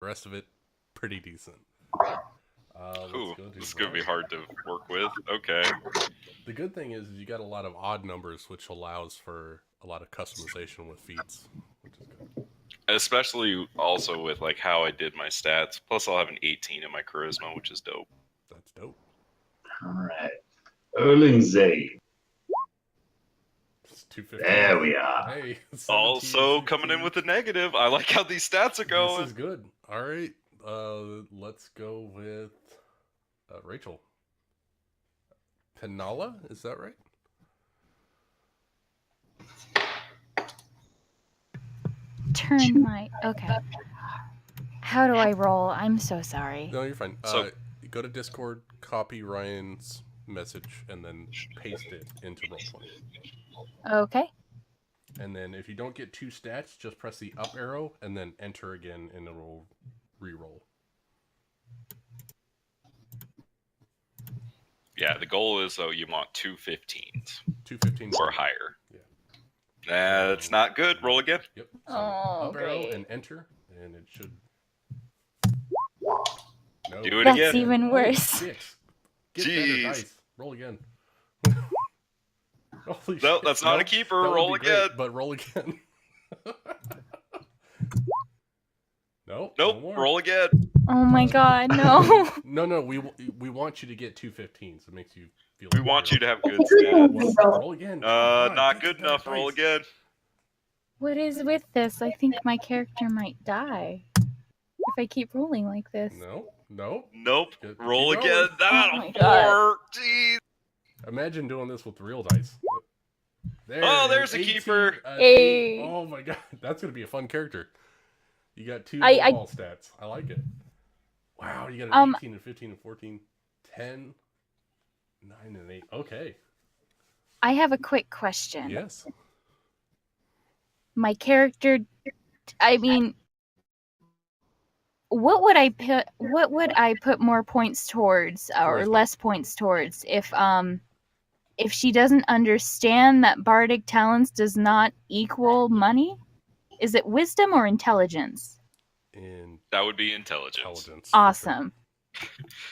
The rest of it, pretty decent. Let's Ooh, go to this is gonna be Brian. hard to work with. Okay. The good thing is you got a lot of odd numbers, which allows for a lot of customization with feats, which is good. Especially also with like how I did my stats. Plus, I'll have an 18 in my charisma, which is dope. That's dope. All right. Erlingzade. It's 215. There we are. Hey, 17 and Also coming in 16. with a negative. I like how these stats are This going. is good. All right. Let's go with Rachel. Penala, is that right? Turn my... Okay. How do I roll? I'm so sorry. No, you're fine. So- Go to Discord, copy Ryan's message, and then paste it into Roll20. Okay. And then if you don't get 2 stats, just press the up arrow and then enter again, and it'll re-roll. Yeah, the goal is though you want 2 15s 215 or higher. Yeah. That's not good. Roll again. Yep. So Oh, up arrow great. and enter, and it should. No. Do it That's again. even Oh, worse. 6. Get Jeez. better dice. Roll again. Holy No, shit. that's not a keeper. That would Roll be great, again. but roll again. Nope. Nope. No more. Roll again. Oh my god, no. No. We want you to get 215s. It makes you feel. We want you to have good Well, stats. roll again. Come on, Not get good the better enough. Roll dice. again. What is with this? I think my character might die if I keep rolling like this. Nope. Nope. Keep Roll going. again. That Oh on my a God. 4. Jeez. Imagine doing this with real dice. There, Oh, there's a 18, keeper. Hey. Oh my god, that's gonna be a fun character. You got 2 I- ball stats. I like it. Wow, you got an 18 and 15 and 14, 10, 9 and 8. Okay. I have a quick question. Yes. My character, I mean, what would I put more points towards or Charisma. less points towards if she doesn't understand that bardic talents does not equal money? Is it wisdom or intelligence? That would be intelligence. Intelligence. for Awesome.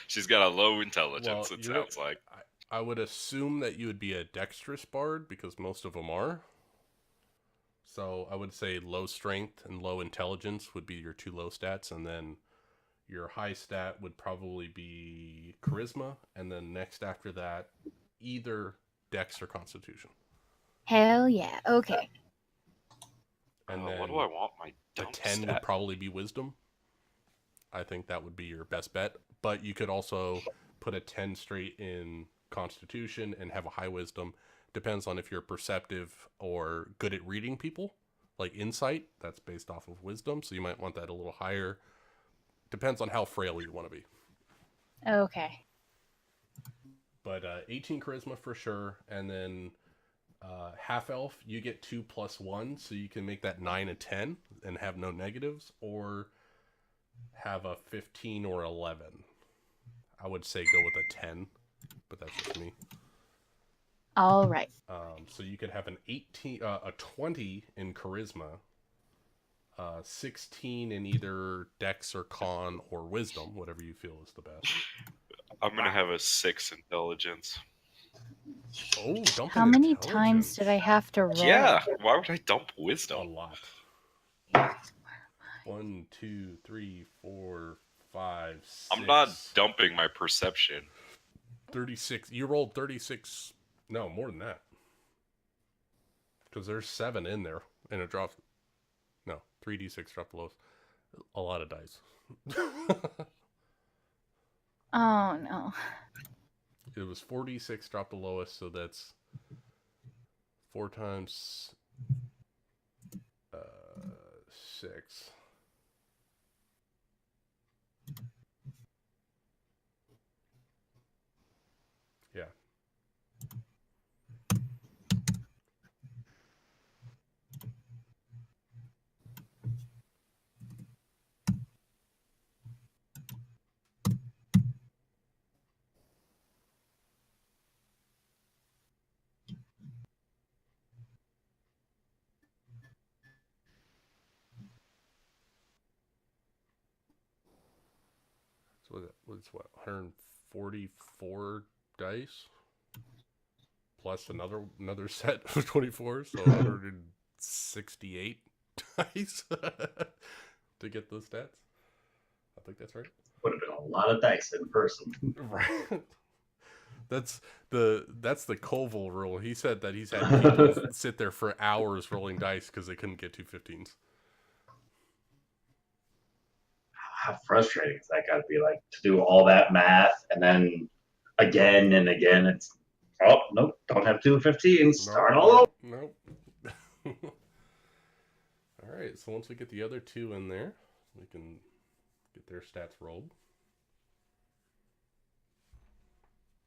She's got a low intelligence, Well, it you're- sounds like. sure. I would assume that you would be a dexterous bard because most of them are. So I would say low strength and low intelligence would be your 2 low stats, and then your high stat would probably be charisma, and then next after that, either dex or constitution. Hell yeah. Okay. And then What do I want my the dump 10 stat? would probably be wisdom. I think that would be your best bet. But you could also put a 10 straight in constitution and have a high wisdom. Depends on if you're perceptive or good at reading people. Like insight, that's based off of wisdom. So you might want that a little higher. Depends on how frail you want to be. Okay. But 18 charisma for sure. And then half elf, you get 2 plus 1. So you can make that 9 and 10 and have no negatives. Or have a 15 or 11. I would say go with a 10, but that's just me. All right. So you could have an 18, a 20 in charisma, 16 in either dex or con or wisdom, whatever you feel is the best. I'm going to have a 6 intelligence. Oh, dump How an many intelligence. times did I have to roll? Yeah, why would I dump A wisdom? lot. 1, 2, 3, 4, 5, 6. I'm not dumping my perception. 36. You rolled 36. No, more than that. Because there's 7 in there, and it drops. No, 3d6 drop the lowest. A lot of dice. Oh no. It was 46 drop the lowest, so that's 4 times 6. Yeah. So what's what 144 dice plus another set of 24, so 168 dice to get those stats. I think that's right. Would have been a lot of dice in person. Right. That's the Colville rule. He said that he's had people sit there for hours rolling dice because they couldn't get 215s. How frustrating is that got to be, like, to do all that math and then again and again it's, oh, nope, don't have 215s, start all over. Nope. All right, so once we get the other two in there, we can get their stats rolled.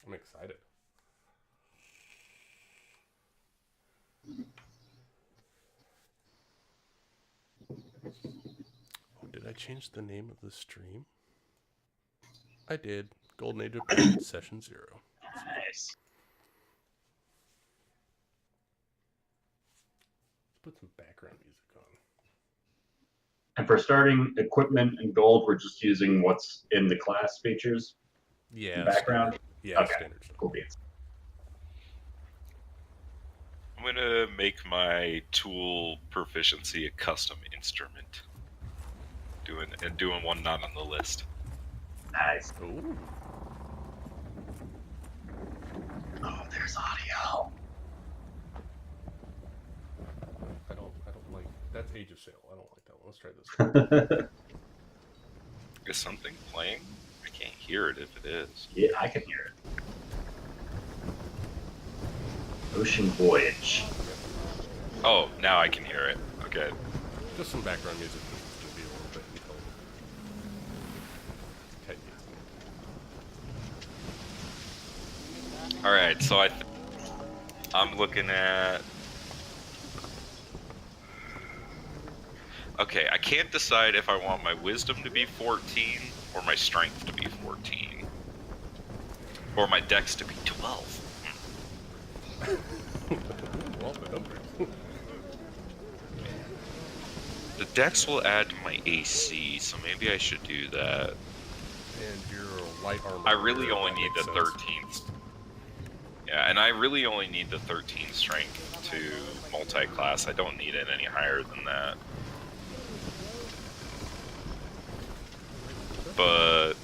I'm excited. Oh, did I change the name of the stream? I did. Golden Age of Pirate Session 0. Nice. Let's put some background music on. And for starting equipment and gold, we're just using what's in the class features. Yeah. Background. Yeah, Okay. standard stuff. Cool beans. I'm gonna make my tool proficiency a custom instrument. Doing one not on the list. Nice. Ooh. Oh, there's audio. I don't like that's Age of Sail. I don't like that one. Let's try this one. Is something playing? I can't hear it if it is. Yeah, I can hear it. Ocean Voyage. Oh, now I can hear it. Okay. Just some background music. This is gonna be a little bit until Ted gets in. All right, so I'm looking at. Okay, I can't decide if I want my wisdom to be 14 or my strength to be 14, or my dex to be 12. Well, the numbers. The dex will add to my AC, so maybe I should do that. And your light armor. I really that only need makes the sense. 13th. Yeah, and I really only need the 13th strength to multi-class. I don't need it any higher than that. But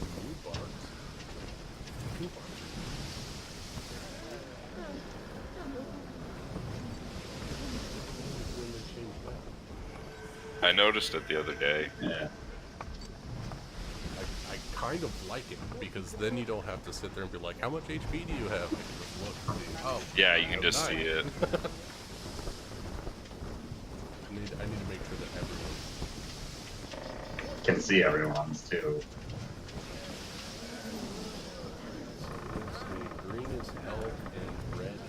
I noticed it the other day. Yeah. I kind of like it because then you don't have to sit there and be like, how much HP do you have? I can just look and see, oh, Yeah, you I can have just 9. see it. I need to make sure that everyone. Can see everyone's too. So let's see, green is health and red is.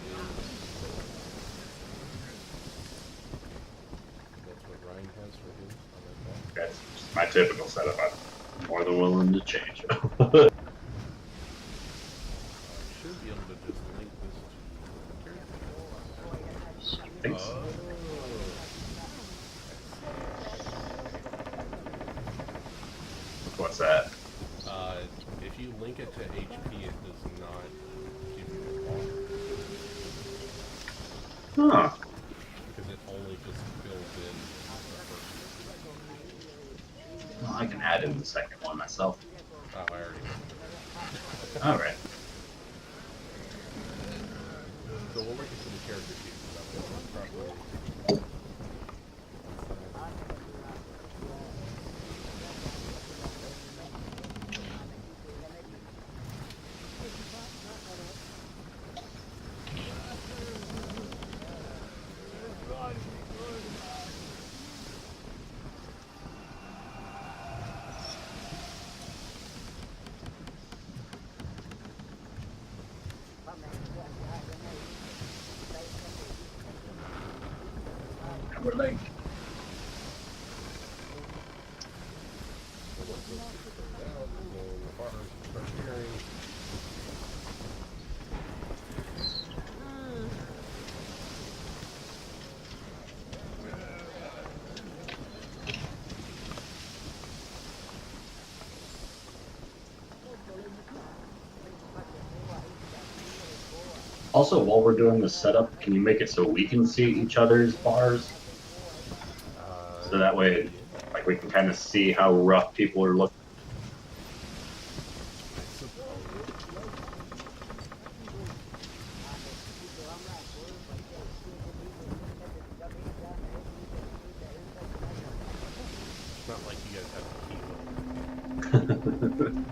That's what Ryan has for his. I like that. That's just my typical setup. I'm more than willing to change it. I should be able to just link this to. I think so. What's that? If you link it to HP, it does not give you a bar Huh. because it only just fills in the first. Well, I can add in the second one myself. Oh, I already. All right. So we'll make it to the character sheet. So that way it's properly. We're like, So once those get filled out, then the farmers can start clearing. Also, while we're doing the setup, can you make it so we can see each other's bars? So that way, like, we can kind of see how rough people are looking. I suppose. It's not like you guys have to keep up.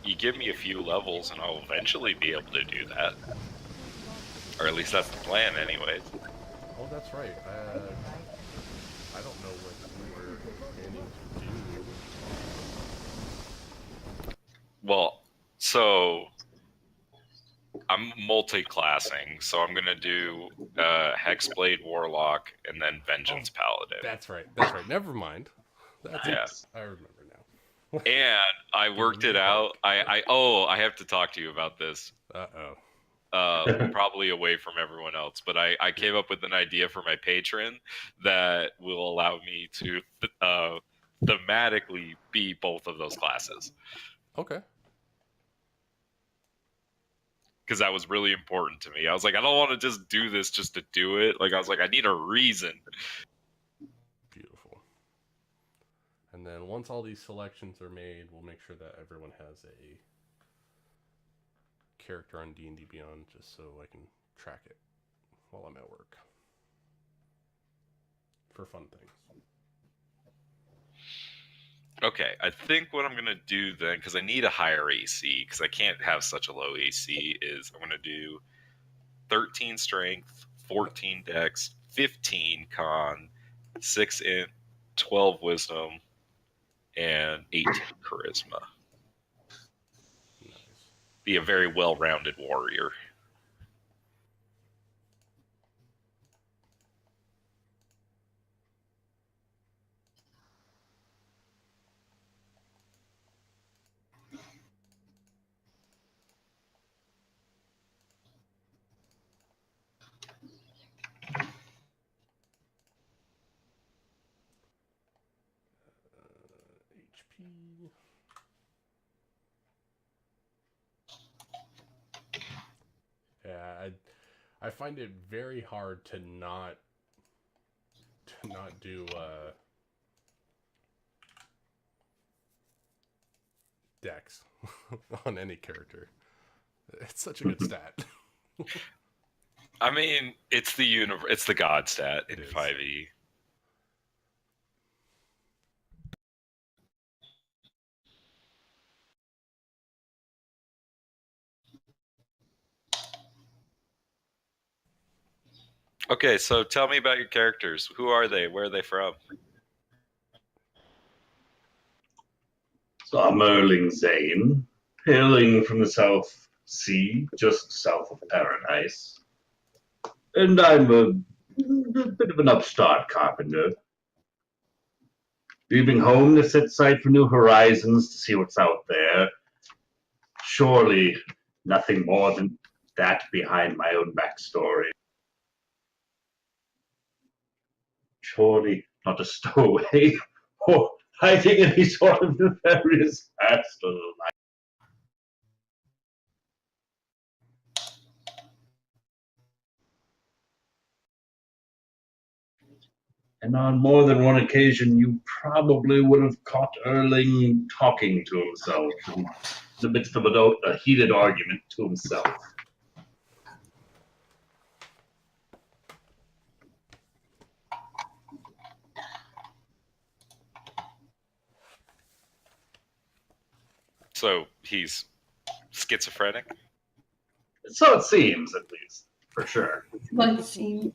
You give me a few levels, and I'll eventually be able to do that. Or at least that's the plan, anyways. Oh, that's right. I don't know what you were planning to do. Well, so I'm multi-classing, so I'm gonna do Hexblade Warlock and then Vengeance Paladin. That's right. That's right. Never mind. That's Yeah. it. I remember now. And I worked it out. I have to talk to you about this. Probably away from everyone else, but I came up with an idea for my patron that will allow me to thematically be both of those classes. Okay. Because that was really important to me. I was like, I don't want to just do this just to do it. Like, I was like, I need a reason. Beautiful. And then once all these selections are made, we'll make sure that everyone has a character on D&D Beyond, just so I can track it while I'm at work for fun things. Okay, I think what I'm going to do then, because I need a higher AC, because I can't have such a low AC, is I'm going to do 13 strength, 14 dex, 15 con, 6 int, 12 wisdom, and 18 charisma. Nice. Be a very well-rounded warrior. HP. Yeah, I find it very hard to not do dex on any character. It's such a good stat. I mean, it's the god stat in It is. 5e. Okay, so tell me about your characters. Who are they? Where are they from? So I'm Erling Zane, hailing from the South Sea, just south of Paradise. And I'm a bit of an upstart carpenter. Leaving home to set sight for new horizons to see what's out there. Surely nothing more than that behind my own backstory. Surely not a stowaway or hiding any sort of nefarious past of life. And on more than one occasion, you probably would have caught Erling talking to himself in the midst of a heated argument to himself. So he's schizophrenic? So it seems, at least, for sure. What seemed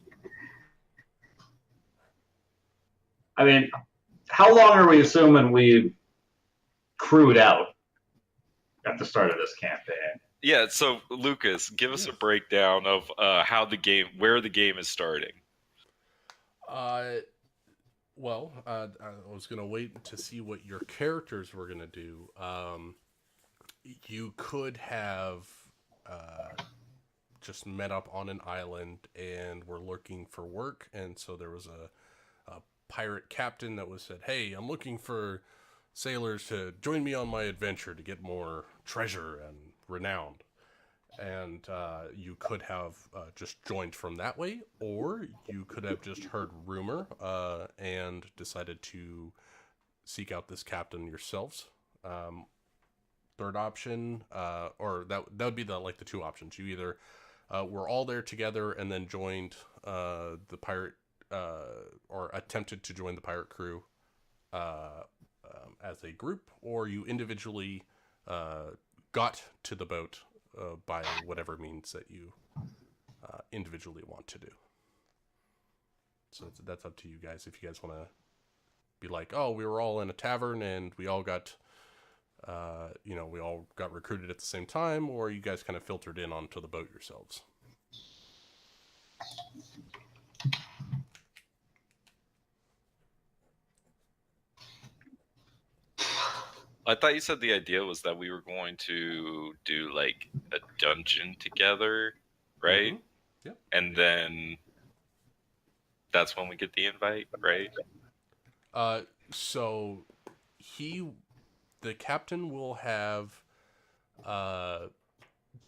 I mean, how long are we assuming we crewed out at the start of this campaign? Yeah, so Lucas, give us a breakdown of where the game is starting. Well, I was gonna wait to see what your characters were gonna do. You could have just met up on an island and were looking for work. And so there was a pirate captain that was said, "Hey, I'm looking for sailors to join me on my adventure to get more treasure and renown." And you could have just joined from that way, or you could have just heard rumor and decided to seek out this captain yourselves. Third option, or that would be the two options. You either were all there together and then joined the pirate, or attempted to join the pirate crew as a group, or you individually got to the boat by whatever means that you individually want to do. So that's up to you guys. If you guys want to be like, "Oh, we were all in a tavern and we all got we all got recruited at the same time," or you guys kind of filtered in onto the boat yourselves. I thought you said the idea was that we were going to do like a dungeon together, right? Mm-hmm. Yep. And then that's when we get the invite, right? So the captain will have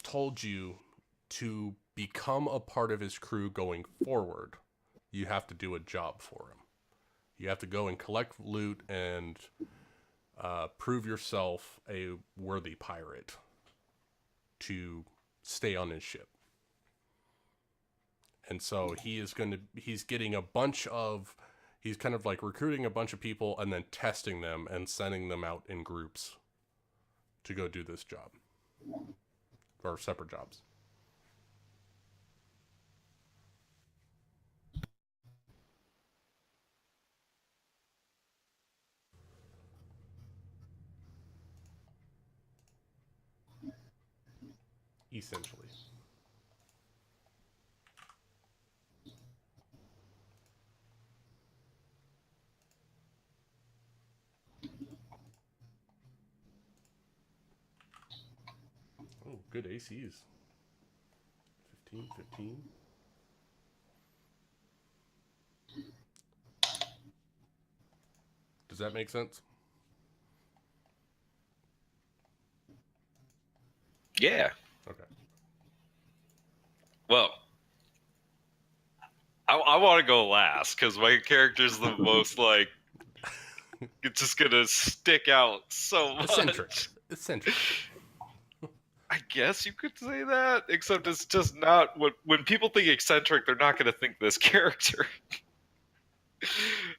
told you to become a part of his crew going forward. You have to do a job for him. You have to go and collect loot and prove yourself a worthy pirate to stay on his ship. And so he's getting he's kind of like recruiting a bunch of people and then testing them and sending them out in groups to go do this job, or separate jobs. Essentially. Oh, good ACs. 15. Does that make sense? Yeah. Okay. Well, I want to go last because my character's the most like it's just gonna stick out so much. Eccentric. I guess you could say that, except it's just not when people think eccentric, they're not gonna think this character.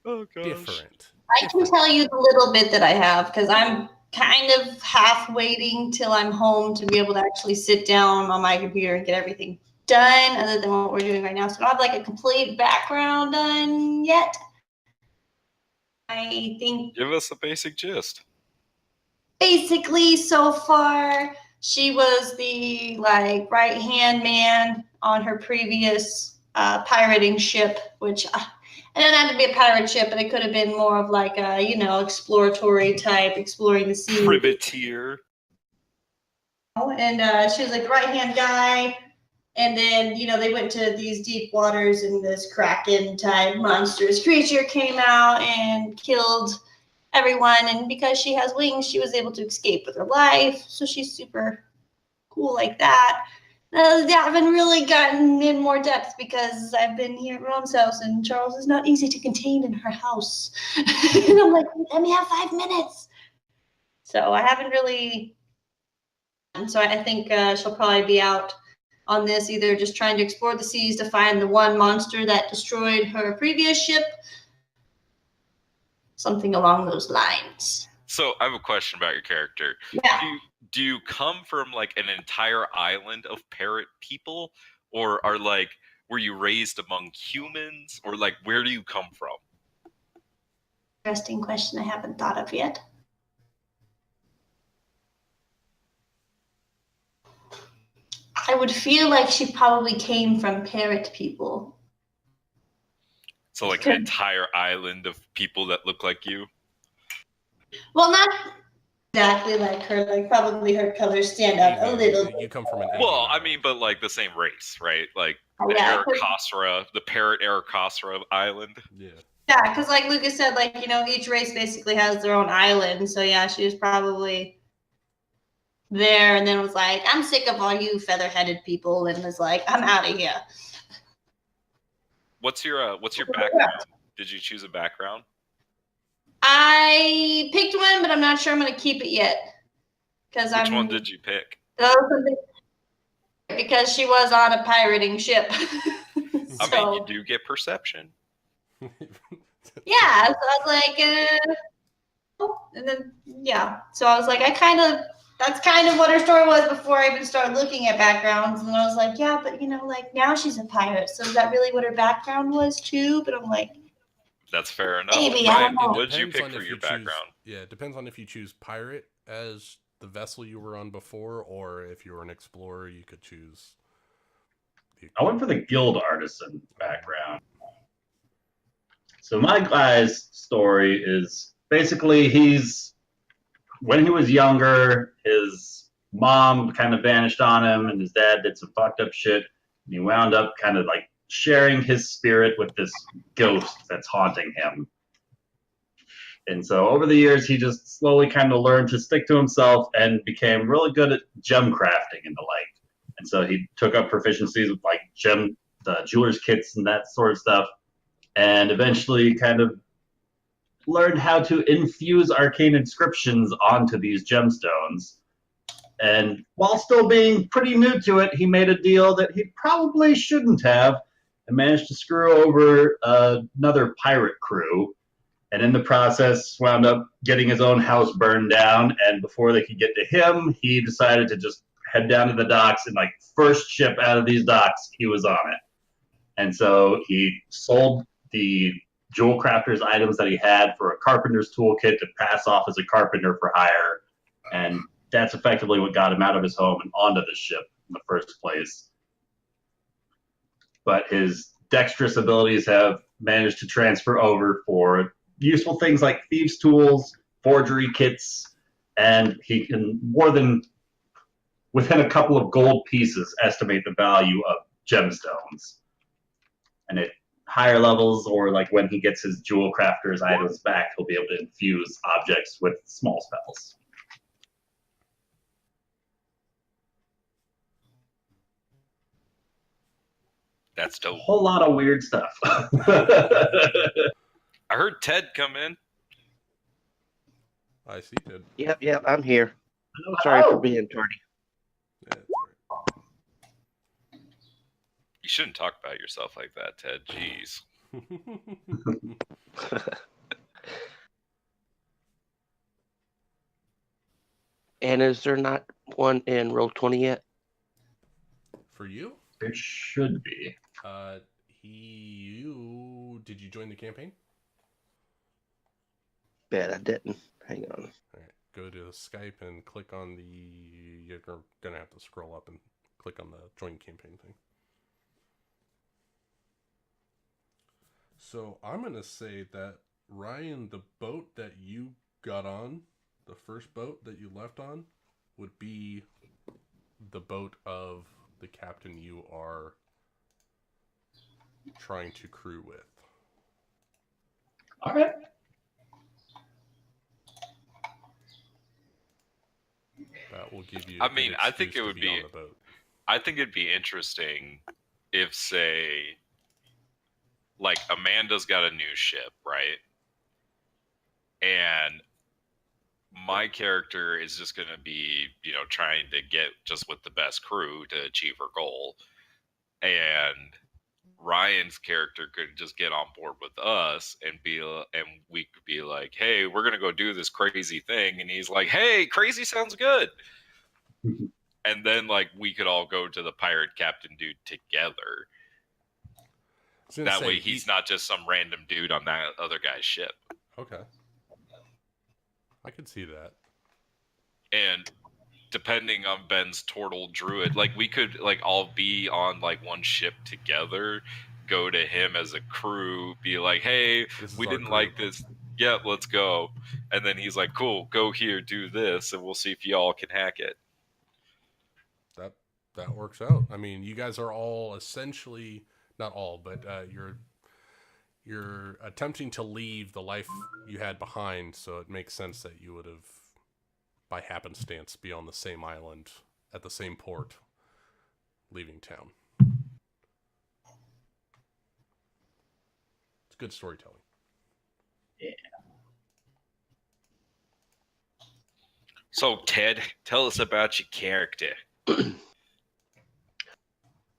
Oh gosh. Different. I can tell you the little bit that I have because I'm kind of half waiting till I'm home to be able to actually sit down on my computer and get everything done other than what we're doing right now. So I don't have like a complete background done yet. I think Give us a basic gist. basically so far she was the like right hand man on her previous pirating ship, which it didn't have to be a pirate ship, but it could have been more of like a exploratory type, exploring the sea. Privateer. And she was like the right hand guy. And then, they went to these deep waters and this Kraken type monstrous creature came out and killed everyone. And because she has wings, she was able to escape with her life. So she's super cool like that. I haven't really gotten in more depth because I've been here at Rome's house and Charles is not easy to contain in her house. And I'm like, let me have 5 minutes. So I haven't really. And so I think she'll probably be out on this, either just trying to explore the seas to find the one monster that destroyed her previous ship. Something along those lines. So I have a question about your character. Yeah. Do you come from like an entire island of parrot people, or were you raised among humans, or like where do you come from? Interesting question I haven't thought of yet. I would feel like she probably came from parrot people. So like an entire island of people that look like you? Well, exactly like her. Like probably her colors stand out a little. You come from an Well, Avian I island. mean, but like the same race, right? Like Oh, the yeah, Arakosra, the parrot Arakosra island. Yeah. yeah, because like Lucas said, like each race basically has their own island. So yeah, she was probably there, and then was like, "I'm sick of all you feather-headed people," and was like, "I'm out of here." What's your background? Did you choose a background? I picked one, but I'm not sure I'm going to keep it yet. Which one did you pick? Because she was on a pirating ship. I mean, you do get perception. Yeah, so I was like, and then yeah, so I was like, that's kind of what her story was before I even started looking at backgrounds, and I was like, yeah, but like now she's a pirate, so is that really what her background was too? But I'm like, that's fair enough. Maybe, Ryan, I don't know. what did you pick for your background? It depends on if you choose pirate as the vessel you were on before, or if you were an explorer, you could choose. I went for the guild artisan background. So my guy's story is basically when he was younger, his mom kind of vanished on him, and his dad did some fucked up shit, and he wound up kind of like sharing his spirit with this ghost that's haunting him. And so over the years, he just slowly kind of learned to stick to himself and became really good at gem crafting and the like. And so he took up proficiencies with like the jeweler's kits and that sort of stuff, and eventually kind of learned how to infuse arcane inscriptions onto these gemstones. And while still being pretty new to it, he made a deal that he probably shouldn't have and managed to screw over another pirate crew. And in the process, wound up getting his own house burned down. And before they could get to him, he decided to just head down to the docks, and like first ship out of these docks, he was on it. And so he sold the jewel crafter's items that he had for a carpenter's toolkit to pass off as a carpenter for hire. And that's effectively what got him out of his home and onto the ship in the first place. But his dexterous abilities have managed to transfer over for useful things like thieves' tools, forgery kits, and he can within a couple of gold pieces, estimate the value of gemstones. And at higher levels, or like when he gets his jewel crafter's items back, he'll be able to infuse objects with small spells. That's dope. A whole lot of weird stuff. I heard Ted come in. I see, Ted. Yep, I'm here. Sorry for being tardy. Yeah, You shouldn't talk about yourself like that, Ted. Jeez. And is there not one in Roll20 yet? For you? There should be. Did you join the campaign? Bet I didn't. Hang on. All right, go to Skype and click on you're gonna have to scroll up and click on the join campaign thing. So I'm gonna say that Ryan, the boat that you got on, the first boat that you left on, would be the boat of the captain you are trying to crew with. All right. That will give you. I mean, I think excuse it would to be- on the boat. I think it'd be interesting if, say, like Amanda's got a new ship, right? And my character is just going to be, trying to get just with the best crew to achieve her goal. And Ryan's character could just get on board with us and we could be like, hey, we're going to go do this crazy thing. And he's like, hey, crazy sounds good. And then like we could all go to the pirate captain dude together. That way he's not just some random dude on that other guy's ship. Okay. I could see that. And depending on Ben's turtle druid, like we could like all be on like one ship together, go to him as a crew, be like, hey, we didn't like this. "Yep, let's go." And then he's like, "Cool, go here, do this, and we'll see if y'all can hack it." That works out. I mean, you guys are all essentially, not all, but you're attempting to leave the life you had behind, so it makes sense that you would have, by happenstance, be on the same island at the same port, leaving town. It's good storytelling. So, Ted, tell us about your character.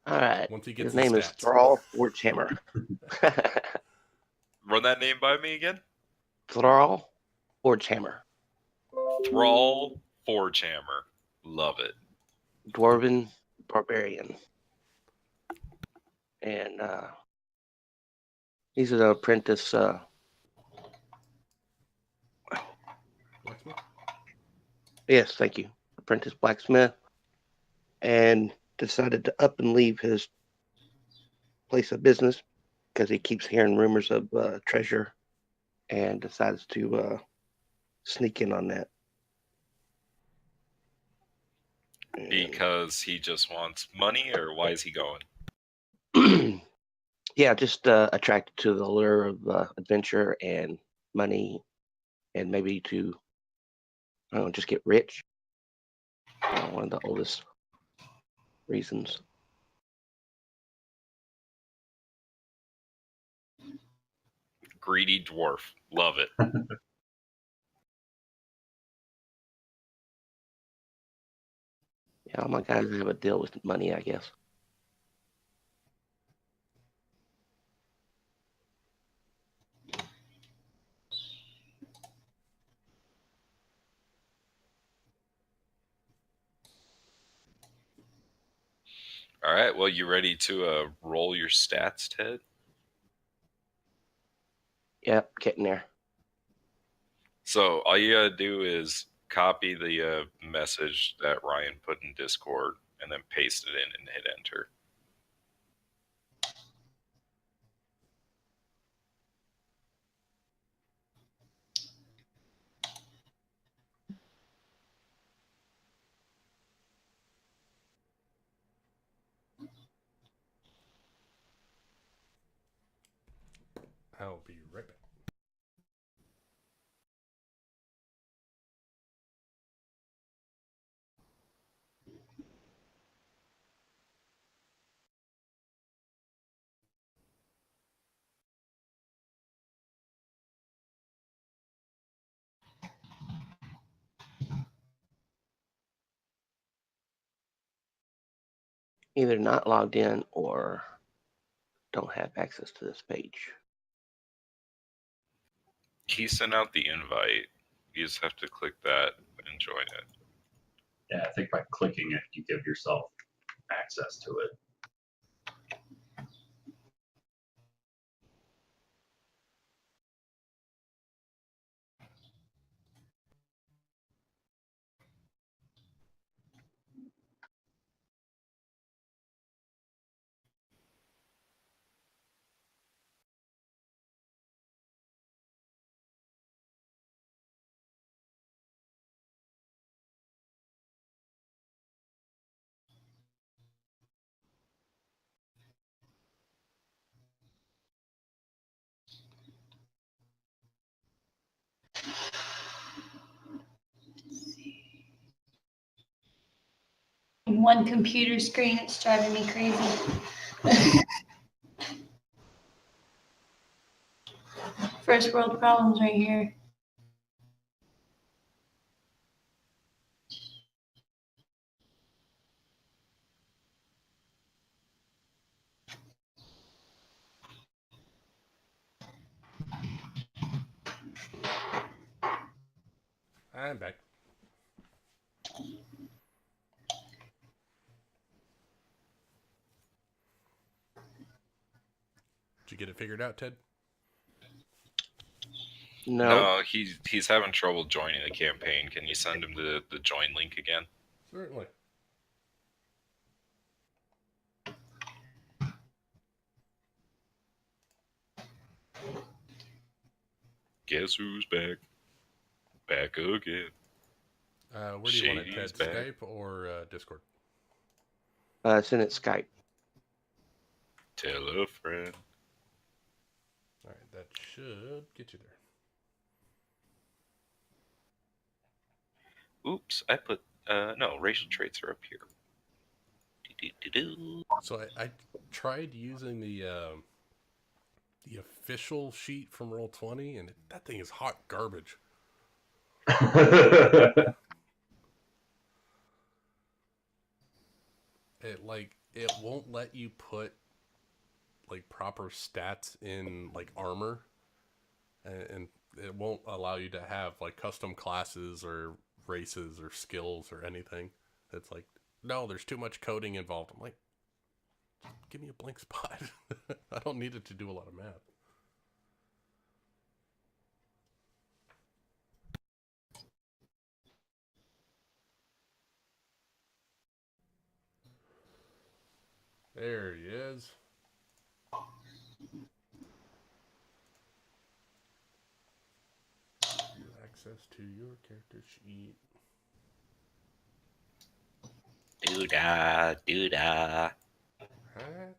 All right. Once he gets His name is stats. Thrall Forgehammer. Run that name by me again. Thrall Forgehammer. Thrall Forgehammer. Love it. Dwarven barbarian. And he's an apprentice. Blacksmith? Yes, thank you. Apprentice blacksmith. And decided to up and leave his place of business because he keeps hearing rumors of treasure, and decides to sneak in on that. And Because he just wants money, or why is he going? yeah, just attracted to the lure of adventure and money, and maybe to, I don't know, just get rich. One of the oldest reasons. Greedy dwarf. Love it. Yeah, all my guys have a deal with money, I guess. All right. Well, you ready to roll your stats, Ted? Yep, getting there. So all you gotta do is copy the message that Ryan put in Discord, and then paste it in and hit enter. I'll be right back. Either not logged in or don't have access to this page. He sent out the invite. You just have to click that and join it. Yeah, I think by clicking it, you give yourself access to it. One computer screen, it's driving me crazy. First world problems right here. I'm back. Did you get it figured out, Ted? No. He's having trouble joining the campaign. Can you send him the join link again? Certainly. Guess who's back? Back again. Where do you want it, Shady's Ted? back. Skype or Discord? Send it Skype. Tell a friend. All right, that should get you there. Oops, I put no, racial traits are up here. Do-do-do-do. So I tried using the official sheet from Roll20, and that thing is hot garbage. It won't let you put like proper stats in like armor, and it won't allow you to have like custom classes or races or skills or anything. It's like, no, there's too much coding involved. I'm like, give me a blank spot. I don't need it to do a lot of math. There he is. Access to your character sheet. Doo-dah, doo-dah. Right.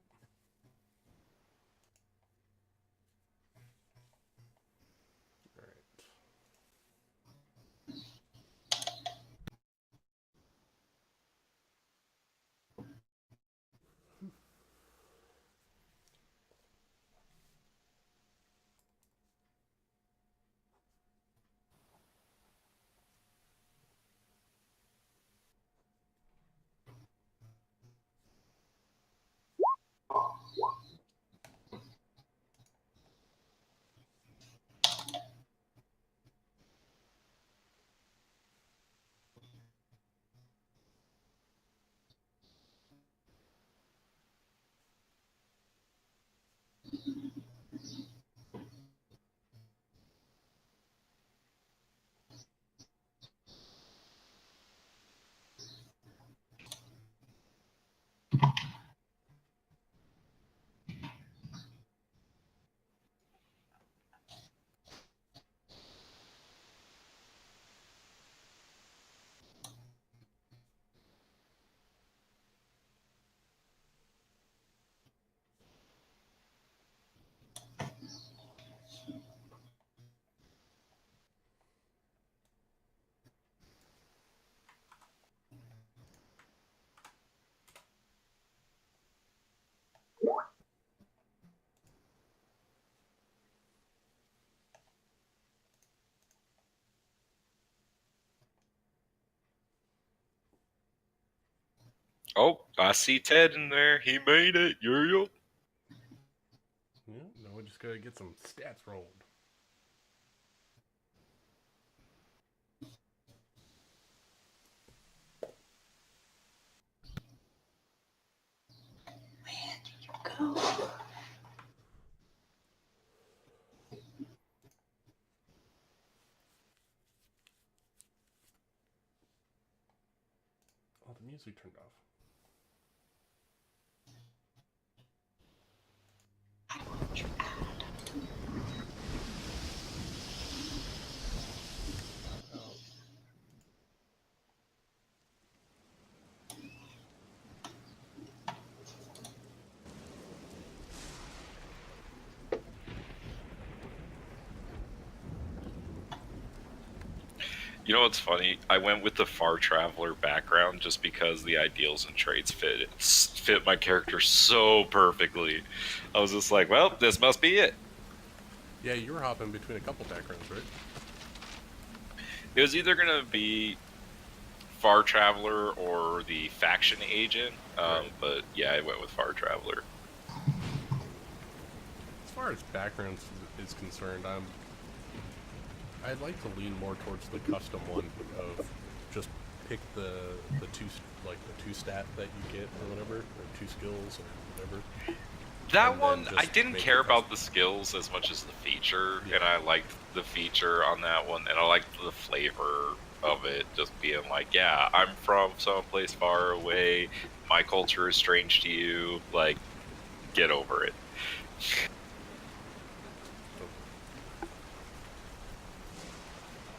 Oh, I see Ted in there. He made it. Yeah. Yeah, now we just gotta get some stats rolled. Where did you go? Oh, the music turned off. I want your ad. You know what's funny? I went with the Far Traveler background just because the ideals and traits fit my character so perfectly. I was just like, well, this must be it. Yeah, you were hopping between a couple backgrounds, right? It was either gonna be Far Traveler or the Faction Agent, Right. but yeah, I went with Far Traveler. As far as backgrounds is concerned, I'd like to lean more towards the custom one of just pick the two stat that you get or whatever, or 2 skills or whatever. That And then one, just I didn't make care it about the skills as much as the feature, Yeah. and I liked the feature on that one, and I liked the flavor of it, just being like, yeah, I'm from someplace far away, my culture is strange to you, like, get over it.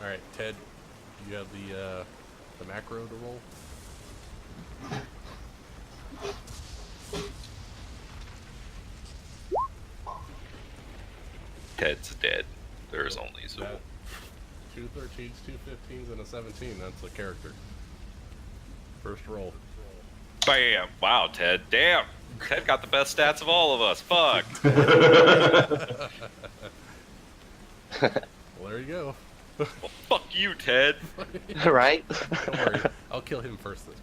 All right, Ted, you have the macro to roll. Ted's dead. There's only Zool. That 2 13s, 2 15s, and a 17. That's a character. First roll. Bam! Wow, Ted. Damn. Ted got the best stats of all of us. Fuck. Well, there you go. Well, fuck you, Ted. Right? Don't worry, I'll kill him first this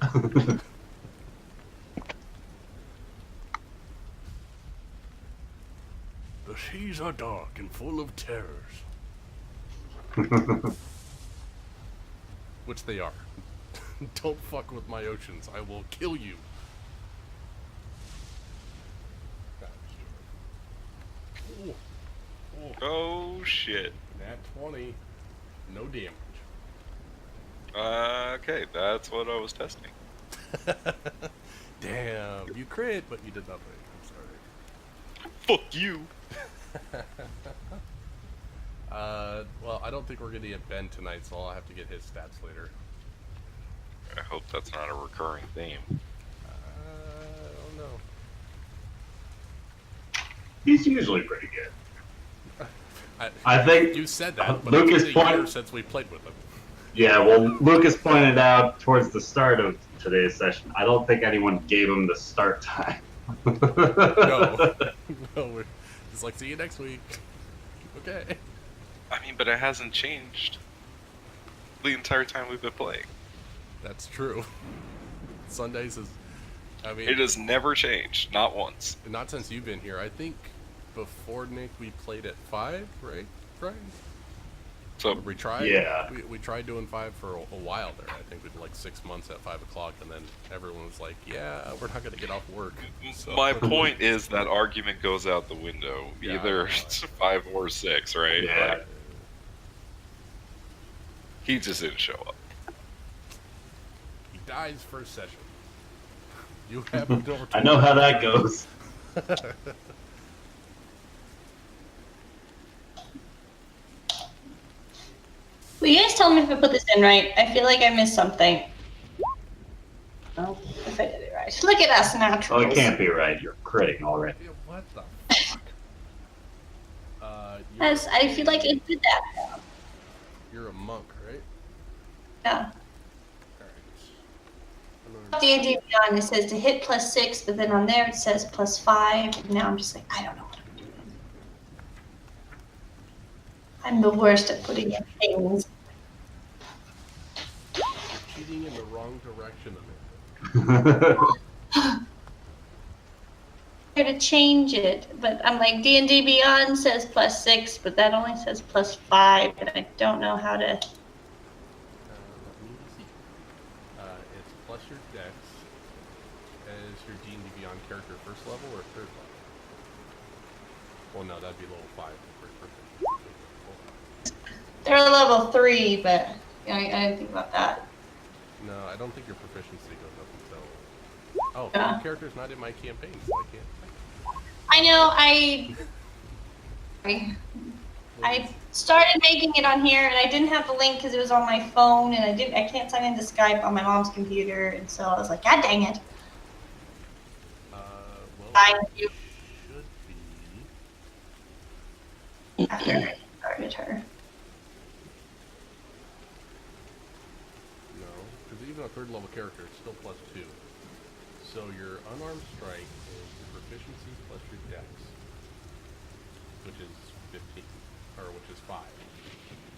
time. The seas are dark and full of terrors. Which they are. Don't fuck with my oceans. I will kill you. Oh, Oh, shit. nat 20. No damage. Okay, that's what I was testing. Damn, you crit, but you did nothing. I'm sorry. Fuck you. Well, I don't think we're gonna get Ben tonight, so I'll have to get his stats later. I hope that's not a recurring theme. I don't know. He's usually pretty good. I I think you said that, but Lucas it's been a year point- since we played with him. Yeah, well, Lucas pointed out towards the start of today's session, I don't think anyone gave him the start time. No, no, we're just like, see you next week. Okay. I mean, but it hasn't changed the entire time we've been playing. That's true. Sundays is, I mean, It has never changed, not once. not since you've been here. I think before Nick, we played at 5, right, Brian? So We tried. Yeah. We tried doing 5 for a while there. I think we did like 6 months at 5 o'clock, and then everyone was like, "Yeah, we're not gonna get off work." So. my point is that argument goes out the window. Yeah, Either I know. it's 5 or 6, right? Yeah. Like, he just didn't show up. He dies first session. You have until I know how that goes. Will you guys tell me if I put this in right? I feel like I missed something. Oh, if I did it right. Look at us, Oh, naturals. it can't be right. You're critting already. Yeah, what the fuck? Yes, I feel like I did that. You're a monk, right? Yeah. Alright. D&D Beyond, it says to hit +6, but then on there it says +5. And now I'm just like, I don't know what I'm doing. I'm the worst at putting in things. You're cheating in the wrong direction, Amanda. Here to change it, but I'm like D&D Beyond says +6, but that only says +5, and I don't know how to. Let me see. It's plus your dex as your D&D Beyond character first level or third level? Well, no, that'd be level 5 for first person. They're level 3, but I didn't think about that. No, I don't think your proficiency goes up until... Oh, Yeah. your character's not in my campaign, so I can't... I know I started making it on here, and I didn't have the link because it was on my phone, and I can't sign into Skype on my mom's computer, and so I was like, God dang it! Well, Thank you. should be... After I started her. No, because even a third level character is still +2. So your unarmed strike is your proficiency plus your dex, which is 15, or which is 5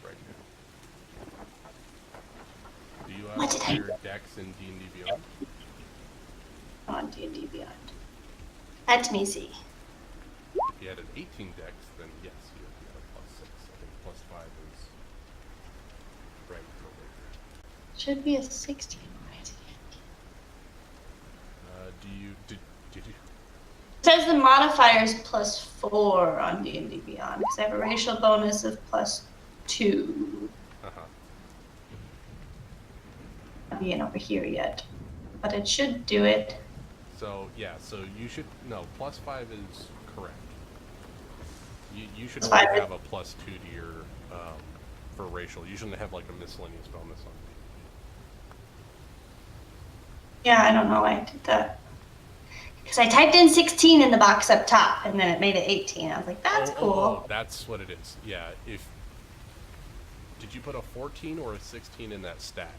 right now. Do you What have did I your dex in D&D Beyond? On D&D Beyond. Let me see. If you had an 18 dex, then yes, you would have a +6. I think +5 is right over here. Should be a 16. Right? Did you? It says the modifier is +4 on D&D Beyond because I have a racial bonus of +2. Uh-huh. Not being over here yet, but it should do it. So yeah, so you should no +5 is correct. You should +5 always is- have a +2 to your for racial. You shouldn't have like a miscellaneous bonus on. Yeah, I don't know why I did that. Because I typed in 16 in the box up top, and then it made it 18. I was like, that's cool. Oh, that's what it is. Yeah. Did you put a 14 or a 16 in that stat?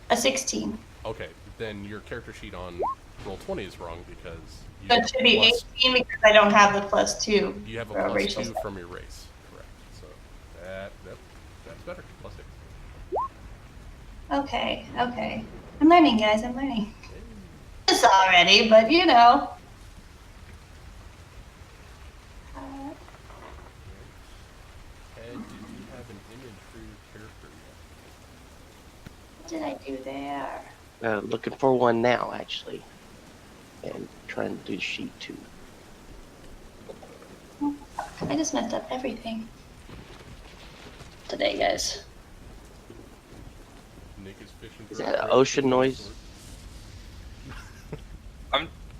A 16. Okay, then your character sheet on Roll20 is wrong because you So have it should be plus- 18 because I don't have the +2. You have a for plus racial 2 stuff. from your race, correct? So that's better. +6. Okay. I'm learning, guys. I'm learning. This already, but you know. Ed, did you have an image for your character yet? What did I do there? Looking for one now, actually, and trying to do the sheet too. I just messed up everything today, guys. Nick is fishing for Is that a an great ocean sword. noise?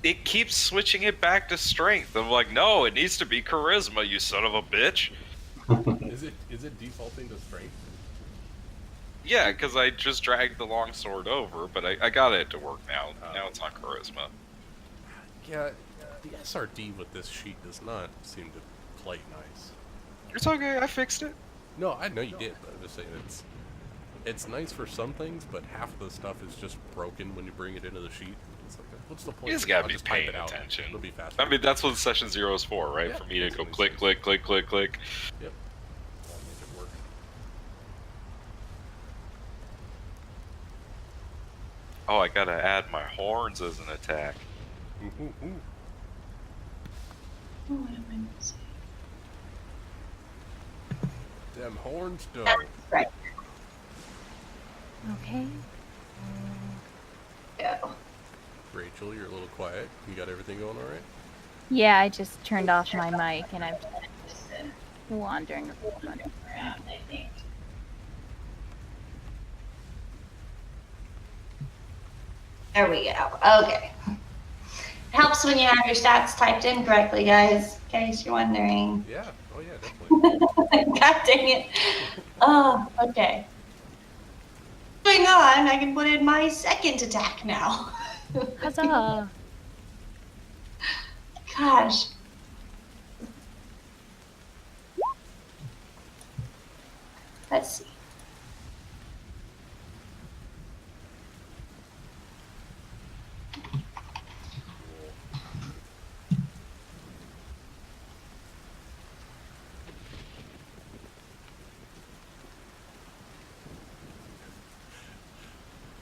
It keeps switching it back to strength. I'm like, no, it needs to be charisma, you son of a bitch. Is it defaulting to strength? Yeah, because I just dragged the longsword over, but I got it to work now. Oh. Now it's on charisma. Yeah, the SRD with this sheet does not seem to play nice. It's okay, I fixed it. No, I know you did, but I'm just saying it's nice for some things, but half the stuff is just broken when you bring it into the sheet. It's like, what's the point? You just gotta I'll be just type paying it out. attention. It'll be faster. I mean, that's what session 0 is for, right? Yeah, For me to that's go what it click, says. click, click, click, click. Yep. That'll make it work. Oh, I gotta add my horns as an attack. Ooh, ooh, ooh. Oh, what am I missing? Them horns done. Right. Okay. Go. Rachel, you're a little quiet. You got everything going all right? Yeah, I just turned off my mic and I'm wandering around, I think. There we go. Okay. Helps when you have your stats typed in correctly, guys, in case you're wondering. Yeah. Oh yeah, definitely. God dang it. Oh, okay. Moving on, I can put in my second attack now. Huzzah! Gosh. Let's see.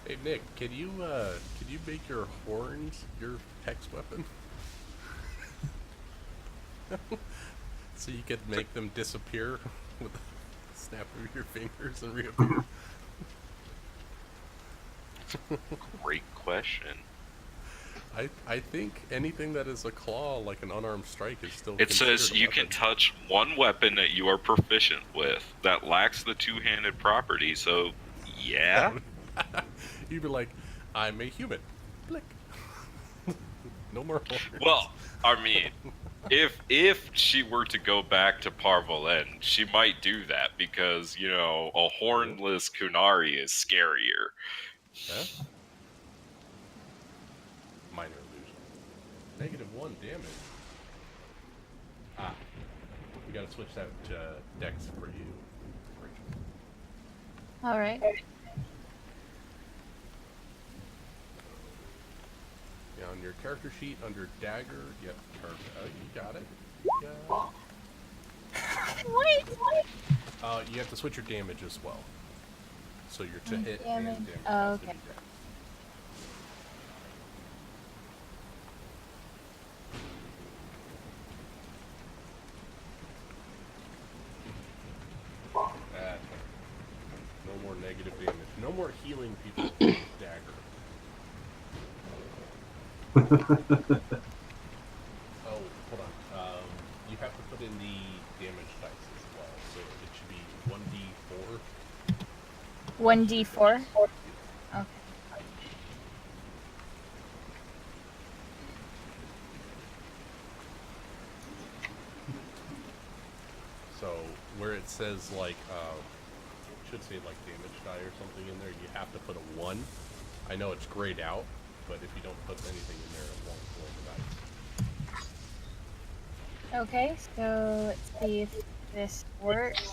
Hey Nick, can you make your horns your hex weapon? So you could make them disappear with the snap of your fingers and reappear. Great question. I think anything that is a claw, like an unarmed strike, is still. It says considered a you can weapon. touch one weapon that you are proficient with that lacks the two-handed property, so yeah. You'd be like, I'm a human. Blick. No more horns. Well, I mean, if she were to go back to Parvolen, she might do that because, you know, a hornless Kunari is scarier. Huh? Minor illusion. -1 damage. Ah. We gotta switch that to Dex for you. Rachel. Alright. Yeah, on your character sheet under dagger, yep, perfect. You got it. You got it. You have to switch your damage as well. So your to hit and Damage. damage Oh, has to be okay. Dex. That's better. No more negative damage. No more healing people with dagger. Oh, hold on. You have to put in the damage dice as well, so it should be 1d4. 1d4? Okay. So where it says like it should say like damage die or something in there, you have to put a 1. I know it's grayed out, but if you don't put anything in there, it won't roll the dice. Okay, so let's see if this works.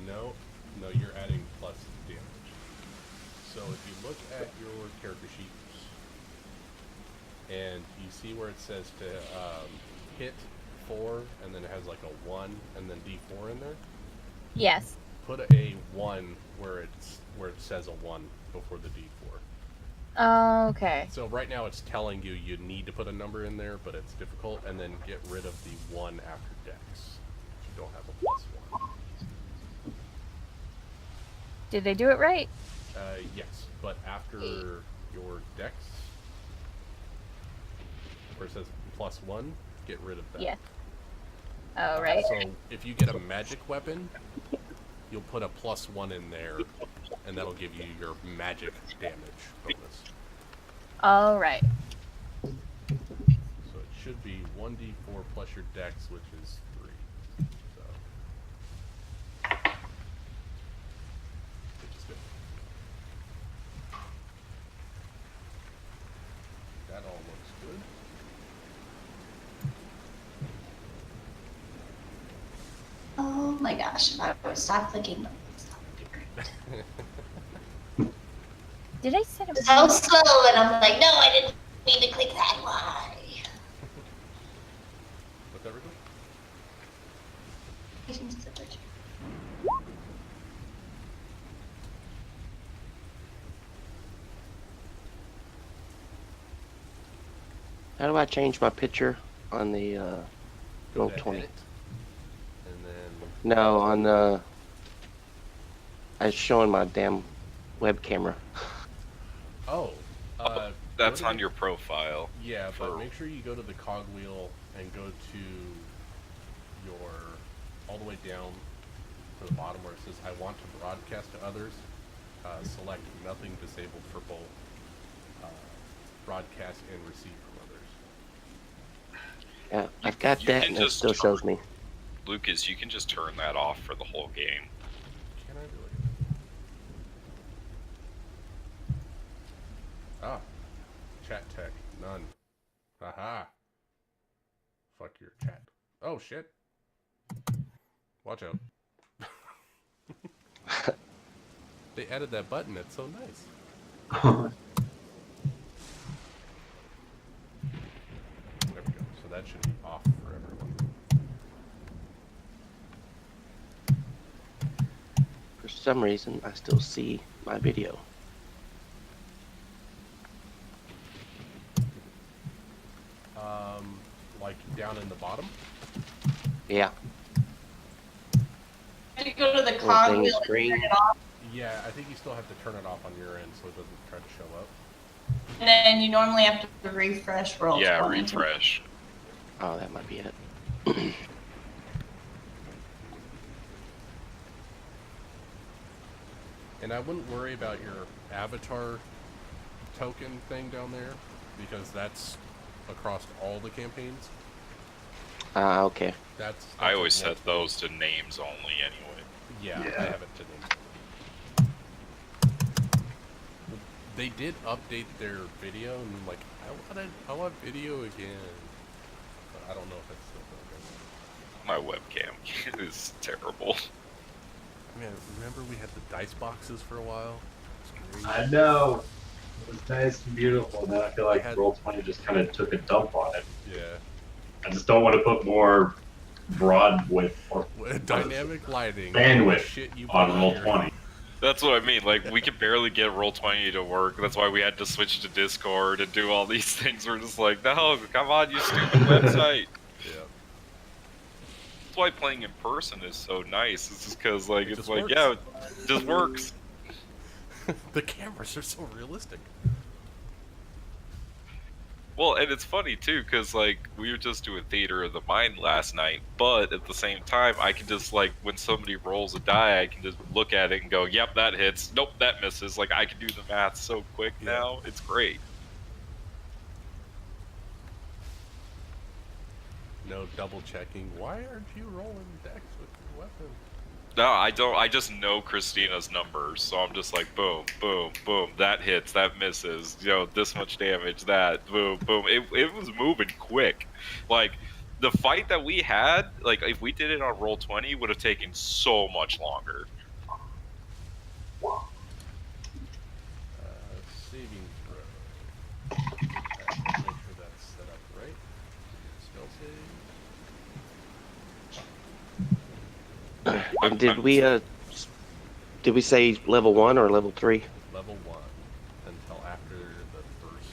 No, you're adding plus damage. So if you look at your character sheets and you see where it says to hit 4 and then it has like a 1 and then D4 in there, Yes. put a 1 where it says a 1 before the D4. Okay. So right now it's telling you need to put a number in there, but it's difficult, and then get rid of the 1 after dex. You don't have a +1. Did they do it right? Yes, but after your dex, where it says +1, get rid of that. Yes. Oh, right. So if you get a magic weapon, you'll put a +1 in there, and that'll give you your magic damage bonus. All right. So it should be 1d4 plus your dex, which is 3. So. Which is good. That all looks good. Oh my gosh, if I would stop clicking. Did I set it? So slow, and I'm like, no, I didn't mean to click that. Why? What's everything? How do I change my picture on the roll Go to 20? edit, and then No, on the. I was showing my damn web camera. That's go to on your profile. Yeah, but for- make sure you go to the cogwheel and go to your all the way down to the bottom where it says I want to broadcast to others. Select nothing disabled for both broadcast and receive from others. Yeah, I've got you that, can and it just still shows me. Lucas, you can just turn that off for the whole game. Can I do it? Ah, chat tech, none. Haha. Fuck your chat. Oh shit. Watch out. They added that button, it's so nice. There we go. So that should be off for everyone. For some reason, I still see my video. Like down in the bottom. Yeah. You go to the Little thing cogwheel and green. turn it off, Yeah, I think you still have to turn it off on your end so it doesn't try to show up. and then you normally have to refresh roll. Yeah, 20. refresh. Oh, that might be it. And I wouldn't worry about your avatar token thing down there because that's across all the campaigns. Okay. That's I a always roll. set those to names only anyway. Yeah, Yeah. I have it to them. They did update their video, and I'm like, I want video again. But I don't know if it's still My webcam is terrible. Man, remember we had the dice boxes for a while? It was great. I know. It was nice and beautiful, and then I feel like Had- Roll20 just kind of took a dump on it. Yeah. I just don't want to put more broad width or Dynamic lighting. Bandwidth shit you on put your- Roll20. That's what I mean. Like, we could barely get Roll20 to work. That's why we had to switch to Discord and do all these things. We're just like, no, come on, you stupid website. Yeah. That's why playing in person is so nice. It's just because, like, It it's just like, works. yeah, it just works. The cameras are so realistic. Well, and it's funny too, because like we were just doing Theater of the Mind last night, but at the same time, I can just like when somebody rolls a die, I can just look at it and go, "Yep, that hits. Nope, that misses." Like I can do the math so quick Yeah. now. It's great. No double checking. Why aren't you rolling dex with your weapon? No, I don't. I just know Christina's numbers, so I'm just like, boom, boom, boom. That hits, that misses. You know, this much damage, that, boom, boom. It was moving quick. Like, the fight that we had, like, if we did it on Roll20, would have taken so much longer. Saving throw. Make sure that's set up right. Spell save. Did we say level 1 or level 3? Level 1 until after the first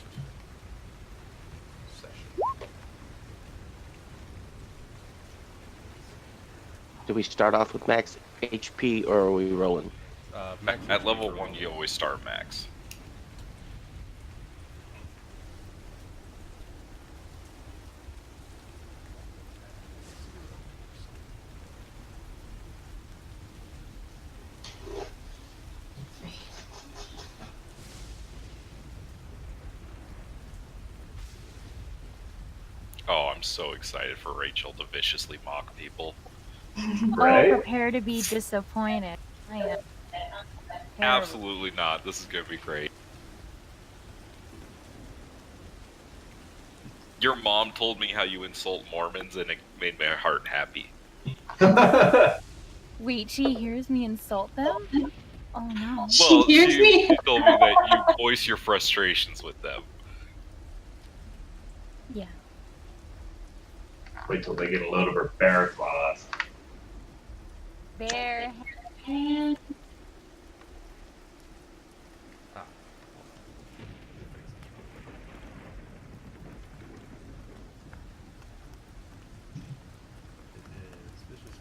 session. Do we start off with max HP or are we rolling? Max At HP level for 1, you always start max. Oh, I'm so excited for Rachel to viciously mock people. Right? Oh, prepare to be disappointed. I am terrible. Absolutely not. This is going to be great. Your mom told me how you insult Mormons, and it made my heart happy. Wait, she hears me insult them? Oh no. She hears me? She told me that you voice your frustrations with them. Yeah. Wait till they get a load of her bear claws. Bear. Vicious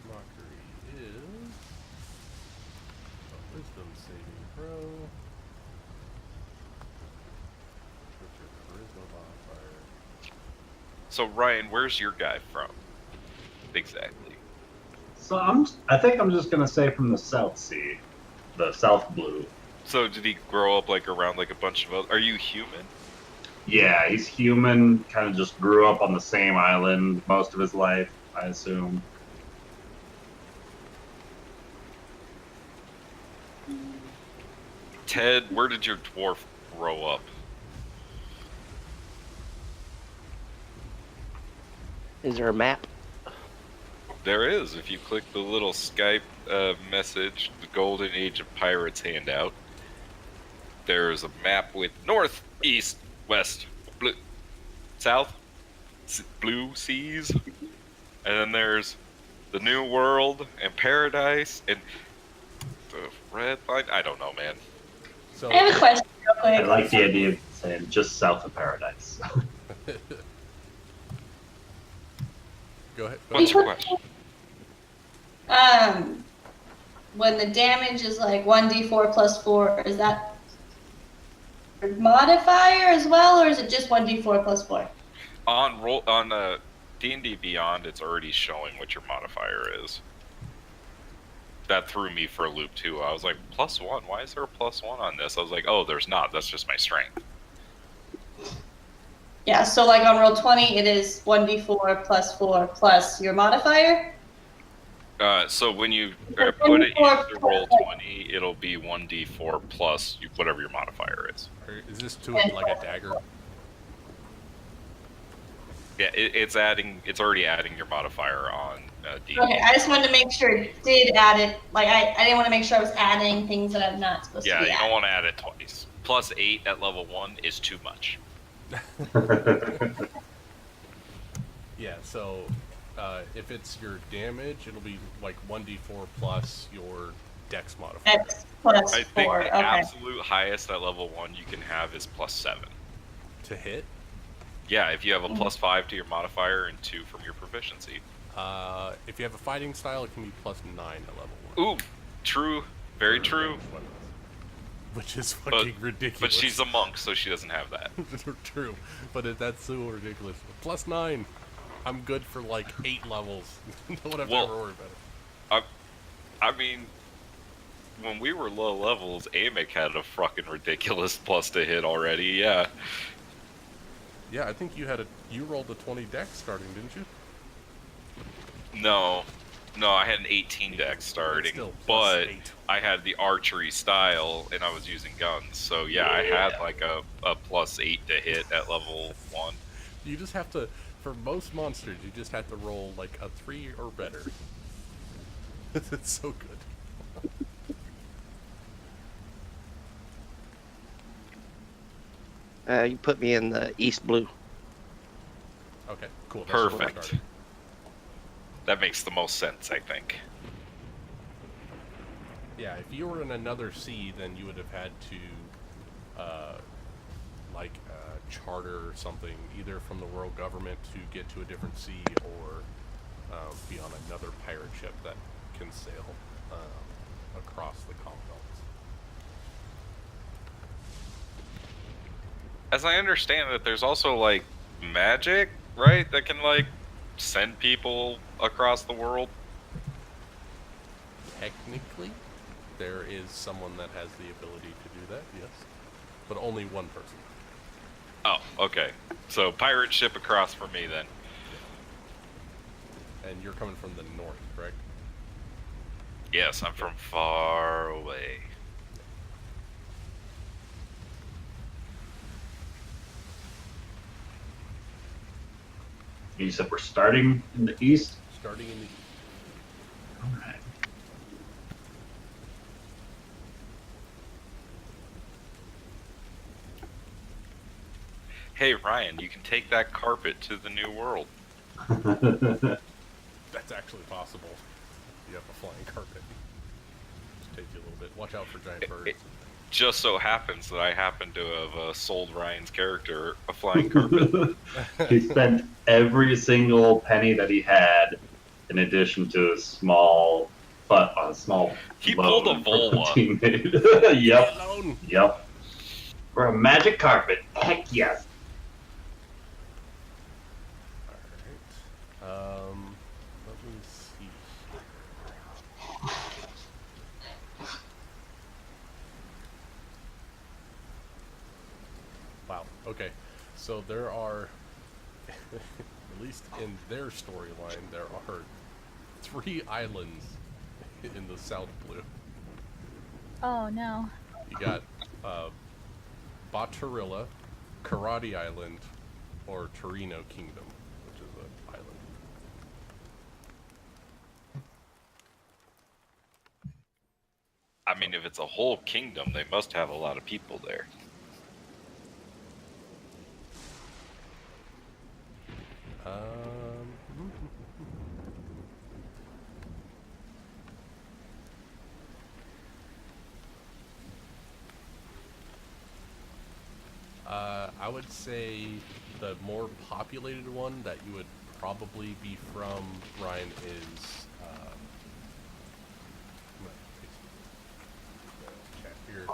Mockery is a Wisdom saving throw. What's your Charisma modifier? So, Ryan, where's your guy from? Exactly. So I think I'm just gonna say from the South Sea, the South Blue. So, did he grow up like around like a bunch of other? Are you human? Yeah, he's human. Kind of just grew up on the same island most of his life, I assume. Ted, where did your dwarf grow up? Is there a map? There is. If you click the little Skype message, the Golden Age of Pirates handout, there's a map with north, east, west, blue, south, blue seas, and then there's the New World and Paradise and the red line. I don't know, man. So, I have a question real I quick. like the idea of saying just south of Paradise. go ahead. Go What's ahead. your question? When the damage is like 1d4 plus 4, is that a modifier as well, or is it just 1d4 plus 4? On D&D Beyond, it's already showing what your modifier is. That threw me for a loop too. I was like, +1? Why is there a +1 on this? I was like, oh, there's not. That's just my strength. Yeah, so like on roll 20, it is 1d4 plus 4 plus your modifier. So when you put it into roll 20, it'll be 1d4 plus whatever your modifier is. Is this to it like a dagger? Yeah, it's already adding your modifier on D. Okay, I just wanted to make sure it did add it. Like I didn't want to make sure I was adding things that I'm not supposed Yeah, to be you adding. don't want to add it twice. +8 at level 1 is too much. Yeah, so if it's your damage, it'll be like 1d4 plus your dex modifier. X plus I think 4. the Okay. absolute highest at level 1 you can have is +7. To hit? Yeah, if you have a +5 to your modifier and 2 from your proficiency. If you have a fighting style, it can be +9 at level 1. Ooh, true. Very for true. ranged weapons. Which is fucking ridiculous. But she's a monk, so she doesn't have that. True, but that's so ridiculous. +9. I'm good for like 8 levels. No one have to Well, ever worry about it. I mean, when we were low levels, Amic had a fucking ridiculous plus to hit already, yeah. Yeah, I think you rolled a 20 dex starting, didn't you? No, I had an 18 dex starting, Still plus but 8. I had the archery style and I was using guns. So yeah, I had like a +8 to hit at level 1. You just have to, for most monsters, you just have to roll like a 3 or better. It's so good. You put me in the East Blue. Okay, cool. That's where we're Perfect. starting. That makes the most sense, I think. Yeah, if you were in another sea, then you would have had to, charter or something, either from the world government to get to a different sea, or be on another pirate ship that can sail across the Commonwealth. As I understand it, there's also like magic, right? That can like send people across the world. Technically, there is someone that has the ability to do that, yes. But only one person. Oh, okay. So pirate ship across for me then. And you're coming from the north, correct? Yes, I'm from far away. You said we're starting in the east? Starting in the east. Alright. Hey Ryan, you can take that carpet to the new world. That's actually possible. You have a flying carpet. Just take you a little bit. Watch out for giant birds. It just so happens that I happen to have sold Ryan's character a flying carpet. He spent every single penny that he had, in addition to a small He loan pulled a from Volwa. teammate. Yep. Alone. Yep. For a magic carpet. Heck yes. Alright. Let me see. Wow. Okay. So there are, at least in their storyline, there are 3 islands in the South Blue. Oh no. You got Batarilla, Karate Island, or Torino Kingdom, which is an island. I mean, if it's a whole kingdom, they must have a lot of people there. I would say the more populated one that you would probably be from, Ryan, is I'm gonna paste the chat here.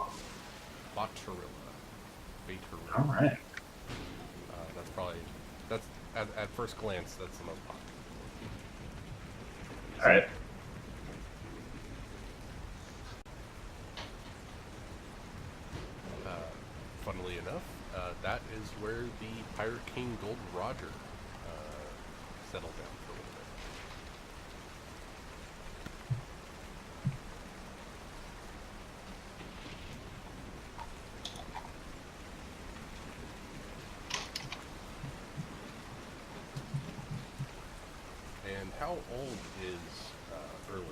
Batarilla. Alright. That's probably, that's at first glance, that's the most popular. Alright. Funnily enough, that is where the Pirate King Gold Roger settled down for a little bit. And how old is Erwin?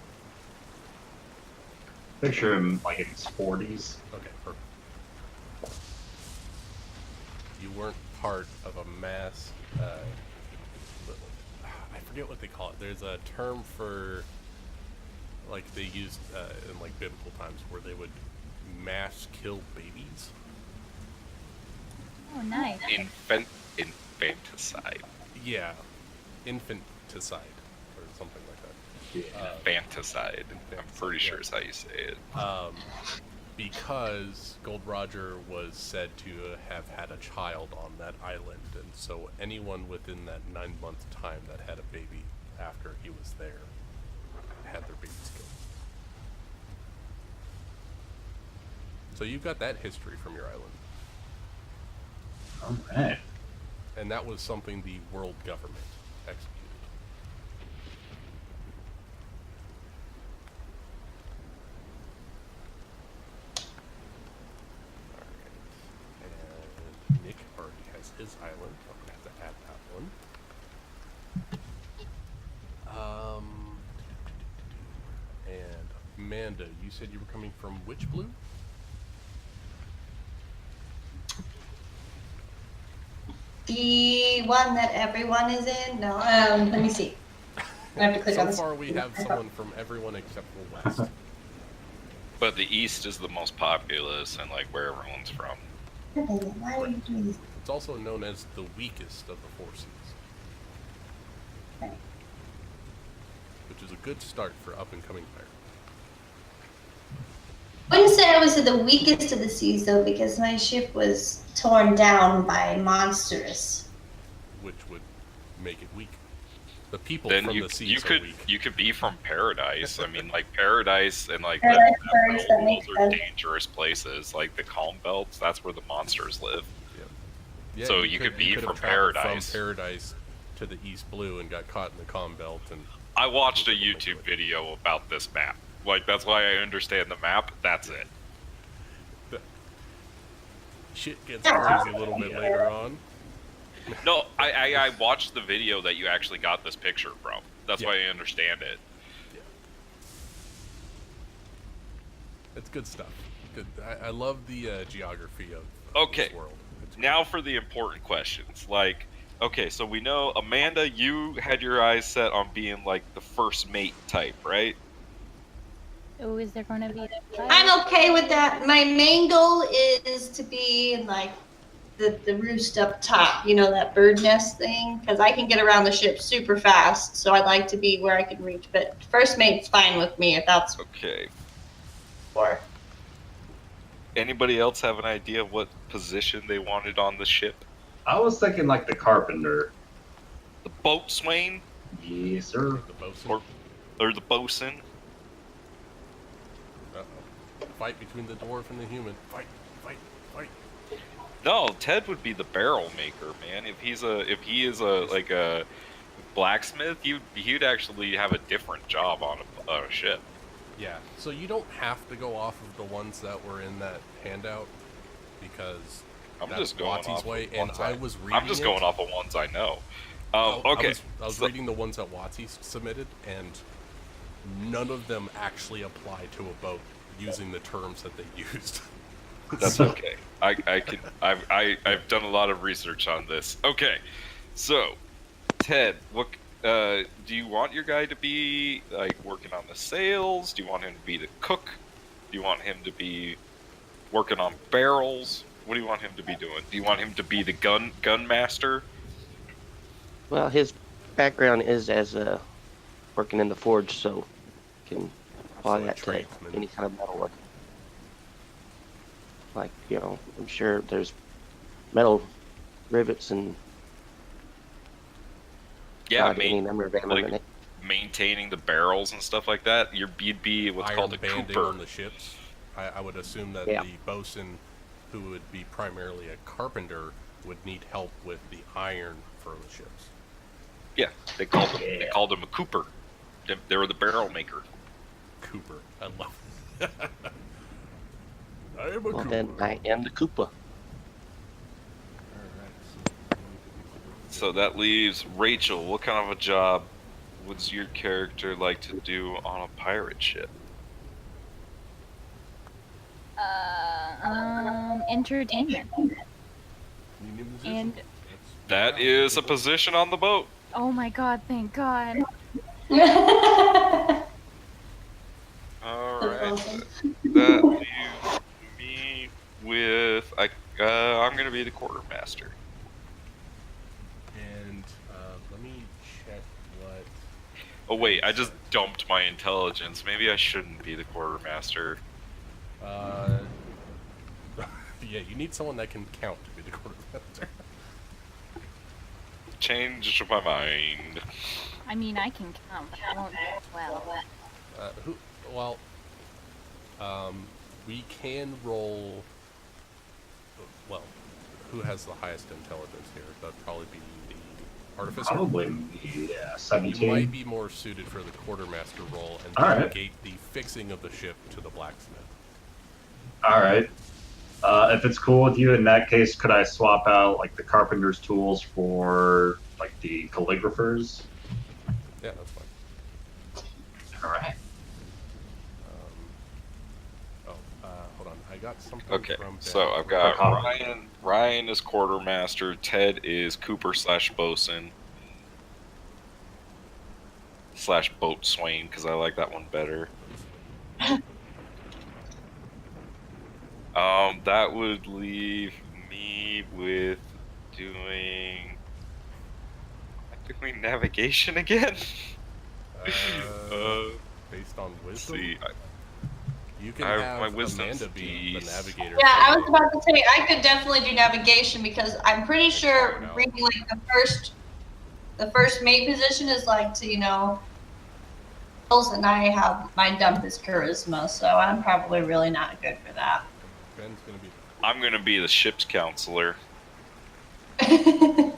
Picture him like in his 40s. Okay, perfect. You weren't part of a mass. I forget what they call it. There's a term for, like, they used in like biblical times where they would mass kill babies. Oh nice. Infanticide. Yeah, infanticide or something like that. Infanticide. I'm pretty sure is how you say it. Because Gold Roger was said to have had a child on that island, and so anyone within that 9-month time that had a baby after he was there had their babies killed. So you've got that history from your island. Alright. And that was something the world government executed. Witch's Island. I'm gonna have to add that one. And Amanda, you said you were coming from which blue? The one that everyone is in? No, let me see. I have to click on So this. far, we have someone from everyone except for West. But the East is the most populous and like where everyone's from. Why are you doing this? It's also known as the weakest of the 4 seas. Okay. Which is a good start for up-and-coming pirates. I wouldn't say I was the weakest of the seas though, because my ship was torn down by monsters. Which would make it weak. The people Then from you the seas you are could weak. you could be from Paradise. I mean, like Paradise and like Paradise, those that makes are sense. dangerous places. Like the Calm Belts, that's where the monsters live. Yeah, So you could be have from traveled Paradise. From Paradise to the East Blue and got caught in the Calm Belt and I watched a YouTube video about this map. Like that's why I understand the map. That's it. shit gets crazy a little bit later on. No, I watched the video that you actually got this picture from. That's Yeah. why I understand it. It's good stuff. Good. I love the geography of Okay. this world. It's Now for the important questions. Like, okay, so we know Amanda, you had your eyes set on being like the first mate type, right? Oh, is there going to be a fight? I'm okay with that. My main goal is to be in like the roost up top, you know, that bird nest thing, because I can get around the ship super fast. So I'd like to be where I can reach. But first mate's fine with me if that's Okay. for. Anybody else have an idea of what position they wanted on the ship? I was thinking like the carpenter. The boatswain Yes, sir. the bosun. or the bosun? Uh-oh. Fight between the dwarf and the human. Fight, fight, fight. No, Ted would be the barrel maker, man. If he is a blacksmith, he'd actually have a different job on a ship. Yeah, so you don't have to go off of the ones that were in that handout because I'm that's just going Watsy's off way, of and ones I was reading I'm just going off of ones I know. Okay. I was so- reading the ones that Watsy submitted, and none of them actually apply to a boat using the terms that they used. That's okay. I've done a lot of research on this. Okay, so Ted, what do you want your guy to be like working on the sails? Do you want him to be the cook? Do you want him to be working on barrels? What do you want him to be doing? Do you want him to be the gun master? Well, his background is as working in the forge, so can apply So a that to tradesman. any kind of metal work. Like, you know, I'm sure there's metal rivets and Yeah, any number of them. like maintaining the barrels and stuff like that. You'd be what's Iron called a banding cooper. on the ships. I would assume that Yeah. the bosun, who would be primarily a carpenter, would need help with the iron for the ships. Yeah, they called him a cooper. They were the barrel maker. Cooper, I love it. I am a well, Cooper. then I am the Koopa. Alright, So that leaves Rachel. What kind of a job would your character like to do on a pirate ship? Entertainment. Union musician. And That is a position on the boat. oh my god, thank God. All That's right. awesome. That leaves me with I'm gonna be the quartermaster. And let me check what. Oh wait, I just dumped my intelligence. Maybe I shouldn't be the quartermaster. Yeah, you need someone that can count to be the quartermaster. Change my mind. I mean, I can count, but I won't do it well. Well, we can roll. Well, who has the highest intelligence here? That'd probably be the artificer. Probably me, yeah, You 17. might be more suited for the quartermaster role and All right. delegate the fixing of the ship to the blacksmith. All right. If it's cool with you, in that case, could I swap out like the carpenter's tools for like the calligraphers? Yeah, that's fine. All right. Hold on. I got something Okay, from Ben. so I've got Okay. Ryan is quartermaster, Ted is Cooper / bosun / boatswain because I like that one better. That would leave me with doing navigation again. Based on Let's wisdom, see. you can I have have my wisdom's Amanda be the D. navigator. Yeah, I for was you. about to say I could definitely do navigation because I'm pretty sure No. reading like the first mate position is like to and I have my dump is charisma, so I'm probably really not good for that. Ben's gonna be. I'm gonna be the ship's counselor. I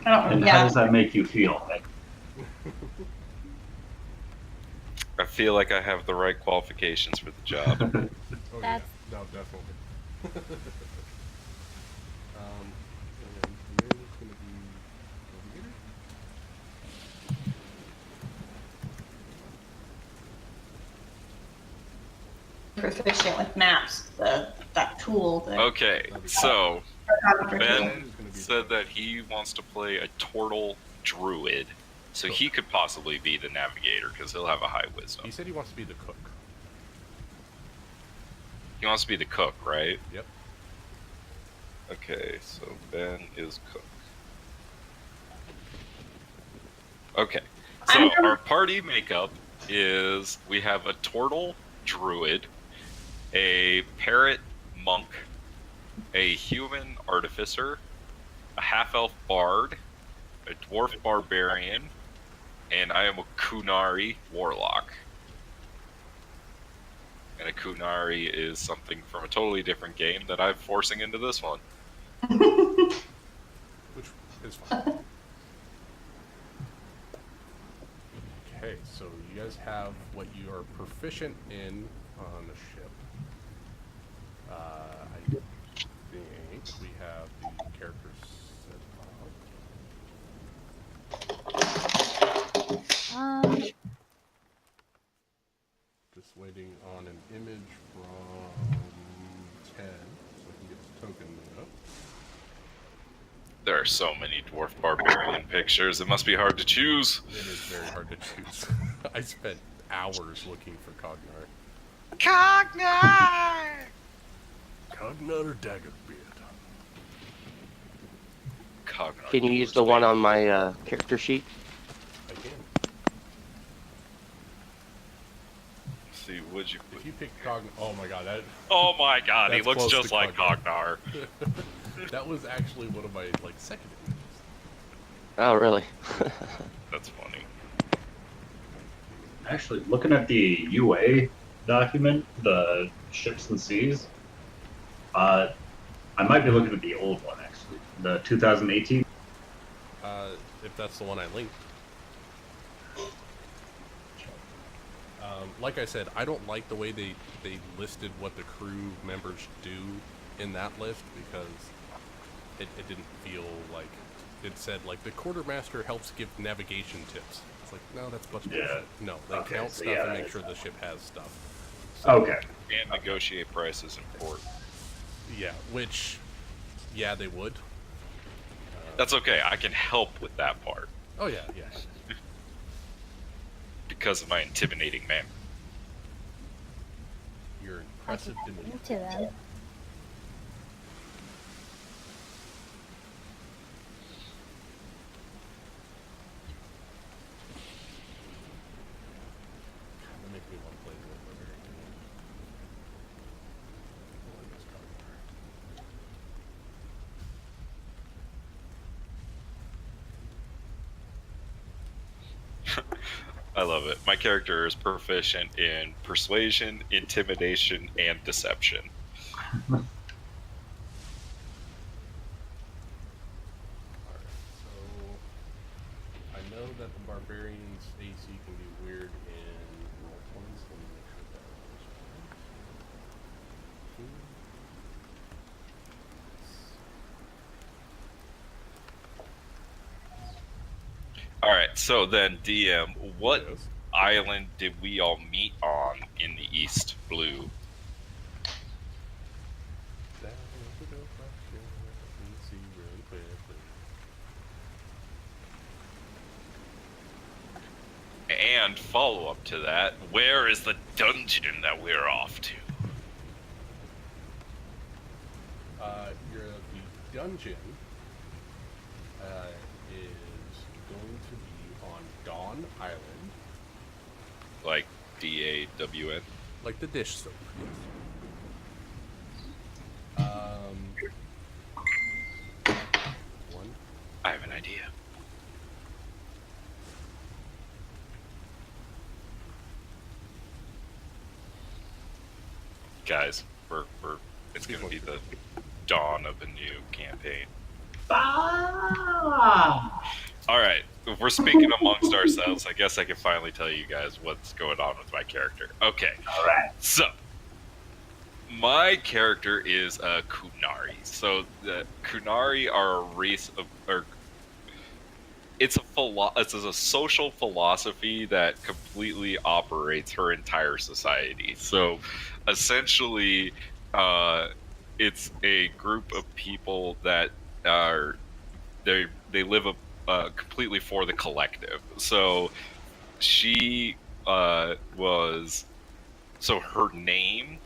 don't, And how yeah. does that make you feel? I feel like I have the right qualifications for the job. Oh That's- yeah, no, definitely. And Amanda's gonna be navigator. Proficient with maps, that tool. Okay, so Cartographer tool. Ben said that he wants to play a turtle druid, so he could possibly be the navigator because he'll have a high wisdom. He said he wants to be the cook. He wants to be the cook, right? Yep. Okay, so Ben is cook. Okay, so our party makeup is we have a turtle druid, a parrot monk, a human artificer, a half-elf bard, a dwarf barbarian, and I am a Kunari warlock. And a Kunari is something from a totally different game that I'm forcing into this one. Which is fine. Okay, so you guys have what you are proficient in on the ship. I think we have the characters set up. Just waiting on an image from Ted so I can get his token up. There are so many dwarf barbarian pictures, it must be hard to choose. It is very hard to choose. I spent hours looking for Cognar. Cognar! Cognar or Daggerbeard? Cognar. Can you use the one on my character sheet? I can. Let's see, would you? If you pick Cognar, oh my god, Oh my god, he That's looks close just to like Cognar. Cognar. that was actually one of my second images. Oh, really? That's funny. Actually, looking at the UA document, the ships and seas, I might be looking at the old one actually, the 2018. If that's the one I linked. Like I said, I don't like the way they listed what the crew members do in that list because it didn't feel like it said like the quartermaster helps give navigation tips. It's like, no, that's bunch of bullshit. No, they Okay, count so stuff yeah, and make that's sure the ship has stuff. Okay. And negotiate prices in port. Yeah, which, yeah, they would. That's okay, I can help with that part Oh yeah, yeah. because of my intimidating manner. You're I impressive could to me. to them. That makes me want to play the barbarian game. I like this card. I love it. My character is proficient in persuasion, intimidation, and deception. Alright, so I know that the barbarian's AC can be weird in roll 20s. Let me make sure that was right. All right. So then, DM, what Yes. island did we all meet on in the East Blue? Down to the question, let's see really quickly. And follow up to that, where is the dungeon that we're off to? The dungeon is going to be on Dawn Island, Like DAWN? like the dish soap. Yes. One. I have an idea. Guys, it's gonna be the dawn of a new campaign. Ah! Alright, if we're speaking amongst ourselves, I guess I can finally tell you guys what's going on with my character. Okay, All right. so my character is a Kunari. So the Kunari are a race of, or it's a social philosophy that completely operates her entire society. So essentially, it's a group of people that are they live completely for the collective. So she was so her name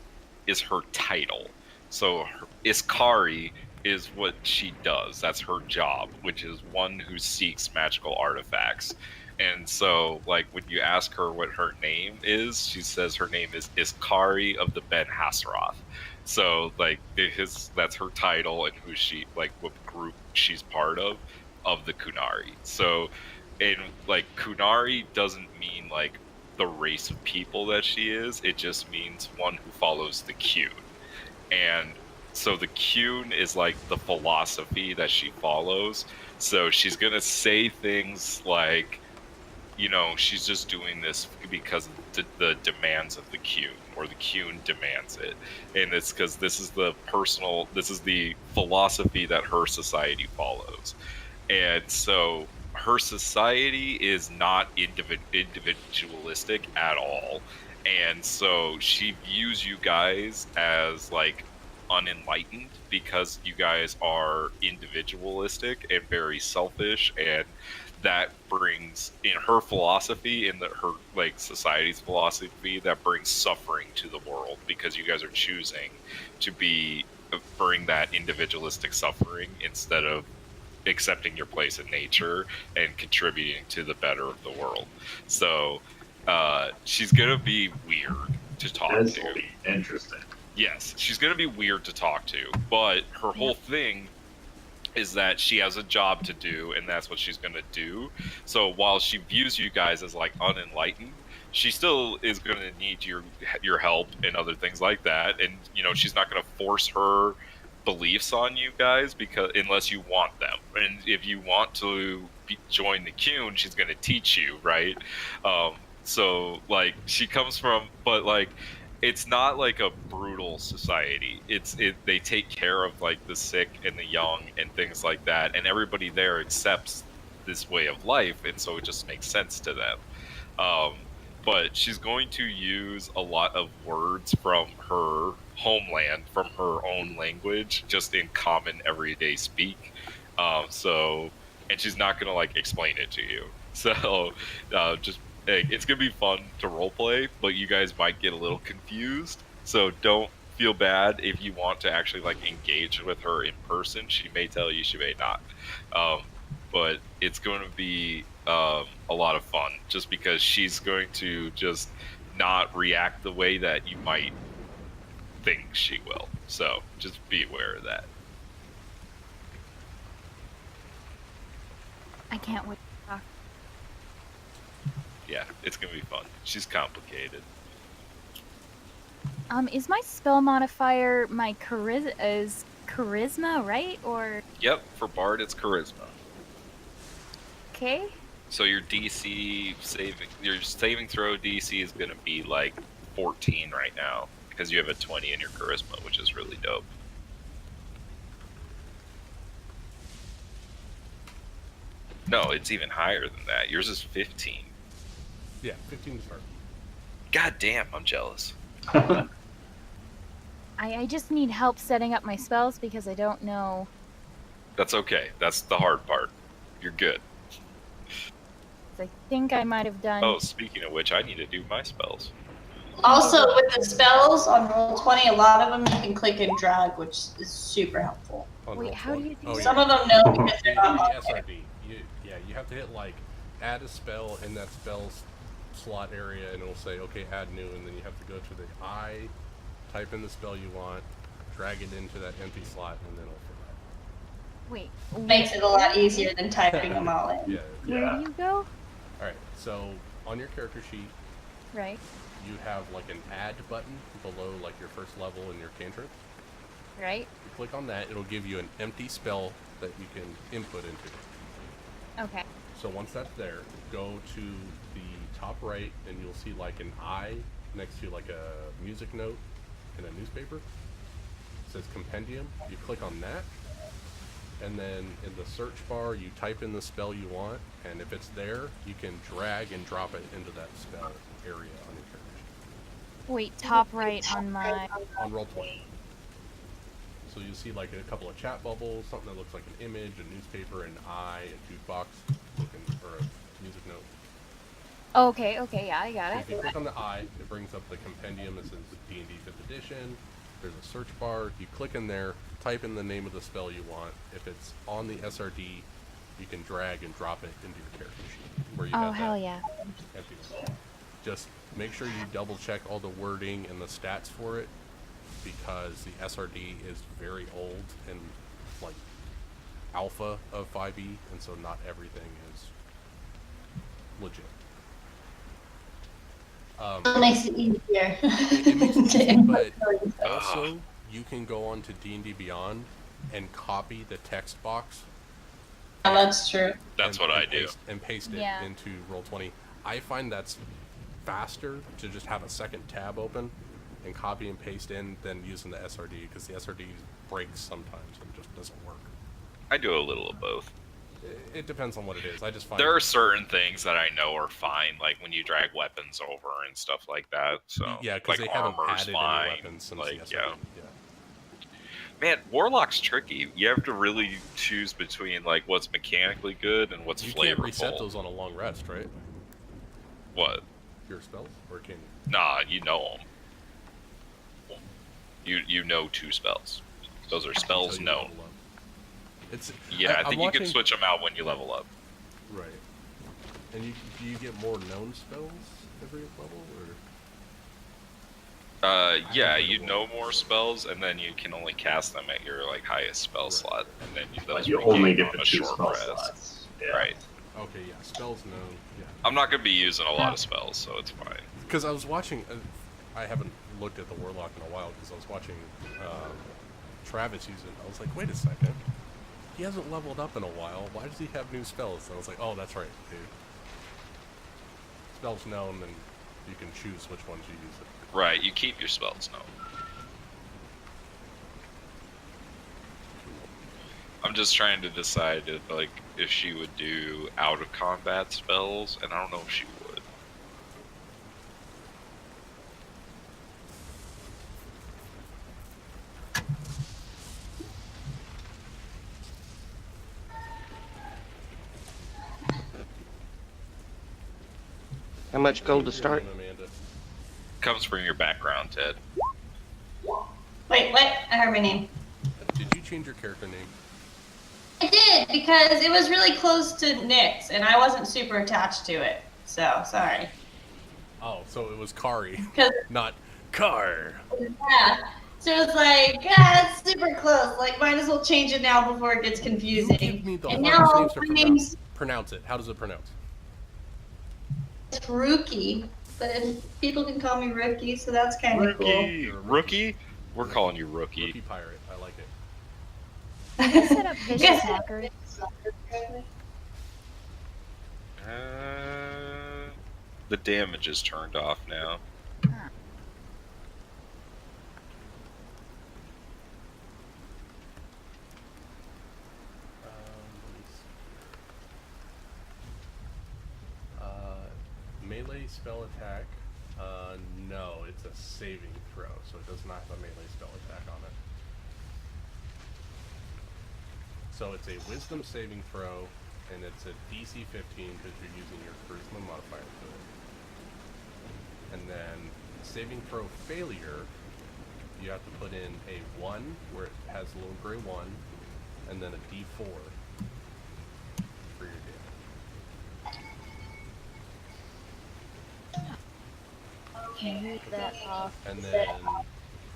is her title. So Iskari is what she does. That's her job, which is one who seeks magical artifacts. And so, like, when you ask her what her name is, she says her name is Iskari of the Ben Hasroth. So, like, that's her title and who she, like, what group she's part of the Kunari. So, and, like, Kunari doesn't mean, like, the race of people that she is. It just means one who follows the Qun. And so the Qun is like the philosophy that she follows. So she's gonna say things like, you know, she's just doing this because of the demands of the Qun, or the Qun demands it, and it's because this is the philosophy that her society follows. And so her society is not individualistic at all, and so she views you guys as like unenlightened because you guys are individualistic and very selfish, and that brings, in her philosophy, in her like society's philosophy, that brings suffering to the world because you guys are choosing to bring that individualistic suffering instead of accepting your place in nature and contributing to the better of the world. So she's gonna be weird to talk This to. will be interesting. Yes, she's gonna be weird to talk to, but her whole thing is that she has a job to do, and that's what she's gonna do. So while she views you guys as like unenlightened, she still is gonna need your help and other things like that. And you know, she's not gonna force her beliefs on you guys because unless you want them. And if you want to join the Qun, she's gonna teach you, right? So like she comes from, but like it's not like a brutal society. They take care of like the sick and the young and things like that, and everybody there accepts this way of life, and so it just makes sense to them. But she's going to use a lot of words from her homeland, from her own language, just in common everyday speak. And she's not gonna like explain it to you. So just it's gonna be fun to roleplay, but you guys might get a little confused. So don't feel bad if you want to actually like engage with her in person. She may tell you, she may not. But it's going to be a lot of fun, just because she's going to just not react the way that you might think she will. So just be aware of that. I can't wait to talk. Yeah, it's gonna be fun. She's complicated. Is my spell modifier my charisma, right? Or Yep, for Bard it's charisma. okay? So your saving throw DC is gonna be like 14 right now because you have a 20 in your charisma, which is really dope. No, it's even higher than that. Yours is 15. Yeah, 15 to start. God damn, I'm jealous. I just need help setting up my spells because I don't know. That's okay. That's the hard part. You're good. 'Cause I think I might have done. Oh, speaking of which, I need to do my spells. Also, with the spells on Roll20, a lot of them you can click and drag, which is super helpful. On Wait, roll how do 20. you do Oh, that? yeah. Some of them know because they're not on The SRD. You have to hit like add a spell in that spell's slot area, and it'll say okay, add new, and then you have to go to the I, type in the spell you want, drag it into that empty slot, and then it'll Wait. Makes it a lot easier than typing them all in. yeah. Where do you go? All right. So on your character sheet, Right. you have like an add button below like your first level in your cantrip. Right. You click on that, it'll give you an empty spell that you can input into. Okay. So once that's there, go to the top right and you'll see like an I next to like a music note in a newspaper. It says compendium. You click on that, and then in the search bar you type in the spell you want, and if it's there, you can drag and drop it into that spell area on your character sheet. Wait, top right on my. On Roll20. So you see like a couple of chat bubbles, something that looks like an image, a newspaper, an eye, a jukebox, or a music note. Okay. Okay. Yeah, I got So it. if you click on the eye, it brings up the compendium. It says D&D 5th edition. There's a search bar. You click in there, type in the name of the spell you want. If it's on the SRD, you can drag and drop it into your character sheet where you Oh have hell that yeah. empty spell. Just make sure you double check all the wording and the stats for it, because the SRD is very old and like alpha of 5e, and so not everything is legit. It makes it easier. It makes it to easy, input but those. also you can go on to D&D Beyond and copy the text box. Yeah, that's true. That's and- what I and do. paste it Yeah. into Roll20. I find that's faster to just have a second tab open and copy and paste in than using the SRD, because the SRD breaks sometimes and just doesn't work. I do a little of both. It depends on what it is. I just find There are certain things that I know are fine, like when you drag weapons over and stuff like that. So yeah, because like they haven't armor's added fine. any weapons since Like, the SRD. yeah. Yeah. Man, Warlock's tricky. You have to really choose between like what's mechanically good and what's You flavorful. can't reset those on a long rest, right? What? Your spells, or can you? Nah, you know them. You know 2 spells. Those are spells Until you known. level up. It's Yeah, I I'm think you can watching- switch them out when you level up. Right. And do you get more known spells every level, or? Yeah, heard you of know more spells, and then you can only cast them at your like highest spell Right. slot, and then you, Like those you regain only get on the a 2 short spell rest. slots. Yeah. Right. Okay, yeah, spells known. Yeah. I'm not gonna be using a lot of spells, so it's fine. Because I was watching, I haven't looked at the Warlock in a while because I was watching Travis use it. I was like, wait a second, he hasn't leveled up in a while. Why does he have new spells? And I was like, oh, that's right, dude. Spells known, and you can choose which ones you use it. Right, you keep your spells known. I'm just trying to decide if she would do out of combat spells, and I don't know if she would. How much gold to Your start? name, Amanda. Comes from your background, Ted. Wait, what? I heard my name. Did you change your character name? I did because it was really close to Nick's, and I wasn't super attached to it. So sorry. Oh, so it was Kari, 'Cause- not Car. Yeah. So it's like, it's super close. Like, might as well change it now before it gets You confusing. give me the And hardest now names to my pronounce. name's Pronounce it. How does it pronounce? Rookie, but people can call me Rookie, so that's kind of cool. You're a Rookie? We're calling you Rookie. Rookie Pirate. I like it. I set up vicious Yes. hacker. The damage is turned off now. Let me see. spell attack. No, it's a saving throw, so it does not have a melee spell attack on it. So it's a wisdom saving throw, and it's a DC 15 because you're using your charisma modifier to it. And then saving throw failure, you have to put in a 1 where it has a little gray 1, and then a D4 for your damage. Can you read that off And then,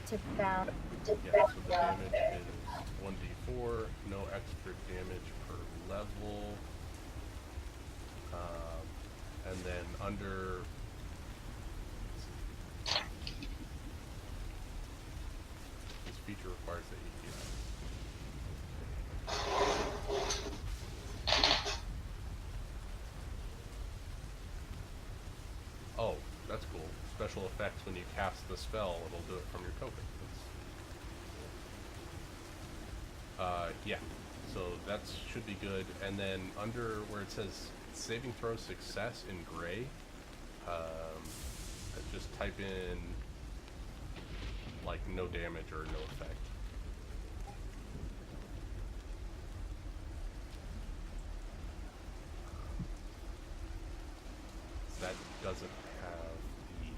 to bound? yeah, so the damage is 1d4, no extra damage per level. And then under... This feature requires that you do Oh, that's cool. Special effects when you cast the spell, it'll do it from your token. Yeah, so that should be good. And then under where it says saving throw success in gray, just type in like no damage or no effect. That doesn't have the...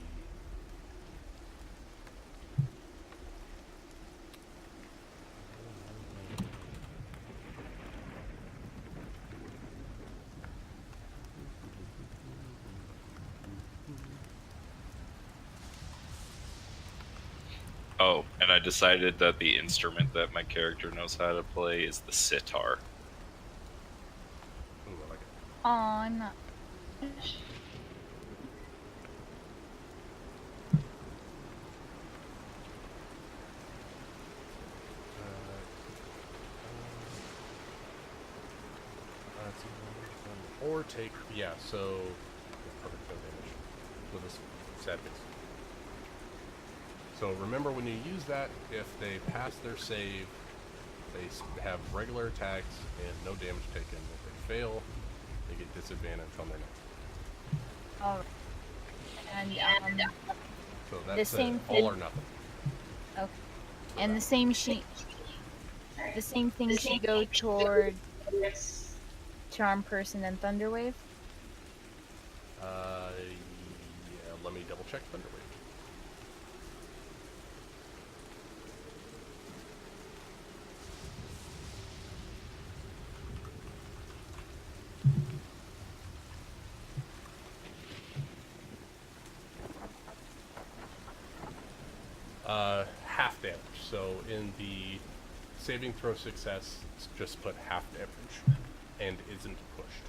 Oh, and I decided that the instrument that my character knows how to play is the sitar. Ooh, I like it. Oh, I'm not. Or take, yeah, so perfect no damage with a sad face. So remember when you use that, if they pass their save, they have regular attacks and no damage taken. If they fail, they get disadvantage on their next. All right. And So that's same all thing- or nothing. okay. And the same thing should go toward Charm Person and Thunderwave. Yeah, let me double check Thunderwave. Half damage. So in the saving throw success, just put half damage and isn't pushed.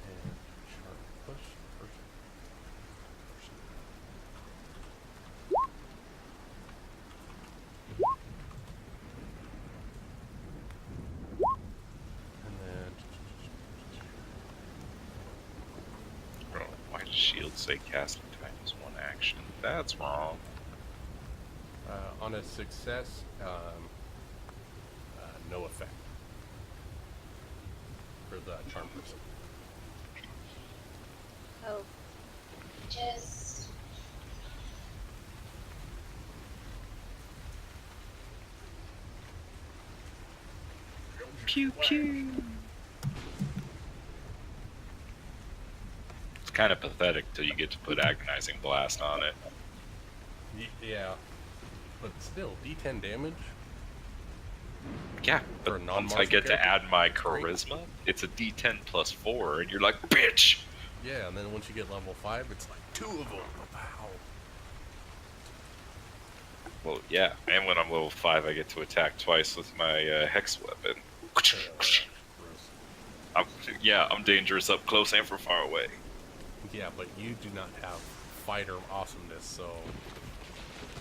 And sharp push, person. And then Oh, why does shield say casting time is one action? That's wrong. on a success, no effect for the charm person. Oh. Just Pew pew. It's kind of pathetic till you get to put agonizing blast on it. Yeah, but still, D10 damage. Yeah, For a but once I non-monster get to character, add my great. charisma, it's a D10 plus 4, and you're like, bitch! Yeah, and then once you get level 5, it's like 2 of them. Wow. Well, yeah, and when I'm level 5, I get to attack twice with my hex weapon. Gross. I'm dangerous up close and from far away. Yeah, but you do not have fighter awesomeness, so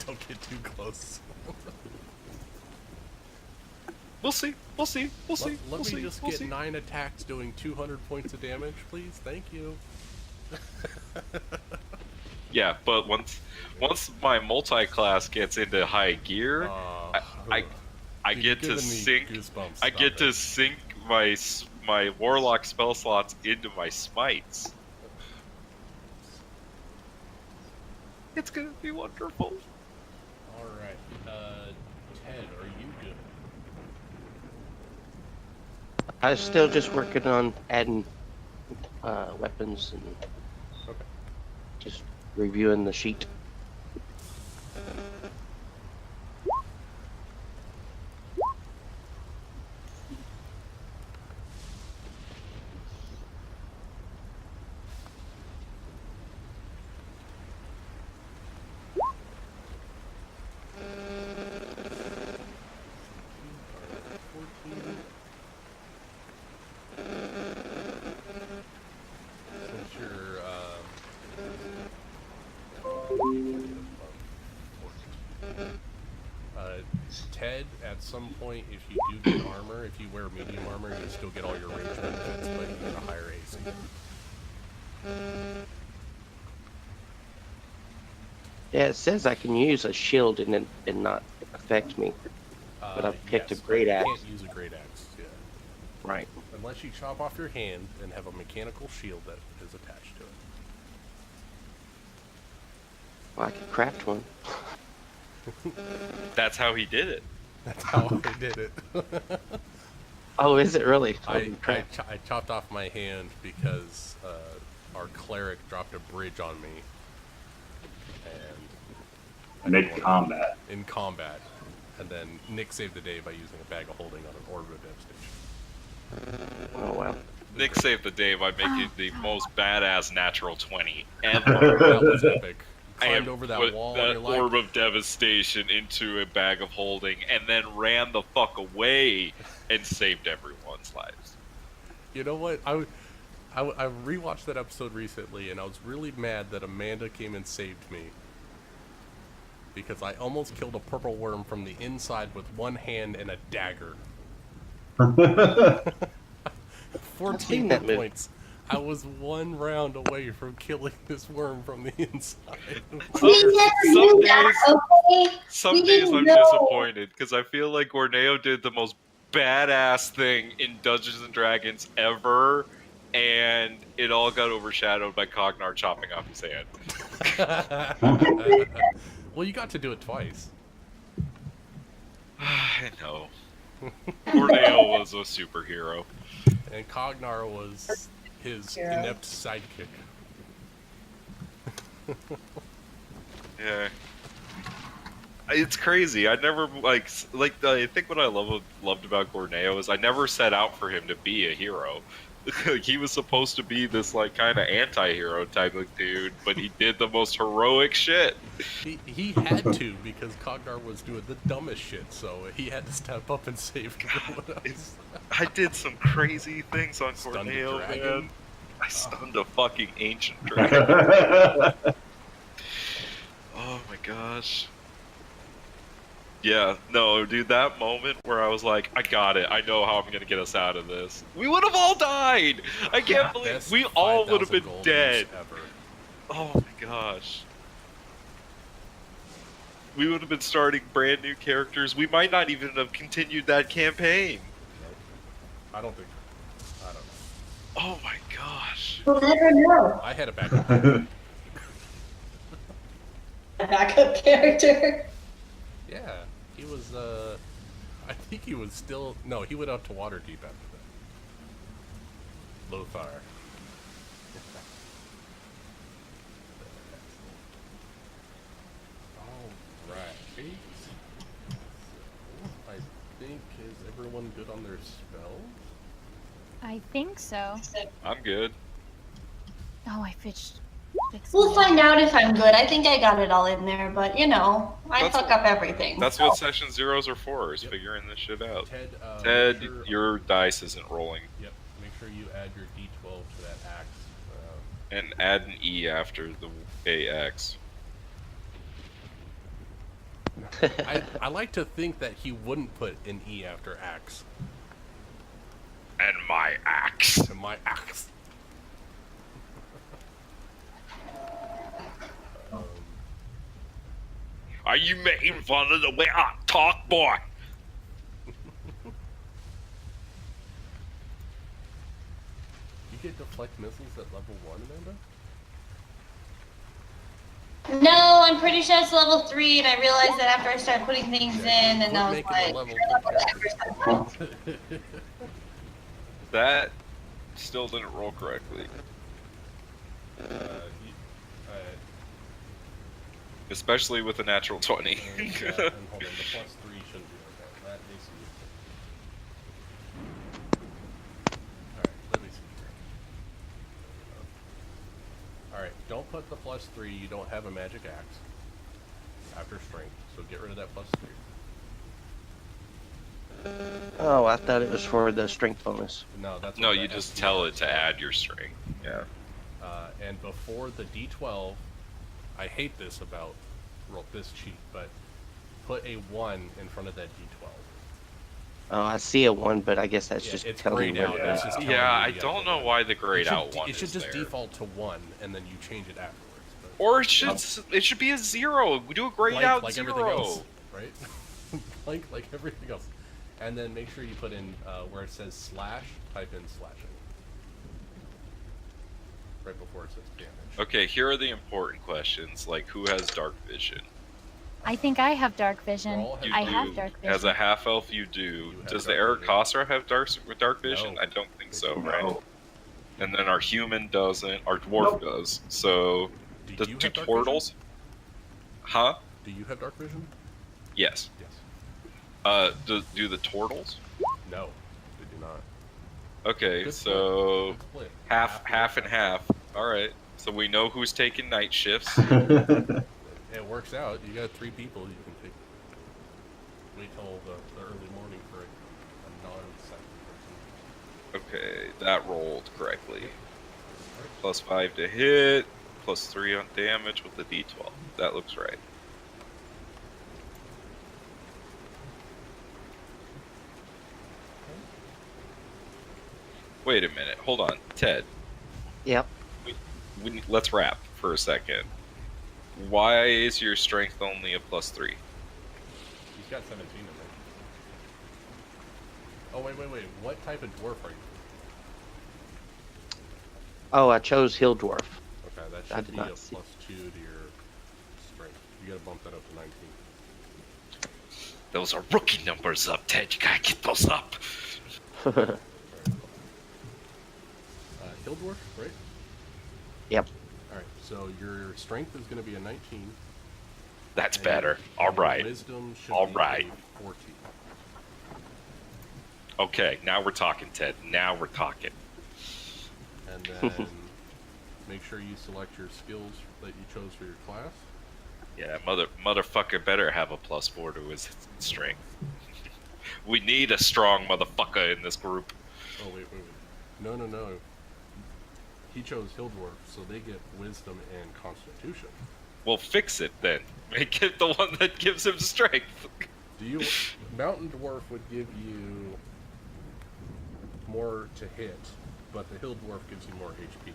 don't get too close. We'll see. We'll see. We'll see. Let we'll me see. just we'll get see. 9 attacks doing 200 points of damage, please. Thank you. Yeah, but once my multi-class gets into high gear, I Dude, get you're to giving me sync. goosebumps. I Stop get it. to sync my warlock spell slots into my smites. It's gonna be wonderful. All right, Ted, are you good? I was still just working on adding weapons and Okay. just reviewing the sheet. Since you're Ted, at some point, if you do get armor, if you wear medium armor, you still get all your range benefits, but you get a higher AC. Yeah, it says I can use a shield and not affect me. But I've picked a great but axe. You can't use a great axe, yeah. Right. Unless you chop off your hand and have a mechanical shield that is attached to it. Well, I could craft one. That's how he did it. That's how I did it. Oh, is it really? I Crap. chopped off my hand because our cleric dropped a bridge on me. And I didn't Mid wanna- combat. in combat. And then Nick saved the day by using a bag of holding on an orb of devastation. Oh, wow. Nick saved the day by making the most badass natural 20 That ever. was epic. I Climbed have over that put wall that and you're like, orb of devastation into a bag of holding and then ran the fuck away and saved everyone's lives. you know what? I rewatched that episode recently and I was really mad that Amanda came and saved me. Because I almost killed a purple worm from the inside with one hand and a dagger. 14 that hit movie. points. I was one round away from killing this worm from the inside. We never Some knew days- that, okay? Some We days didn't I'm know. disappointed because I feel like Gorneo did the most badass thing in Dungeons and Dragons ever, and it all got overshadowed by Cognar chopping off his hand. Well, you got to do it twice. I know. Gorneo was a superhero. And Cognar was his Hero. inept sidekick. Yeah. It's crazy. I never I think what I loved about Gorneo is I never set out for him to be a hero. He was supposed to be this like kind of anti-hero type of dude, but he did the most heroic shit. He had to because Cognar was doing the dumbest shit, so he had to step up and save everyone else. I did some crazy things on Stunned a Gorneo, dragon. man. I stunned a fucking ancient dragon. Oh my gosh. Yeah, no, dude, that moment where I was like, I got it. I know how I'm gonna get us out of this. We would have all died! I can't believe Best we all would have 5,000 been gold dead. use ever. Oh my gosh. We would have been starting brand new characters. We might not even have continued that campaign. I don't think. I don't know. Oh my gosh. We'll never know. I had a backup. A backup character. Yeah, he was. I think he was still. No, he went out to Waterdeep after that. Lothar. All right. So, I think is everyone good on their spells? I think so. I'm good. Oh, I fixed. We'll find out if I'm good. I think I got it all in there, but you know, I That's fuck up everything. That's what session zeros are for, is figuring this shit out. Ted. Ted, make sure- your dice isn't rolling. Yep. Make sure you add your D12 to that axe. And add an E after the AX. I like to think that he wouldn't put an E after axe. And my axe. To my axe. Are you making fun of the way I talk, boy? You get deflect missiles at level 1, Amanda? No, I'm pretty sure it's level 3, and I realized that after I started putting things in, and We're I was making like, a level "Level 3 That still didn't roll correctly. Especially with a natural 20. and hold on, the +3 shouldn't be okay. That needs to be. Alright, let me see here. Alright, don't put the +3, you don't have a magic axe after strength, so get rid of that +3. Oh, I thought it was for the strength bonus. No, that's No, what you that just has tell be. it to add your strength. Yeah. And before the D12, I hate this about this cheat, but put a 1 in front of that D12. Oh, I see a 1, but I guess that's Yeah, just it's telling grayed me out. where It's to just go. telling Yeah, you I you gotta don't go know back. why the grayed It should out one It should is just there. default to 1, and then you change it afterwards. But Or it should be a 0. We do a grayed out like 0. everything else, right? like everything else. And then make sure you put in where it says slash, type in slashing. Right before it says damage. Okay, here are the important questions, like who has dark vision? I think I have dark vision. All have You I do. have dark vision. As a half elf, you do. You have Does the dark vision. Arakasra have dark vision? No. I don't think so, No. right? And then our human doesn't. Our dwarf Nope. does. So, Do do you have dark turtles? Huh? vision? Do you have dark vision? Yes. Yes. Do the turtles? No, they do not. Okay, Good so Good split. half and half. All right. So we know who's taking night shifts. It works out. You got 3 people you can take. Wait till the early morning for a non-second person. Okay, that rolled correctly. +5 to hit, +3 on damage with the D12. That looks right. Wait a minute. Hold on, Ted. Yep. Let's wrap for a second. Why is your strength only a +3? He's got 17 in there. Oh, wait. What type of dwarf are you? Oh, I chose Hill Dwarf. Okay, that I should did be a not see. +2 to your strength. You gotta bump that up to 19. Those are rookie numbers up, Ted. You gotta get those up. Hill dwarf, right? Yep. Alright, so your strength is gonna be a 19. That's and better. your All right. Wisdom should All be right. a 14. Okay, now we're talking, Ted. Now we're talking. And then make sure you select your skills that you chose for your class. Yeah, motherfucker better have a +4 to his strength. We need a strong motherfucker in this group. Oh, wait. No. He chose Hill Dwarf, so they get Wisdom and Constitution. Well, fix it then. Make it the one that gives him strength. Mountain Dwarf would give you more to hit, but the Hill Dwarf gives you more HP.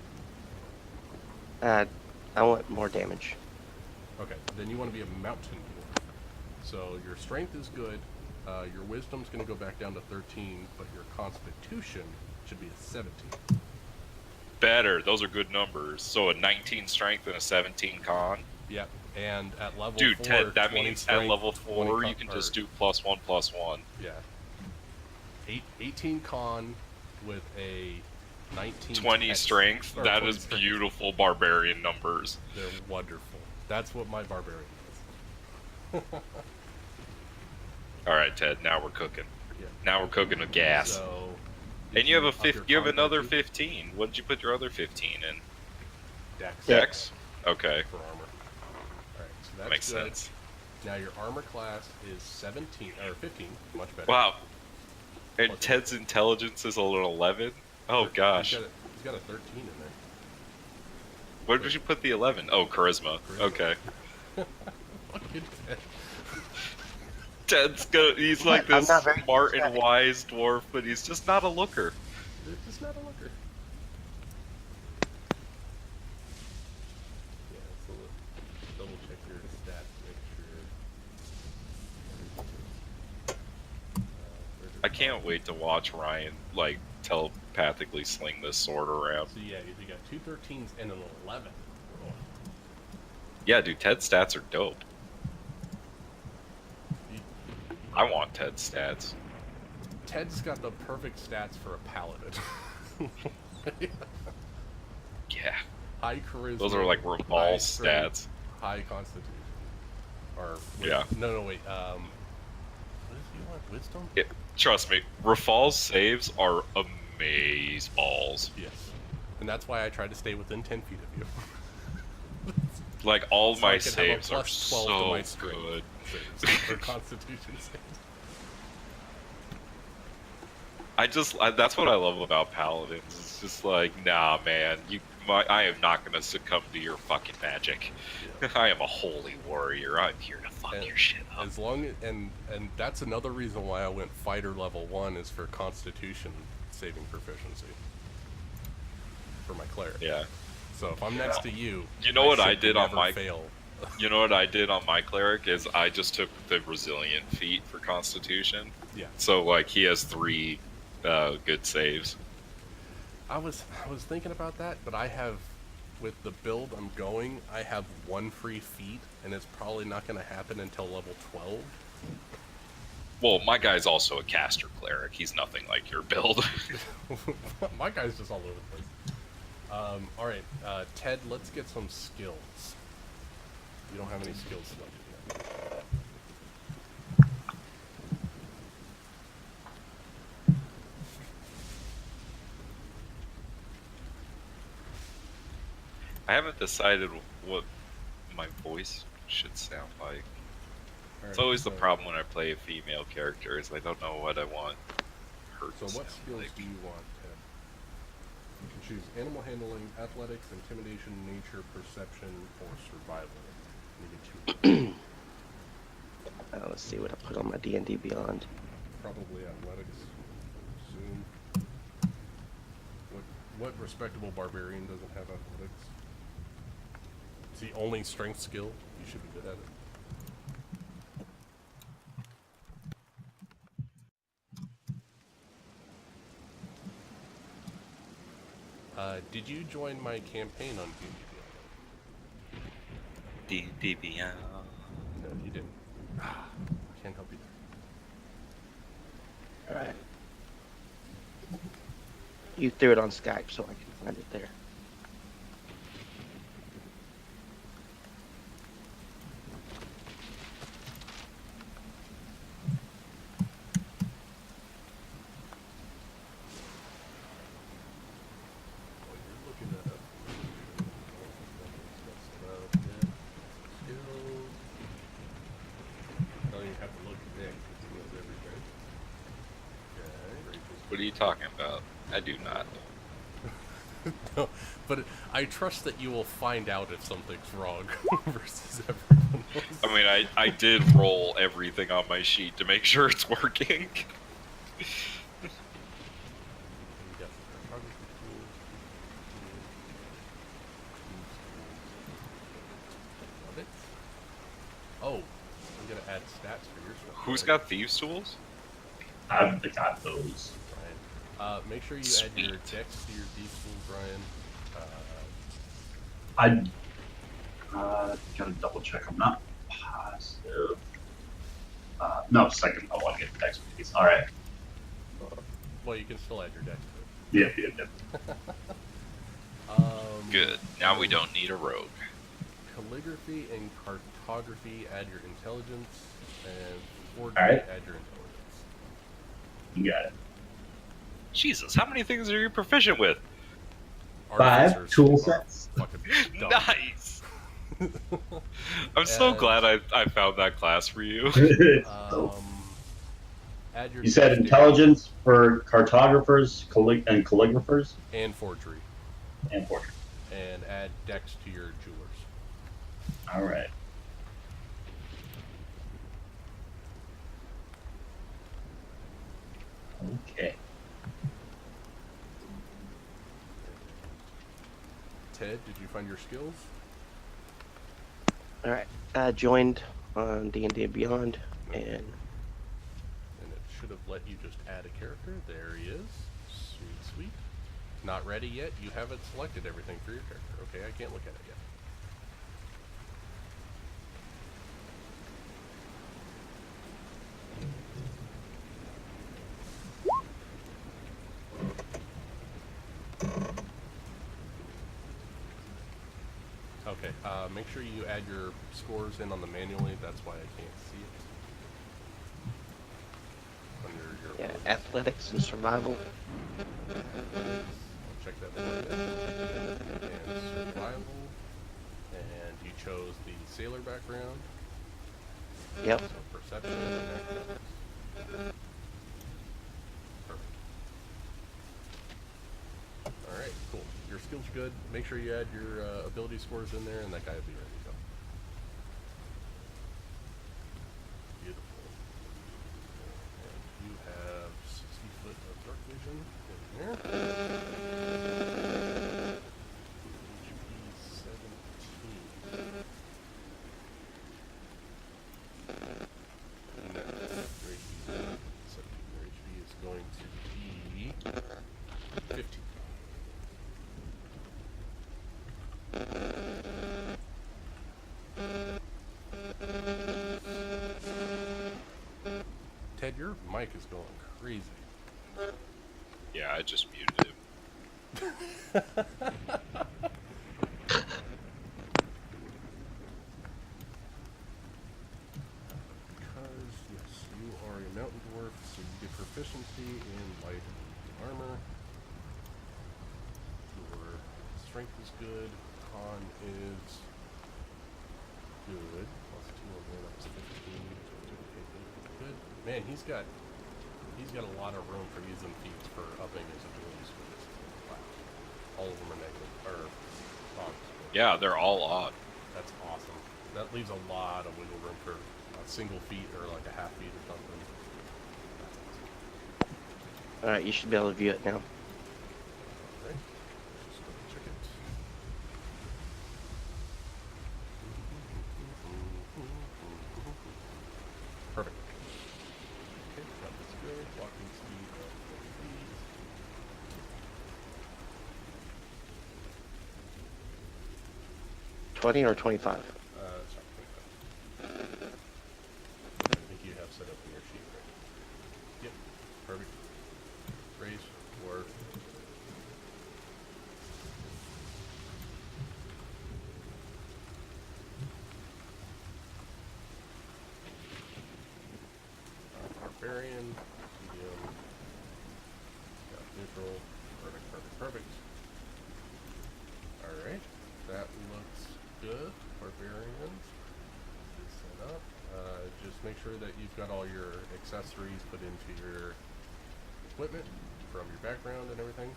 I want more damage. Okay, then you want to be a Mountain Dwarf. So your strength is good, your Wisdom's going to go back down to 13, but your Constitution should be a 17. Better. Those are good numbers. So a 19 strength and a 17 con. Yep, and at level Dude, 4, Ted, that 20 means strength, at level 20 4 you can just do +1/+1. Yeah. 18 con with a 19 20 dex, strength. or That 20 is strength. beautiful barbarian numbers. They're wonderful. That's what my barbarian is. All right, Ted. Now we're cooking. Yeah. Now we're cooking with gas. So, And you have a up your you have combat another too? 15. What did you put your other 15 in? Dex. Dex. Okay, For armor. Alright, so that's makes good. sense. Now your armor class is 17 or 15, much better. Wow. And What's Ted's intelligence is an 11. Oh gosh. He's got a 13 in there. Where did you put the 11? Oh, charisma. Charisma. Okay. Fucking Ted. Ted's good. He's like I'm this not very smart and charismatic. wise dwarf, but he's just not a looker. They're just not a looker. Yeah, so double check your stats, make sure. can't wait to watch Ryan like telepathically sling this sword around. So yeah, you got 2 13s and an 11. Oh. Yeah, dude, Ted's stats are dope. You- I want Ted's stats. Ted's got the perfect stats for a paladin. Yeah, High charisma. those are like high Revolve strength, stats. High constitution. Or Yeah. No, wait. What does he want? Wisdom? Yeah, trust me, Rafal's saves are amazeballs. Yes. And that's why I try to stay within 10 feet of you. Like all So my I can have a saves are plus 12 to so my strength good. saves for constitution saves. That's what I love about paladins. It's just like, nah, man, I am not gonna succumb to your fucking magic. Yeah. I am a holy warrior. I'm here to fuck And your shit up. As long as, and that's another reason why I went fighter level 1 is for constitution saving proficiency. For my cleric. Yeah. So if I'm next to you, You know what I should did on never my fail. You know what I did on my cleric is I just took the resilient feat for constitution. Yeah. So like he has 3 good saves. I was thinking about that, but I have, with the build I'm going, I have 1 free feat, and it's probably not going to happen until level 12. Well, my guy's also a caster cleric. He's nothing like your build. My guy's just all over the place. All right, Ted, let's get some skills. You don't have any skills selected yet. I haven't decided what my voice should sound like. It's always the problem when I play a female character is I don't know what I want her So to what sound skills like. do you want, Ted? You can choose animal handling, athletics, intimidation, nature, perception, or survival. And you can choose Let's see what I put on my D&D Beyond. probably athletics. Assume. What respectable barbarian doesn't have athletics? It's the only strength skill. You should be good at it. Did you join my campaign on D&D Beyond? D&D Beyond. No, you didn't. I can't help you there. Alright. You threw it on Skype, so I can find it there. What you're looking at. Skills. No, you have to look at Nick because he knows everything. Okay. What are you talking about? I do not. No, but I trust that you will find out if something's wrong versus everyone else. I mean, I did roll everything on my sheet to make sure it's working. You got photography tools, love it. Oh, I'm gonna add stats for your stuff. Who's right? got thieves tools? I've got those. Brian. Make sure you add your Sweet. dex to your D tool, Brian. I gotta double check. I'm not positive. No, second. I want to get the expertise. All right. Well, you can still add your dex to Yeah. it. Good. Now we don't need a rogue. Calligraphy and cartography, add your intelligence, and forgery, All right. add your intelligence. You got it. Jesus, how many things are you proficient with? 5 Artificers tool are sets. fucking dumb. Nice. I'm so And- glad I found that class for you. Add your You said dex to- intelligence for cartographers and calligraphers and forgery, and portrait. and add dex to your jewelers. All right. Okay. Ted, did you find your skills? Alright. I joined on D&D Beyond, and And it should have let you just add a character. There he is. Sweet, sweet. Not ready yet. You haven't selected everything for your character. Okay, I can't look at it yet. Okay, make sure you add your scores in on the manually. That's why I can't see it. Under your Yeah, athletics and survival. I'll check that for you. And survival. And you chose the sailor background. Yep. So perception and acrobatics. Perfect. Alright, cool. Your skills are good. Make sure you add your ability scores in there, and that guy will be ready to go. Beautiful. And you have 60 foot of dark vision in there. HP 17. And that your HP is not 17. Your HP is going to be 15. Ted, your mic is going crazy. Yeah, I just muted him. Because, yes, you are a mountain dwarf, so you get proficiency in light armor. Your strength is good. Con is good. Plus 2 on there, that was 15. Good. Man, he's got a lot of room for using feats for upping his abilities for this. Wow. All of them are negative, or odds. Yeah, they're all odd. That's awesome. That leaves a lot of wiggle room for a single feat or like a half feat or something. That's awesome. Alright, you should be able to view it now. Alright. Just double check it. Perfect. Okay, that looks good. Walking speed of 4 feet. 20 or 25? Sorry, 25. I think you have set up in your sheet, right? Yep, perfect. Raise, or barbarian, medium, got neutral, perfect, perfect, perfect. Alright, that looks good. Barbarians is set up. Just make sure that you've got all your accessories put into your equipment from your background and everything.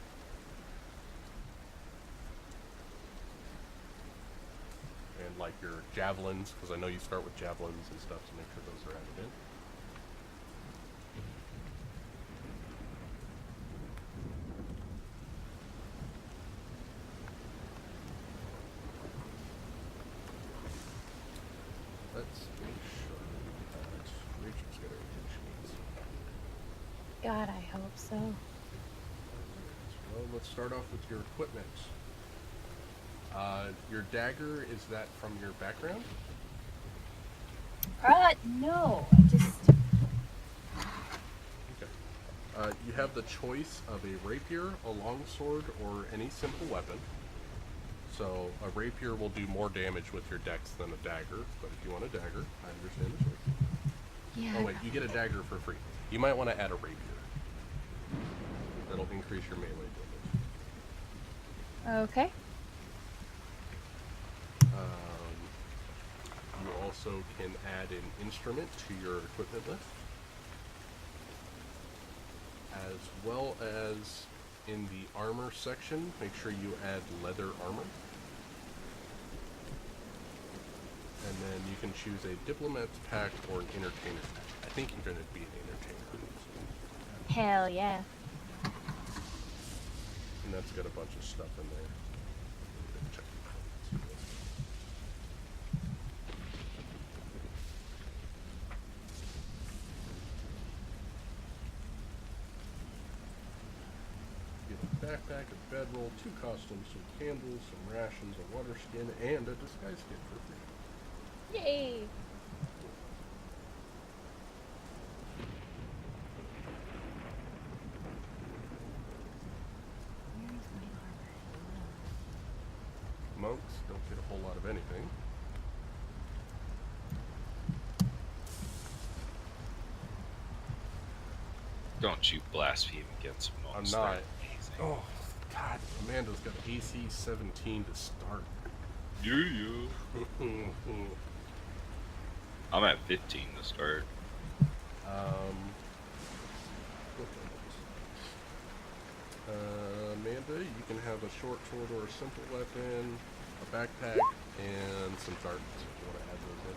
And like your javelins, because I know you start with javelins and stuff, so make sure those are added in. Let's make sure that Rachel's got everything she needs. God, I hope so. Well, let's start off with your equipment. Your dagger, is that from your background? No. I just. Okay. You have the choice of a rapier, a longsword, or any simple weapon. So a rapier will do more damage with your dex than a dagger, but if you want a dagger, I understand the choice. Yeah. Oh wait, you get a dagger for free. You might want to add a rapier. That'll increase your melee damage. Okay. You also can add an instrument to your equipment list, as well as in the armor section, make sure you add leather armor. And then you can choose a diplomat's pack or an entertainer's pack. I think you're going to be an entertainer. Hell yeah. And that's got a bunch of stuff in there. Check the comments. backpack, a bedroll, 2 costumes, some candles, some rations, a water skin, and a disguise kit for free. Yay! Monks don't get a whole lot of anything. Don't you blaspheme against monks. I'm not. They're amazing. Oh, God, Amanda's got AC 17 to start. Yeah. I'm at 15 to start. Amanda, you can have a short sword or a simple weapon, a backpack, and some darts if you want to add those in.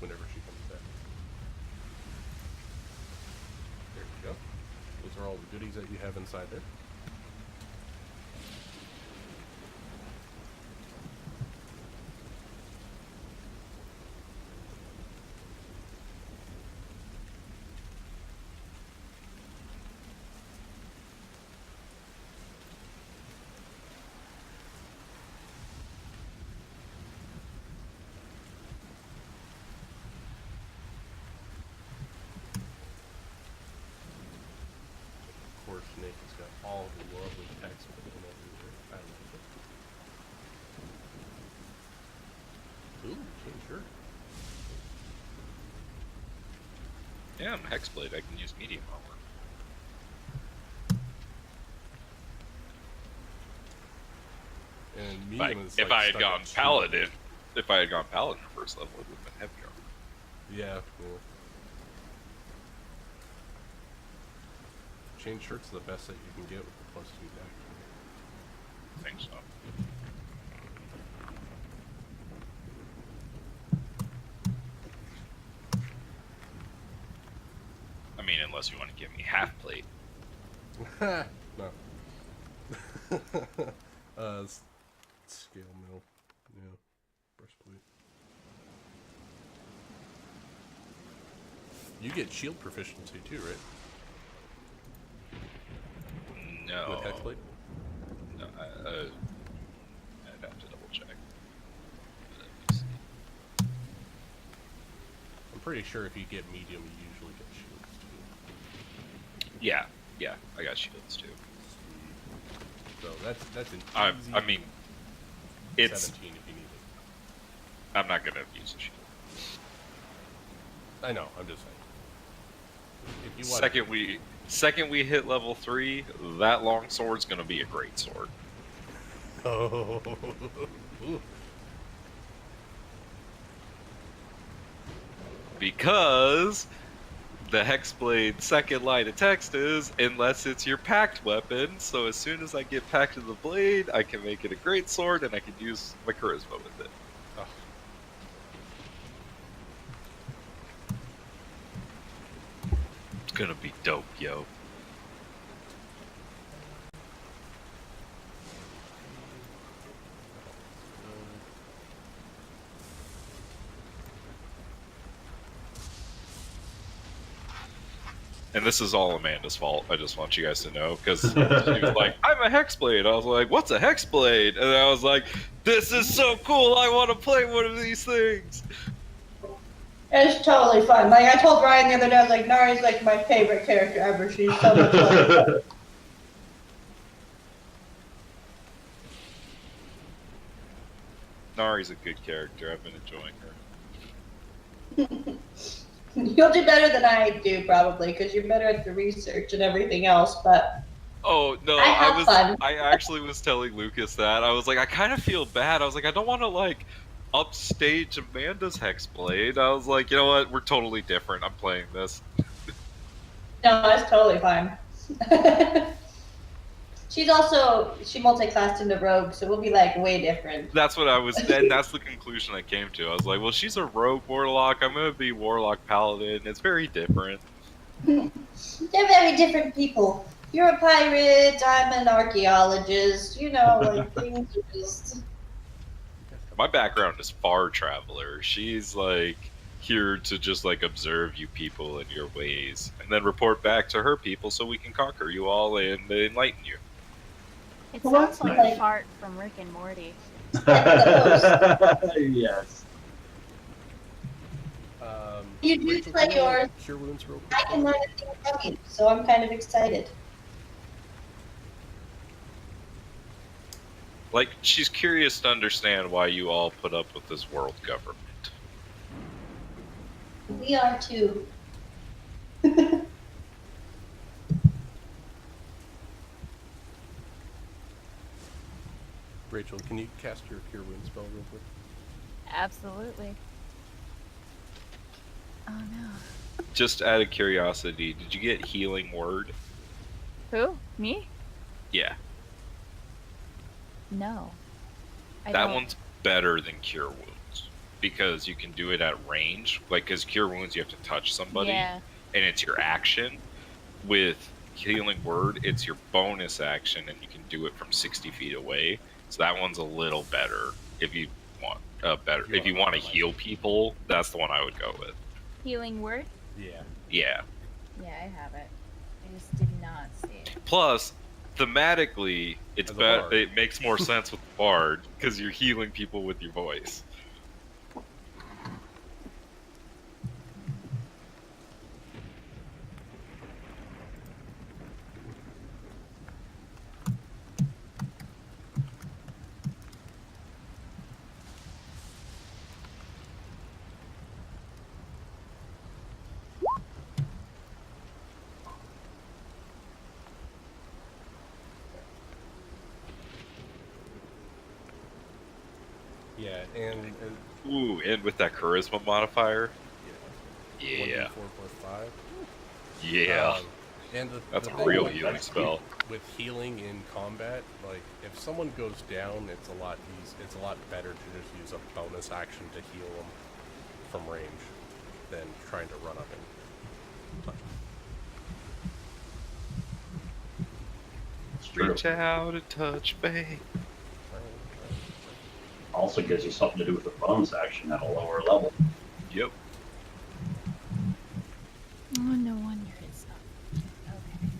Whenever she comes back. There you go. Those are all the goodies that you have inside there. Of course, Nick has got all the lovely text written everywhere. I love it. Ooh, change shirt. Yeah, I'm Hexblade. I can use medium armor. And If medium is if like I had stuck gone at shield. paladin, if I had gone paladin first level, it would have been heavy armor. Yeah, cool. Chain shirt's the best that you can get with the +2 deck. I think so. I mean, unless you want to give me half plate. No. Scale mill. Yeah. Breastplate. You get shield proficiency too, right? No. With hexblade? No, I'd have to double check. Let me see. I'm pretty sure if you get medium, you usually get shields too. Yeah, I got shields too. So that's an I easy mean, it's. 17 if you need it. I'm not gonna use a shield. I know, I'm just saying. If you want Second we hit level 3, that long sword's gonna be a great sword. Oh. Because the Hexblade second line of text is, unless it's your packed weapon, so as soon as I get packed to the blade, I can make it a great sword and I can use my charisma with it. Oh. It's gonna be dope, yo. And this is all Amanda's fault. I just want you guys to know, because she was like, "I'm a Hexblade." I was like, "What's a Hexblade?" And I was like, "This is so cool! I want to play one of these things." It's totally fun. Like I told Ryan the other day, I was like, Nari's like my favorite character ever. She's so much fun. Nari's a good character. I've been enjoying her. You'll do better than I do probably because you're better at the research and everything else. But Oh no, I have fun. I actually was telling Lucas that. I was like, I kind of feel bad. I was like, I don't want to like upstage Amanda's Hexblade. I was like, you know what? We're totally different. I'm playing this. no, it's totally fine. she multi-classed into rogue, so we'll be like way different. That's what I was. And that's the conclusion I came to. I was like, well, she's a rogue warlock. I'm gonna be warlock paladin. It's very different. They're very different people. You're a pirate. I'm an archaeologist. You know, like things are just. My background is far traveler. She's like here to just like observe you people and your ways, and then report back to her people so we can conquer you all and enlighten you. It Well, sounds that's like nice. a fart from Rick and Morty. Yes. You do Rachel, play can you yours. Cure wounds real I quick. can learn a thing from you, so I'm kind of excited. Like, she's curious to understand why you all put up with this world government. We are too. Rachel, can you cast your Cure Wounds spell real quick? Absolutely. Oh no. Just out of curiosity, did you get healing word? Who? Me? Yeah, No. I that don't. one's better than cure wounds because you can do it at range. Like, because cure wounds you have to touch somebody, Yeah. and it's your action. With healing word, it's your bonus action, and you can do it from 60 feet away. So that one's a little better if you want better. If you want to heal people, that's the one I would go with. Healing word? Yeah. Yeah. Yeah, I have it. I just did not see it. Plus, thematically, it's As a better. bard. It makes more sense with bard because you're healing people with your voice. Yeah, and Ooh, and with that charisma modifier. Yeah. 1d4 plus 5. Yeah. And That's the a thing real with- healing spell. With healing in combat, like if someone goes down, it's a lot it's a lot better to just use a bonus action to heal them from range than trying to run up and touch them. It's true. Reach out and touch me. Also gives you something to do with the bonus action at a lower level. Yep. Oh, no wonder it's not. Okay.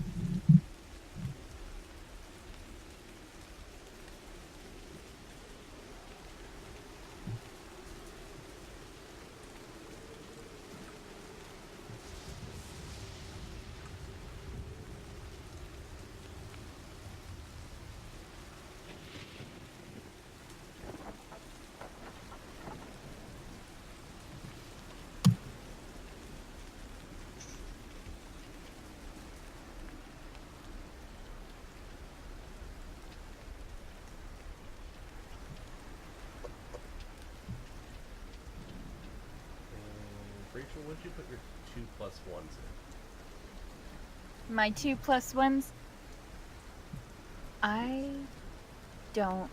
Rachel, what'd you put your 2+1s in? My 2+1s? I don't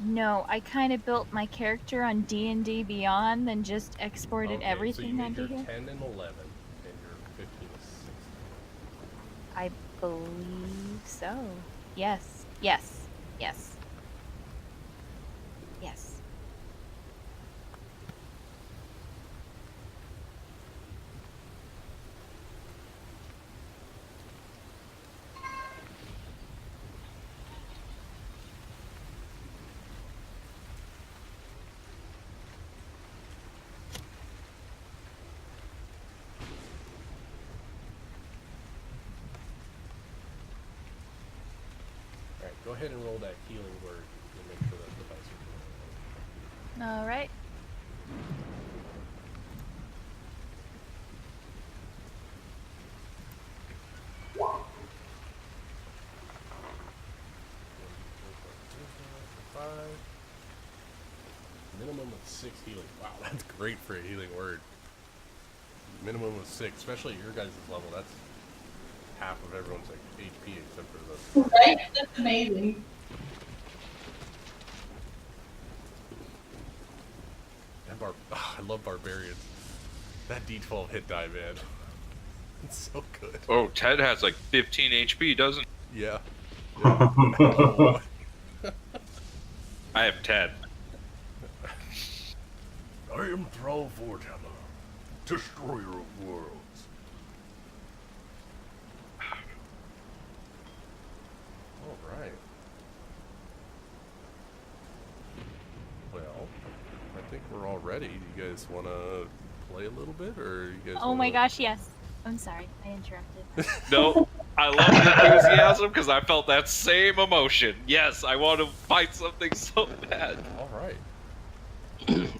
know. I kind of built my character on D&D Beyond, then just exported Okay, everything so you onto made your here. 10 and 11, and your 15 is 16. I believe so. Yes. Yes. Yes. Yes. Alright, go ahead and roll that healing word and make sure that the dice are correct. All right. Five. Minimum of 6 healing. Wow, that's great for a healing word. Minimum of 6, especially at your guys' level. That's half of everyone's like HP except for the. Right? That's amazing. And I love barbarians. That D12 hit die, man. It's so good. Oh, Ted has like 15 HP, doesn't? Yeah. I have Ted. I am Thrall Foreteller. destroyer of worlds. All right. Well, I think we're all ready. You guys want to play a little bit, or you guys? Oh my wanna- gosh, yes. I'm sorry, I interrupted. No, I love the enthusiasm because I felt that same emotion. Yes, I want to fight something so bad. All right.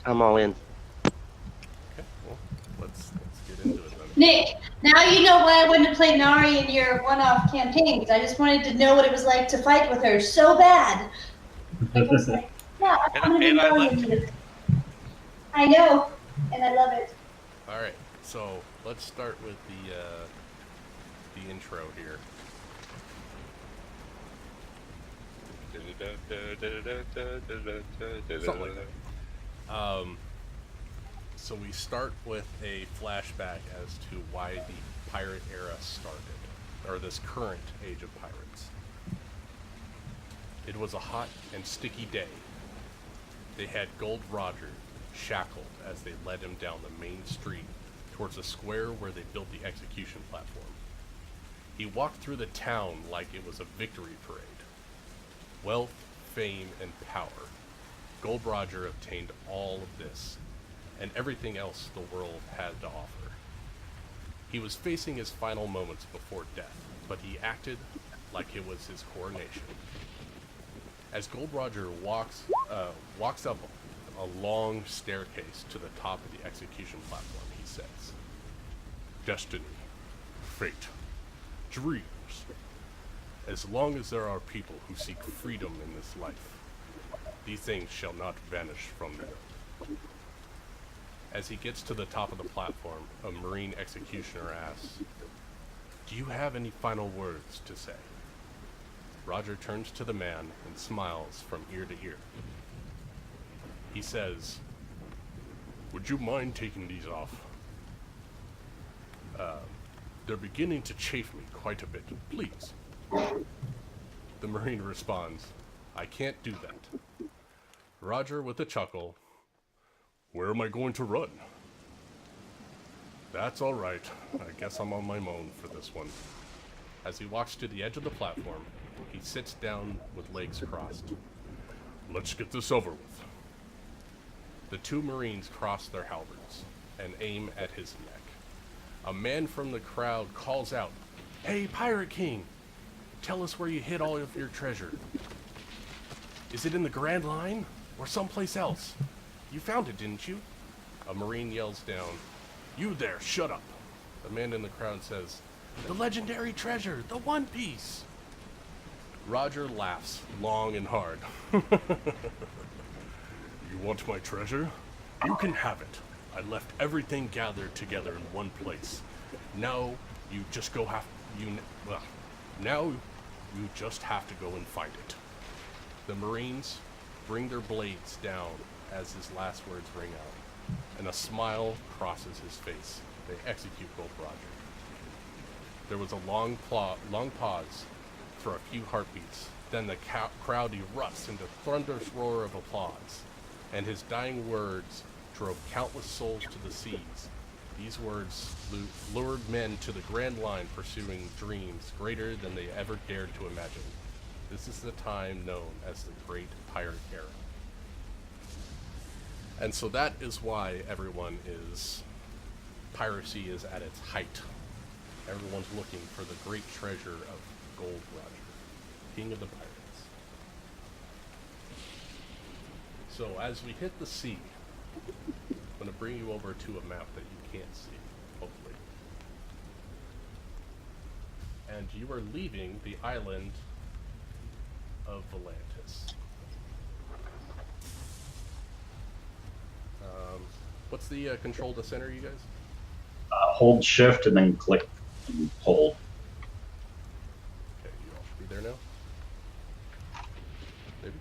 I'm all in. Okay. Well, let's get into it then. Nick, now you know why I wanted to play Nari in your one-off campaigns. I just wanted to know what it was like to fight with her so bad. Like, I was like, yeah, I'm gonna be And I Nari like in this. I know, and I love it. All right. So let's start with the intro here. Something like that. So we start with a flashback as to why the pirate era started, or this current age of pirates. It was a hot and sticky day. They had Gold Roger shackled as they led him down the main street towards a square where they built the execution platform. He walked through the town like it was a victory parade. Wealth, fame, and power. Gold Roger obtained all of this, and everything else the world had to offer. He was facing his final moments before death, but he acted like it was his coronation. As Gold Roger walks up a long staircase to the top of the execution platform, he says, "Destiny, fate, dreams. As long as there are people who seek freedom in this life, these things shall not vanish from the earth." As he gets to the top of the platform, a Marine executioner asks, "Do you have any final words to say?" Roger turns to the man and smiles from ear to ear. He says, "Would you mind taking these off? They're beginning to chafe me quite a bit. Please." The Marine responds, "I can't do that." Roger, with a chuckle, "Where am I going to run?" "That's all right. I guess I'm on my own for this one." As he walks to the edge of the platform, he sits down with legs crossed. "Let's get this over with." The two Marines cross their halberds and aim at his neck. A man from the crowd calls out, "Hey, Pirate King! Tell us where you hid all of your treasure. Is it in the Grand Line or someplace else? You found it, didn't you?" A Marine yells down, "You there, shut up." The man in the crowd says, "The legendary treasure, the One Piece." Roger laughs long and hard. "You want my treasure? You can have it. I left everything gathered together in one place. Now you just have to go and find it." The Marines bring their blades down as his last words ring out, and a smile crosses his face. They execute Gold Roger. There was a long pause for a few heartbeats. Then the crowd erupts into thunderous roar of applause, and his dying words drove countless souls to the seas. These words lured men to the Grand Line, pursuing dreams greater than they ever dared to imagine. This is the time known as the Great Pirate Era. And so that is why piracy is at its height. Everyone's looking for the great treasure of Gold Roger, King of the Pirates. So as we hit the sea, I'm going to bring you over to a map that you can't see, hopefully. And you are leaving the island of Volantis. What's the control to center, you guys? Hold shift and then click and hold. Okay, you all should be there now. Maybe.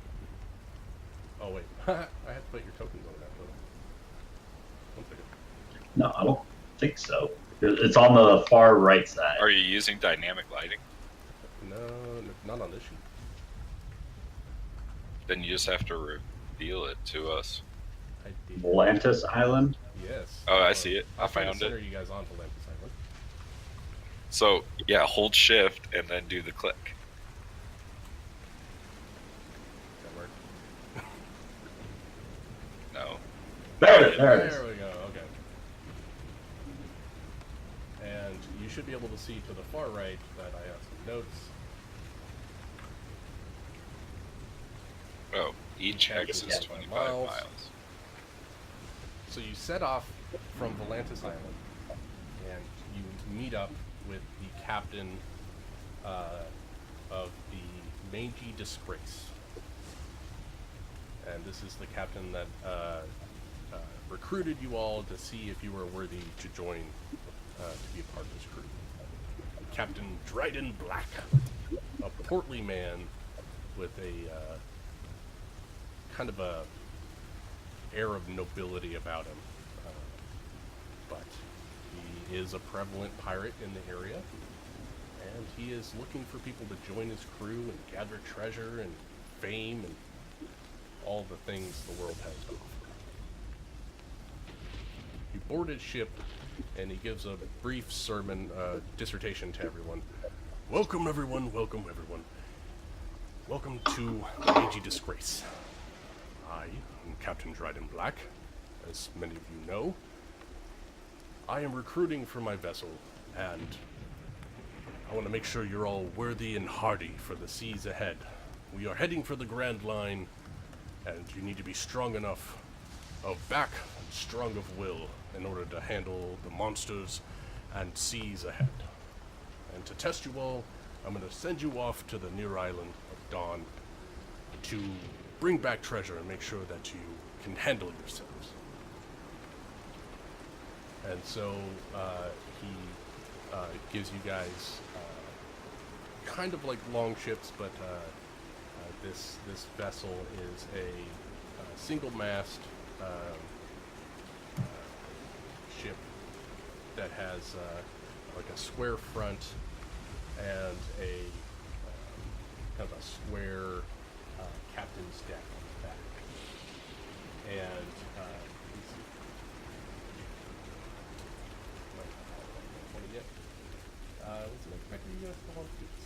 Oh wait, I have to put your tokens on that though. 1 second. No, I don't think so. It's on the far right side. Are you using dynamic lighting? No, not on this sheet. Then you just have to reveal it to us. I did. Volantis Island. Yes. Oh, I see it. I I'll try to found center it. you guys onto Volantis Island. So yeah, hold shift and then do the click. Does that work? No. There it is. There we go. Okay. And you should be able to see to the far right that I have some notes. Oh, each hex is 25 miles. So you set off from Volantis Island, and you meet up with the captain of the Mangy Disgrace. And this is the captain that recruited you all to see if you were worthy to join, to be a part of this crew. Captain Dryden Black, a portly man with a kind of a air of nobility about him, but he is a prevalent pirate in the area, and he is looking for people to join his crew and gather treasure and fame and all the things the world has to offer. He boarded ship, and he gives a brief sermon, dissertation to everyone. Welcome everyone, welcome everyone. Welcome to the Mangy Disgrace. I am Captain Dryden Black, as many of you know. I am recruiting for my vessel, and I want to make sure you're all worthy and hardy for the seas ahead. We are heading for the Grand Line, and you need to be strong enough of back and strong of will in order to handle the monsters and seas ahead. And to test you all, I'm going to send you off to the near island of Dawn to bring back treasure and make sure that you can handle yourselves. And so he gives you guys kind of like long ships, but this vessel is a single mast ship that has like a square front and a kind of a square captain's deck on the back. And let's see. What's it expected you guys to hold these?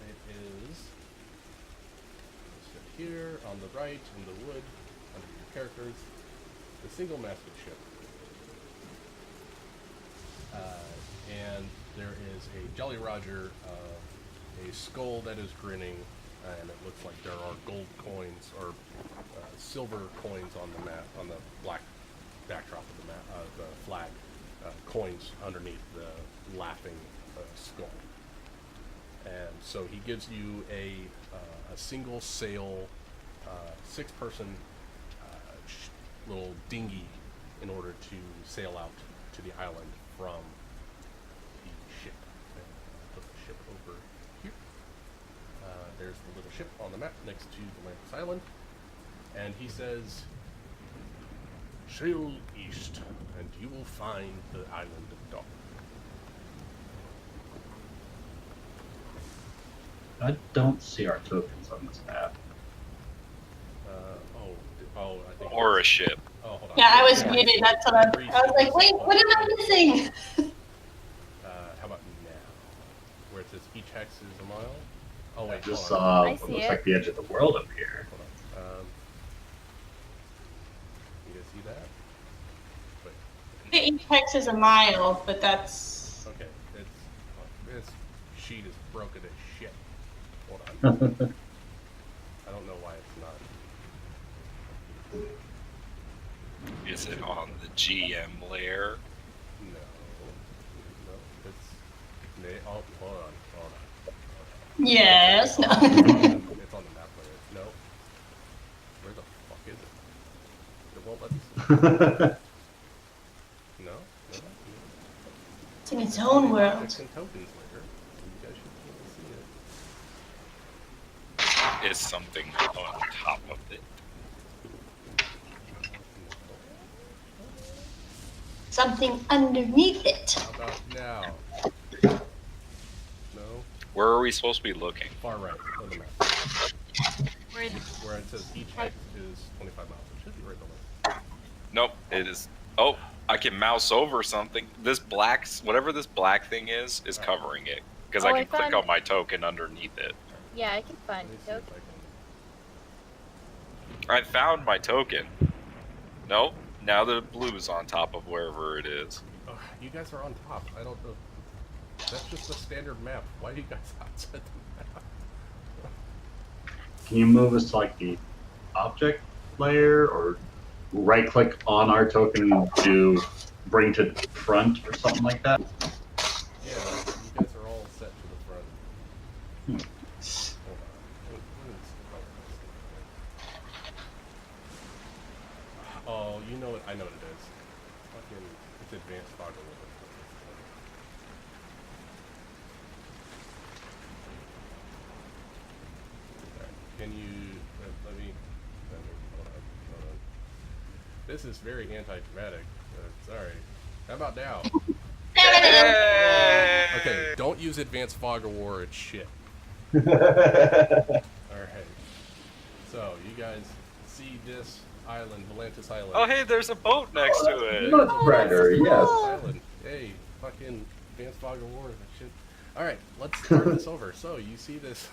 It is here on the right in the wood under your characters, the single-masted ship. And there is a Jolly Roger, a skull that is grinning, and it looks like there are gold coins or silver coins on the map, on the black backdrop of the map, the flag, coins underneath the laughing skull. And so he gives you a single sail, 6-person little dinghy in order to sail out to the island from the ship. And I'll put the ship over here. There's the little ship on the map next to the Volantis Island. And he says, sail east, and you will find the island of Dawn. I don't see our tokens on this map. I think. Or a ship. Oh, hold on. Yeah, I was muted. That's what I was like, wait, what am I missing? How about now? Where it says each hex is a mile? Oh, I wait, just hold on. saw I what see looks it. like the edge of the world up here. Hold on. You guys see that? Wait. Each hex is a mile, but that's. Okay. This sheet is broken as shit. Hold on. I don't know why it's not. Is it on the GM layer? No. It's. Oh, hold on. Yes. No. It's on the map layer. No. Where the fuck is it? It won't let me see. No? It's in its own world. Objects and tokens later. You guys should be able to see it. Is something on top of it? Something underneath it. How about now? No? Where are we supposed to be looking? Far right on the map. where it says each hex is 25 miles. It should be right below. Nope, it is. Oh, I can mouse over something. This black, whatever this black thing is covering it. Because Oh, I I can click found- on my token underneath it. Yeah, I can find Let me it. see if Okay. I can. I found my token. Nope, now the blue is on top of wherever it is. Oh, you guys are on top. I don't know. That's just a standard map. Why are you guys outside the map? Can you move us to like the object layer, or right click on our token to bring to the front or something like that? Yeah, you guys are all set to the front. Hold on. What is the color? Oh, you know it. I know what it is. Fucking, it's advanced fog a little bit. Alright, can you let me hold on. This is very anti-dramatic. Sorry. How about now? Okay, don't use advanced fog of war. It's shit. All right. So you guys see this island, Volantis Island. Oh, hey, there's a boat next to it. Much brighter, yes. Island. Hey, fucking advanced fog of war. That shit. All right, let's turn this over. So you see this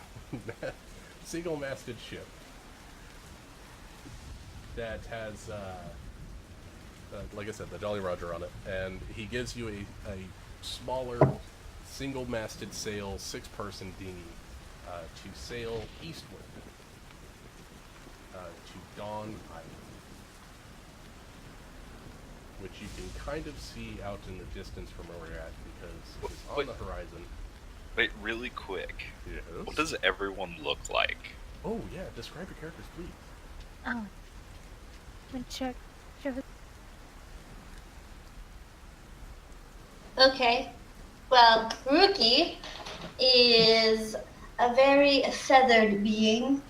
single-masted ship that has, like I said, the Jolly Roger on it, and he gives you a smaller, single-masted sail, 6-person dinghy to sail eastward to Dawn Island, which you can kind of see out in the distance from where we're at because it's on Wait. the horizon. Wait, really quick. Yes. What does everyone look like? Oh yeah, describe your characters, please. Oh. Let me check. Okay. Well, Rookie is a very feathered being.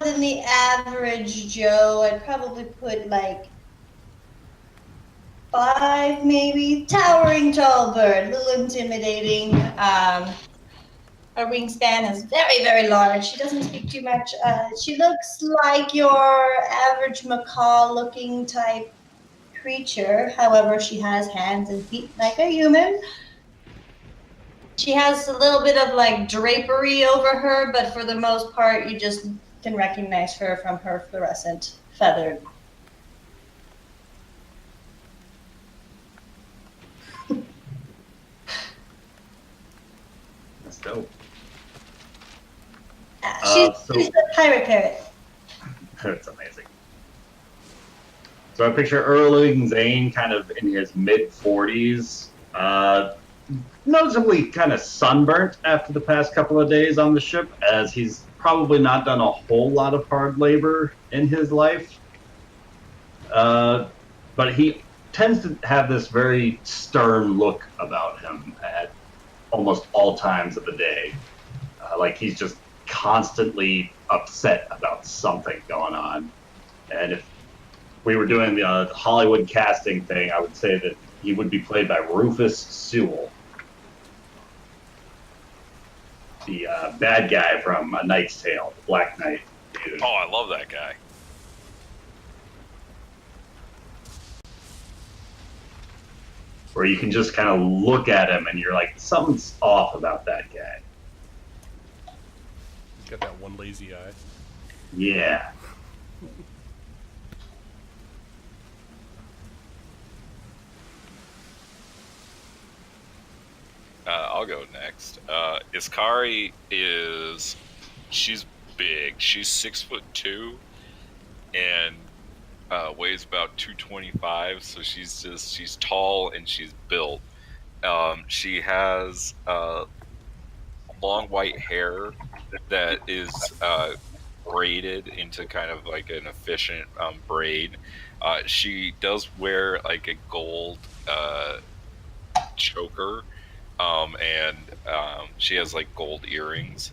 Than the average Joe, I'd probably put like 5, maybe. Towering tall bird, a little intimidating. Her wingspan is very, very large. She doesn't speak too much. She looks like your average macaw-looking type creature. However, she has hands and feet like a human. She has a little bit of like drapery over her, but for the most part, you just can recognize her from her fluorescent feathered. That's dope. She's a pirate parrot. That's amazing. So I picture Erling Zane kind of in his mid-40s, noticeably kind of sunburnt after the past couple of days on the ship, as he's probably not done a whole lot of hard labor in his life. But he tends to have this very stern look about him at almost all times of the day. Like he's just constantly upset about something going on. And if we were doing the Hollywood casting thing, I would say that he would be played by Rufus Sewell, the bad guy from A Knight's Tale, the Black Knight dude. Oh, I love that guy. Where you can just kind of look at him and you're like, something's off about that guy. He's got that one lazy eye. Yeah. I'll go next. Iskari she's big. She's 6'2", and weighs about 225. So she's tall and she's built. She has long white hair that is braided into kind of like an efficient braid. She does wear like a gold choker. And she has like gold earrings.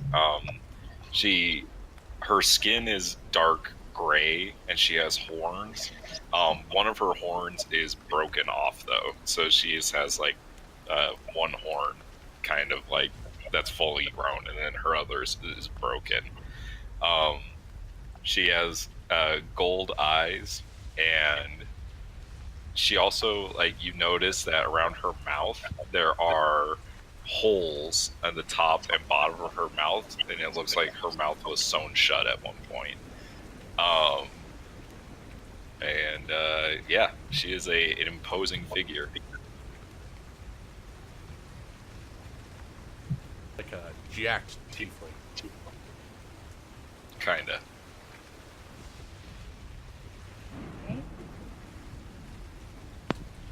Her skin is dark gray, and she has horns. One of her horns is broken off though, so she has like one horn kind of like that's fully grown, and then her others is broken. She has gold eyes, and she also, like, you notice that around her mouth there are holes at the top and bottom of her mouth, and it looks like her mouth was sewn shut at one point. Yeah, she is an imposing figure. Like a jacked tiefling. Kinda.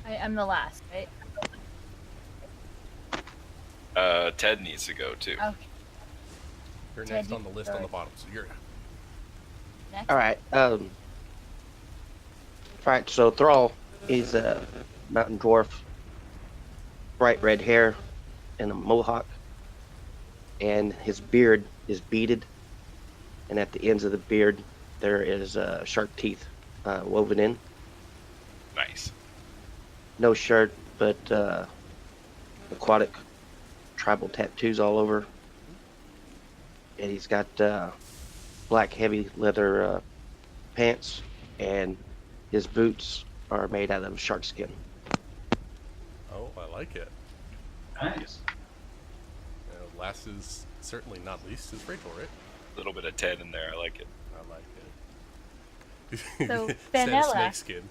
I'm the last, right? Ted needs to go too. Okay. You're Ted, next you on the list go. on the bottom, so you're Next. All right. Right. So Thrall is a mountain dwarf, bright red hair, and a mohawk, and his beard is beaded, and at the ends of the beard there is shark teeth woven in. Nice. No shirt, but aquatic tribal tattoos all over. And he's got black heavy leather pants, and his boots are made out of shark skin. Oh, I like it. Nice. Last is certainly not least is Rachel, right? A little bit of Ted in there. I like it. I like it. So, Instead of Vanilla. snake skin.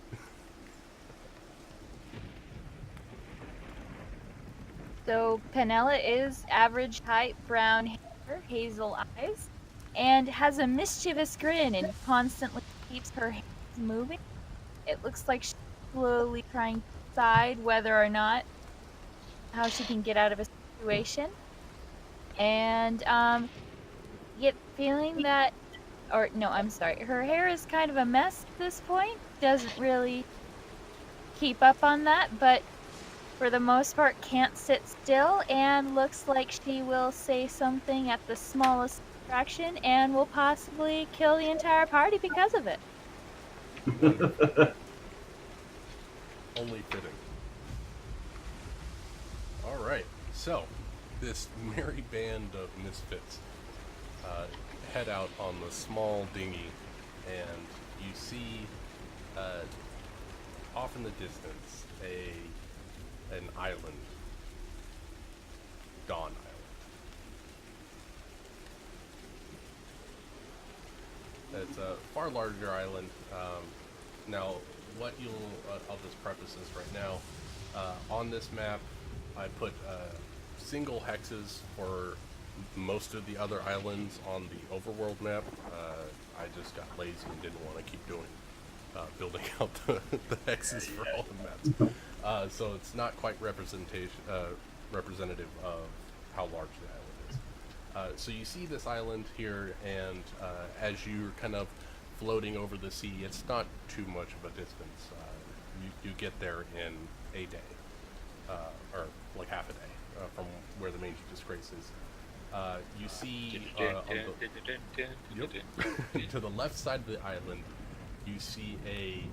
So Penella is average height, brown hair, hazel eyes, and has a mischievous grin and constantly keeps her hands moving. It looks like she's slowly trying to decide whether or not how she can get out of a situation. And get feeling that, or no, I'm sorry, her hair is kind of a mess at this point. Doesn't really keep up on that, but for the most part can't sit still, and looks like she will say something at the smallest fraction and will possibly kill the entire party because of it. Only fitting. Alright, so this merry band of misfits head out on the small dinghy, and you see off in the distance an island, Dawn Island. It's a far larger island. Now, what I'll just preface this right now. On this map, I put single hexes for most of the other islands on the overworld map. I just got lazy and didn't want to keep building out the hexes for all the maps. So it's not quite representative of how large the island is. So you see this island here, and as you're kind of floating over the sea, it's not too much of a distance. You get there in a day, or like half a day, from where the Mangy Disgrace is. You see to the left side of the island, you see a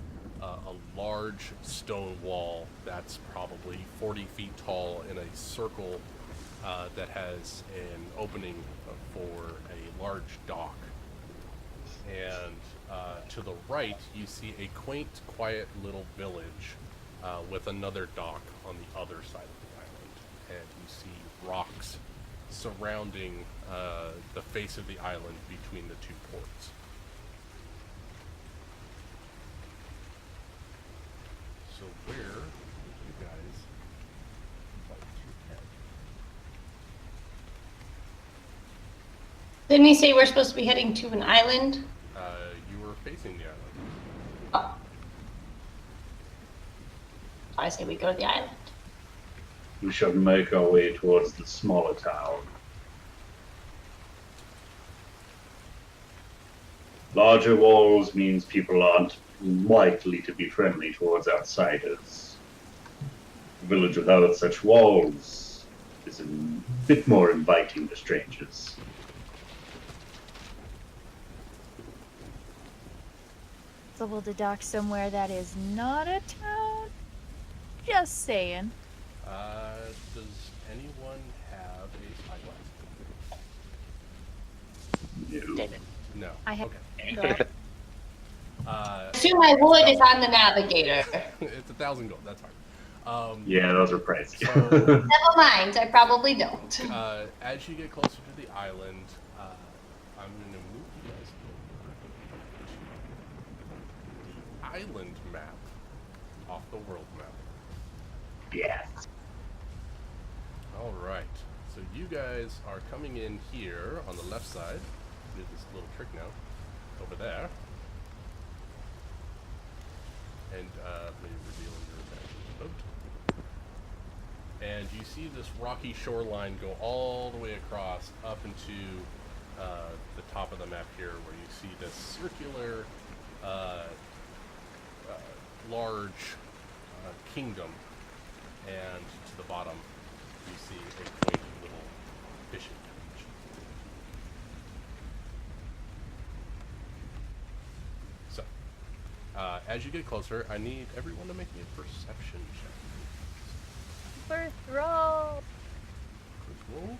large stone wall that's probably 40 feet tall in a circle that has an opening for a large dock. And to the right, you see a quaint, quiet little village with another dock on the other side of the island. And you see rocks surrounding the face of the island between the two ports. So where would you guys like to head? Didn't he say we're supposed to be heading to an island? You were facing the island. Oh. I say we go to the island. We should make our way towards the smaller town. Larger walls means people aren't likely to be friendly towards outsiders. A village without such walls is a bit more inviting to strangers. So we'll dock somewhere that is not a town? Just saying. Does anyone have a spyglass? Damn it. No. I have- Okay. Assume my wood is on the navigator. It's 1,000 gold. That's fine. Yeah, those are pricey. So, Never mind, I probably don't. as you get closer to the island, I'm going to move you guys over to the island map off the world map. Yes. All right. So you guys are coming in here on the left side. Do this little trick now. Over there. And let me reveal your advantage boat. And you see this rocky shoreline go all the way across up into the top of the map here, where you see this circular, large kingdom, and to the bottom you see a quaint little fishing village. So, as you get closer, I need everyone to make me a perception check. First roll. Quick roll.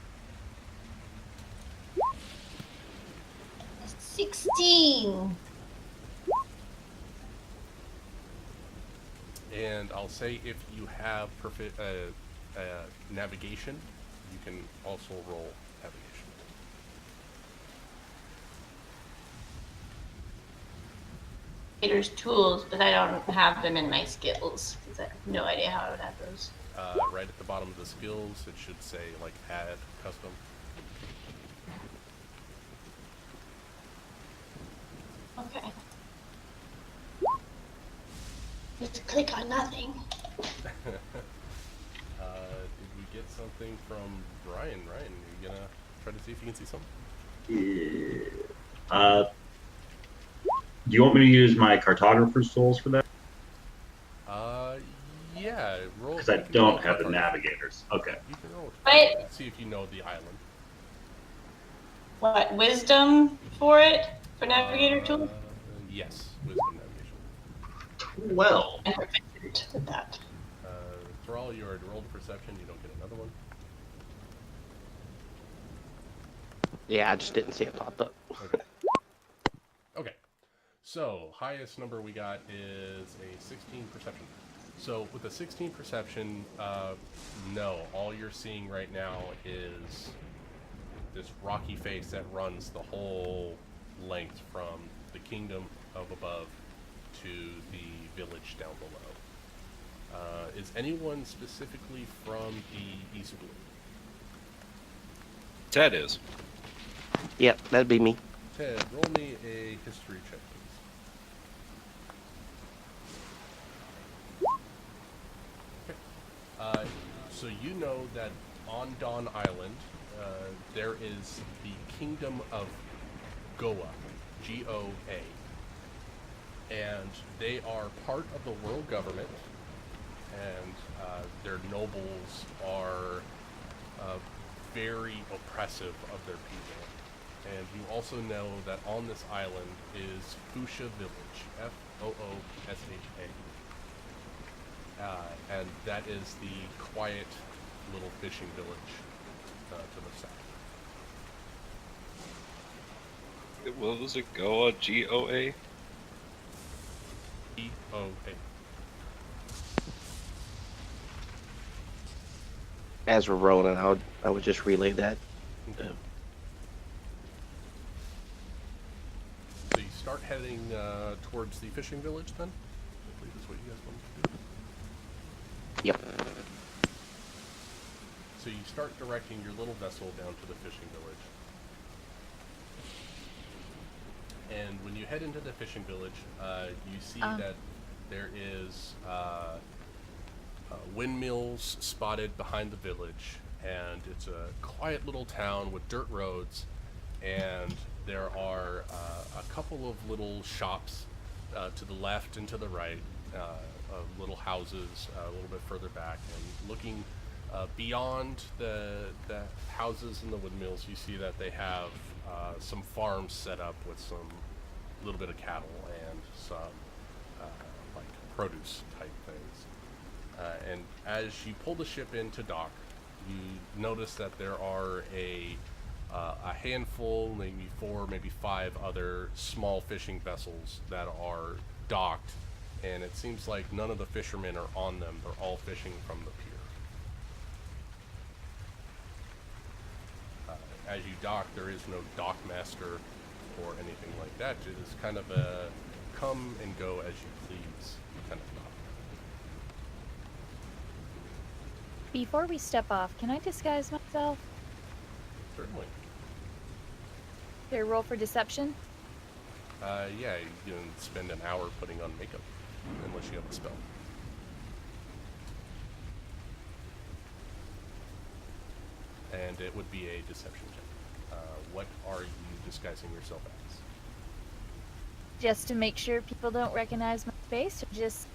16. And I'll say if you have perfect navigation, you can also roll navigation. There's tools, but I don't have them in my skills because I have no idea how I would have those. Right at the bottom of the skills, it should say like add custom. Okay. Just click on nothing. Did we get something from Brian? Ryan, are you gonna try to see if you can see something? Yeah. Do you want me to use my cartographer's tools for that? Yeah, roll. Because I you can don't roll have the cartography. navigators. Okay. You can roll. Right. Let's see if you know the island. What, wisdom for it? For navigator tool? Yes, wisdom navigation. Well. I'm proficient with that. Thrall, you already rolled a perception. You don't get another one. Yeah, I just didn't see it pop up. Okay. Okay. So, highest number we got is a 16 perception. So, with a 16 perception, no. All you're seeing right now is this rocky face that runs the whole length from the kingdom of above to the village down below. Is anyone specifically from the East Blue? Ted is. Yep, that'd be me. Ted, roll me a history check, please. So you know that on Dawn Island, there is the Kingdom of Goa, G-O-A, and they are part of the world government, and their nobles are very oppressive of their people. And you also know that on this island is Fusha Village, F-O-O-S-H-A. And that is the quiet little fishing village to the south. What was it? Goa? G-O-A? E-O-A. As we're rolling, I would just relay that. Okay. So you start heading towards the fishing village then? I believe is what you guys want to do. Yep. So you start directing your little vessel down to the fishing village. And when you head into the fishing village, you see that there is windmills spotted behind the village, and it's a quiet little town with dirt roads, and there are a couple of little shops to the left and to the right, little houses a little bit further back, and looking beyond the houses and the windmills, you see that they have some farms set up with some little bit of cattle and some like produce type things. And as you pull the ship into dock, you notice that there are a a handful, maybe 4, maybe 5 other small fishing vessels that are docked, and it seems like none of the fishermen are on them. They're all fishing from the pier. As you dock, there is no dock master or anything like that. It is kind of a come and go as you please kind of dock. Before we step off, can I disguise myself? Certainly. Do I roll for deception? Yeah, you can spend an hour putting on makeup, unless you have a spell. And it would be a deception check. What are you disguising yourself as? Just to make sure people don't recognize my face, or just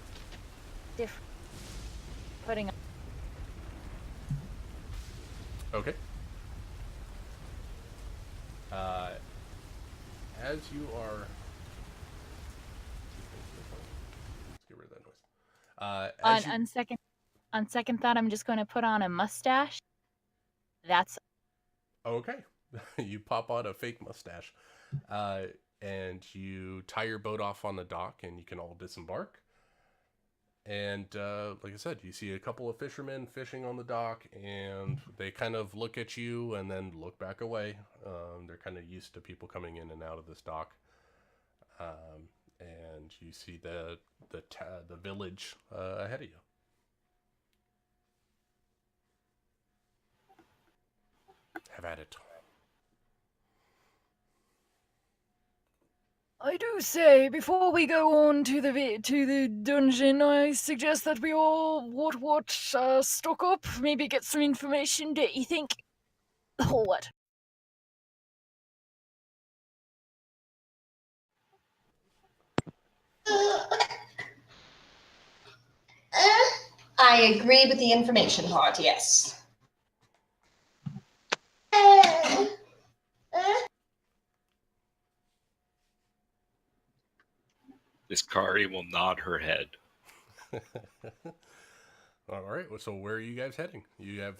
different putting on? Okay. As you are... Let's get rid of that noise. On second thought, I'm just going to put on a mustache. That's Okay. You pop on a fake mustache. And you tie your boat off on the dock, and you can all disembark. And like I said, you see a couple of fishermen fishing on the dock, and they kind of look at you and then look back away. They're kind of used to people coming in and out of this dock. And you see the village ahead of you. Have at it. I do say, before we go on to the dungeon, I suggest that we all stock up, maybe get some information. Do you think? Or what? I agree with the information part, yes. This Kari will nod her head. All right. So where are you guys heading? You have,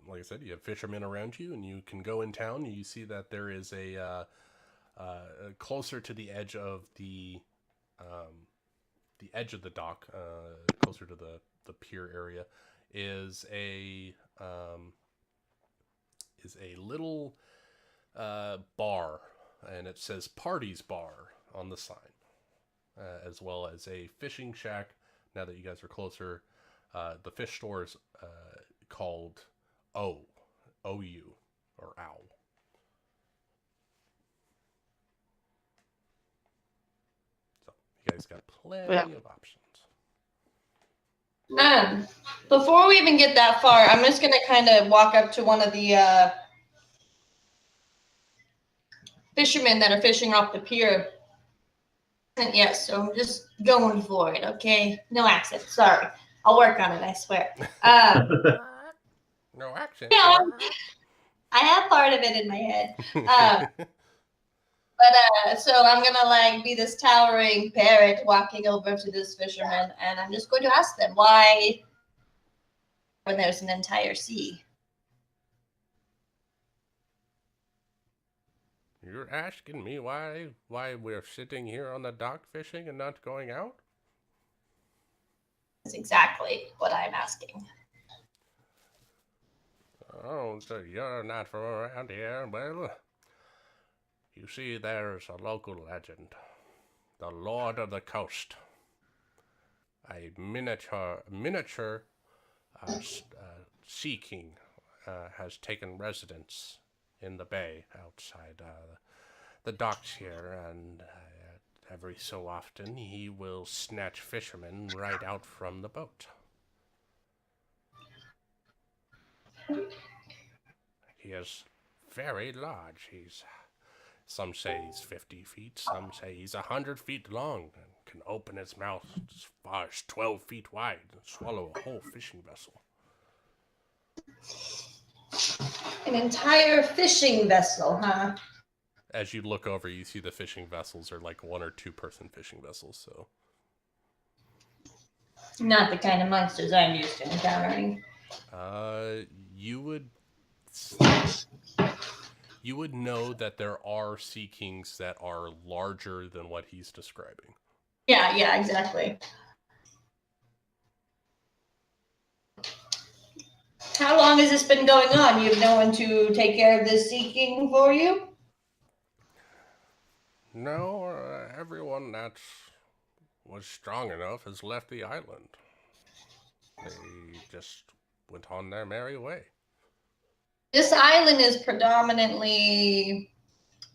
like I said, you have fishermen around you, and you can go in town. You see that there is a closer to the edge of the dock, closer to the pier area, is a little bar, and it says Parties Bar on the sign. As well as a fishing shack. Now that you guys are closer, the fish store is called OU, or Owl. So you guys got plenty of options. Before we even get that far, I'm just gonna kind of walk up to one of the fishermen that are fishing off the pier. And yes, so I'm just going for it, okay? No accent, sorry. I'll work on it, I swear. No accent. I have part of it in my head. So I'm gonna be this towering parrot walking over to this fisherman, and I'm just going to ask them why, when there's an entire sea. You're asking me why we're sitting here on the dock fishing and not going out? That's exactly what I'm asking. Oh, so you're not from around here? Well, you see, there's a local legend. The Lord of the Coast. A miniature sea king has taken residence in the bay outside the docks here, and every so often he will snatch fishermen right out from the boat. He is very large. Some say he's 50 feet, some say he's 100 feet long, and can open his mouth as far as 12 feet wide and swallow a whole fishing vessel. An entire fishing vessel, huh? As you look over, you see the fishing vessels are like 1 or 2 person fishing vessels, so. Not the kind of monsters I'm used to encountering. You would You would know that there are Sea Kings that are larger than what he's describing. Yeah, exactly. How long has this been going on? You have no one to take care of this Sea King for you? No, everyone that was strong enough has left the island. They just went on their merry way. This island is predominantly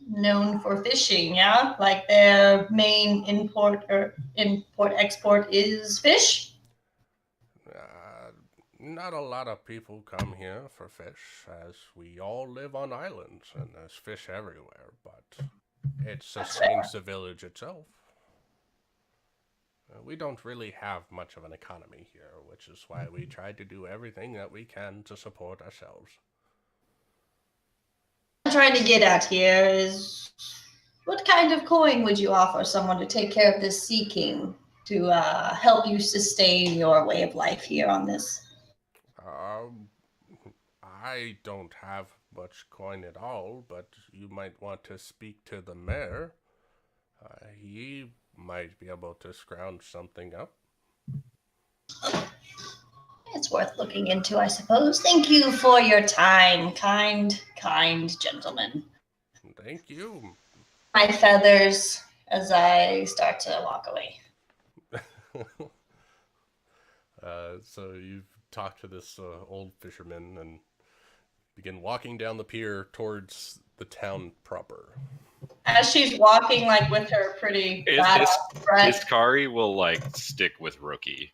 known for fishing, yeah? Like their main import export is fish? Not a lot of people come here for fish, as we all live on islands and there's fish everywhere, but it sustains the village itself. We don't really have much of an economy here, which is why we try to do everything that we can to support ourselves. What I'm trying to get at here is what kind of coin would you offer someone to take care of this Sea King to help you sustain your way of life here on this? I don't have much coin at all, but you might want to speak to the mayor. He might be able to scrounge something up. It's worth looking into, I suppose. Thank you for your time, kind gentleman. Thank you. My feathers as I start to walk away. So you've talked to this old fisherman and begin walking down the pier towards the town proper. As she's walking, like with her pretty badass breath, Iskari will like stick with Rookie.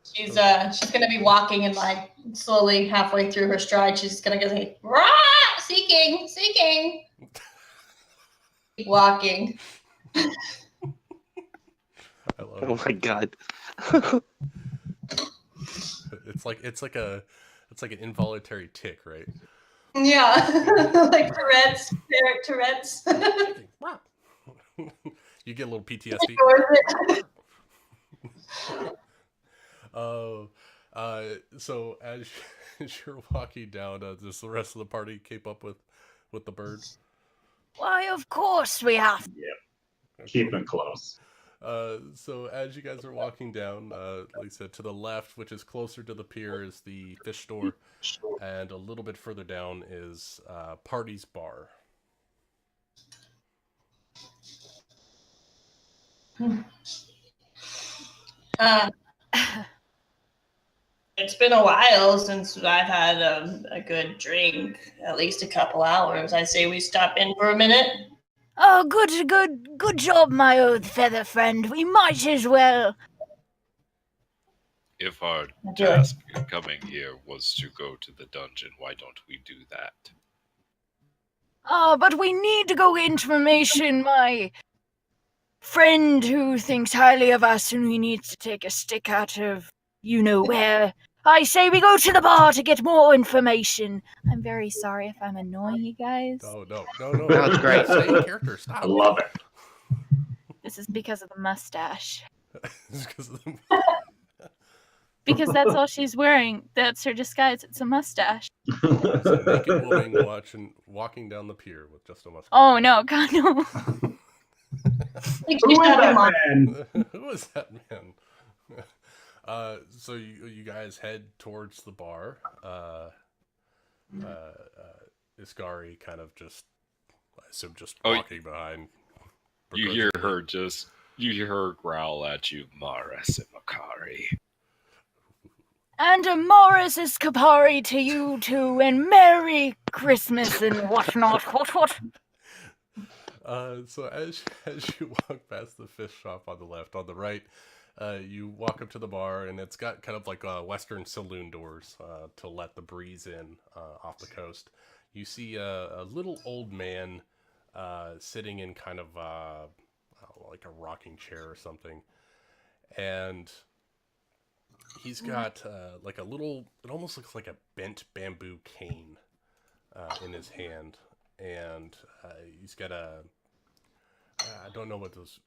she's gonna be walking and like slowly halfway through her stride, she's gonna go say, "Rah! Seeking!" Keep walking. I love Oh it. my god. It's like an involuntary tick, right? Yeah, like Tourette's, parrot Tourette's. You get a little PTSD. So as you're walking down, does the rest of the party keep up with the bird? Why, of course we have. Keeping close. So as you guys are walking down, like I said, to the left, which is closer to the pier, is the fish store, and a little bit further down is Party's Bar. It's been a while since I've had a good drink, at least a couple hours. I say we stop in for a minute. Oh, good job, my old feather friend. We might as well. If our I feel like- task in coming here was to go to the dungeon, why don't we do that? But we need to go get information, my friend who thinks highly of us and he needs to take a stick out of you-know-where. I say we go to the bar to get more information. I'm very sorry if I'm annoying you guys. Oh, no. That's great. Stay in character. Stop. I love it. This is because of the mustache. It's 'cause of the- Because that's all she's wearing. That's her disguise. It's a mustache. It's a naked woman walking down the pier with just a mustache. Oh no, God no. Like, Who she's is got that him on. man? Who is that man? So you guys head towards the bar. Iskari kind of just, I assume, just walking behind. You hear her growl at you, Maris and Makari. And a Morris Escapari to you too, and Merry Christmas and whatnot. What? So as you walk past the fish shop on the left, on the right, you walk up to the bar, and it's got kind of like Western saloon doors to let the breeze in off the coast. You see a little old man sitting in kind of like a rocking chair or something, and he's got like a little, it almost looks like a bent bamboo cane in his hand, and he's got a, I don't know what those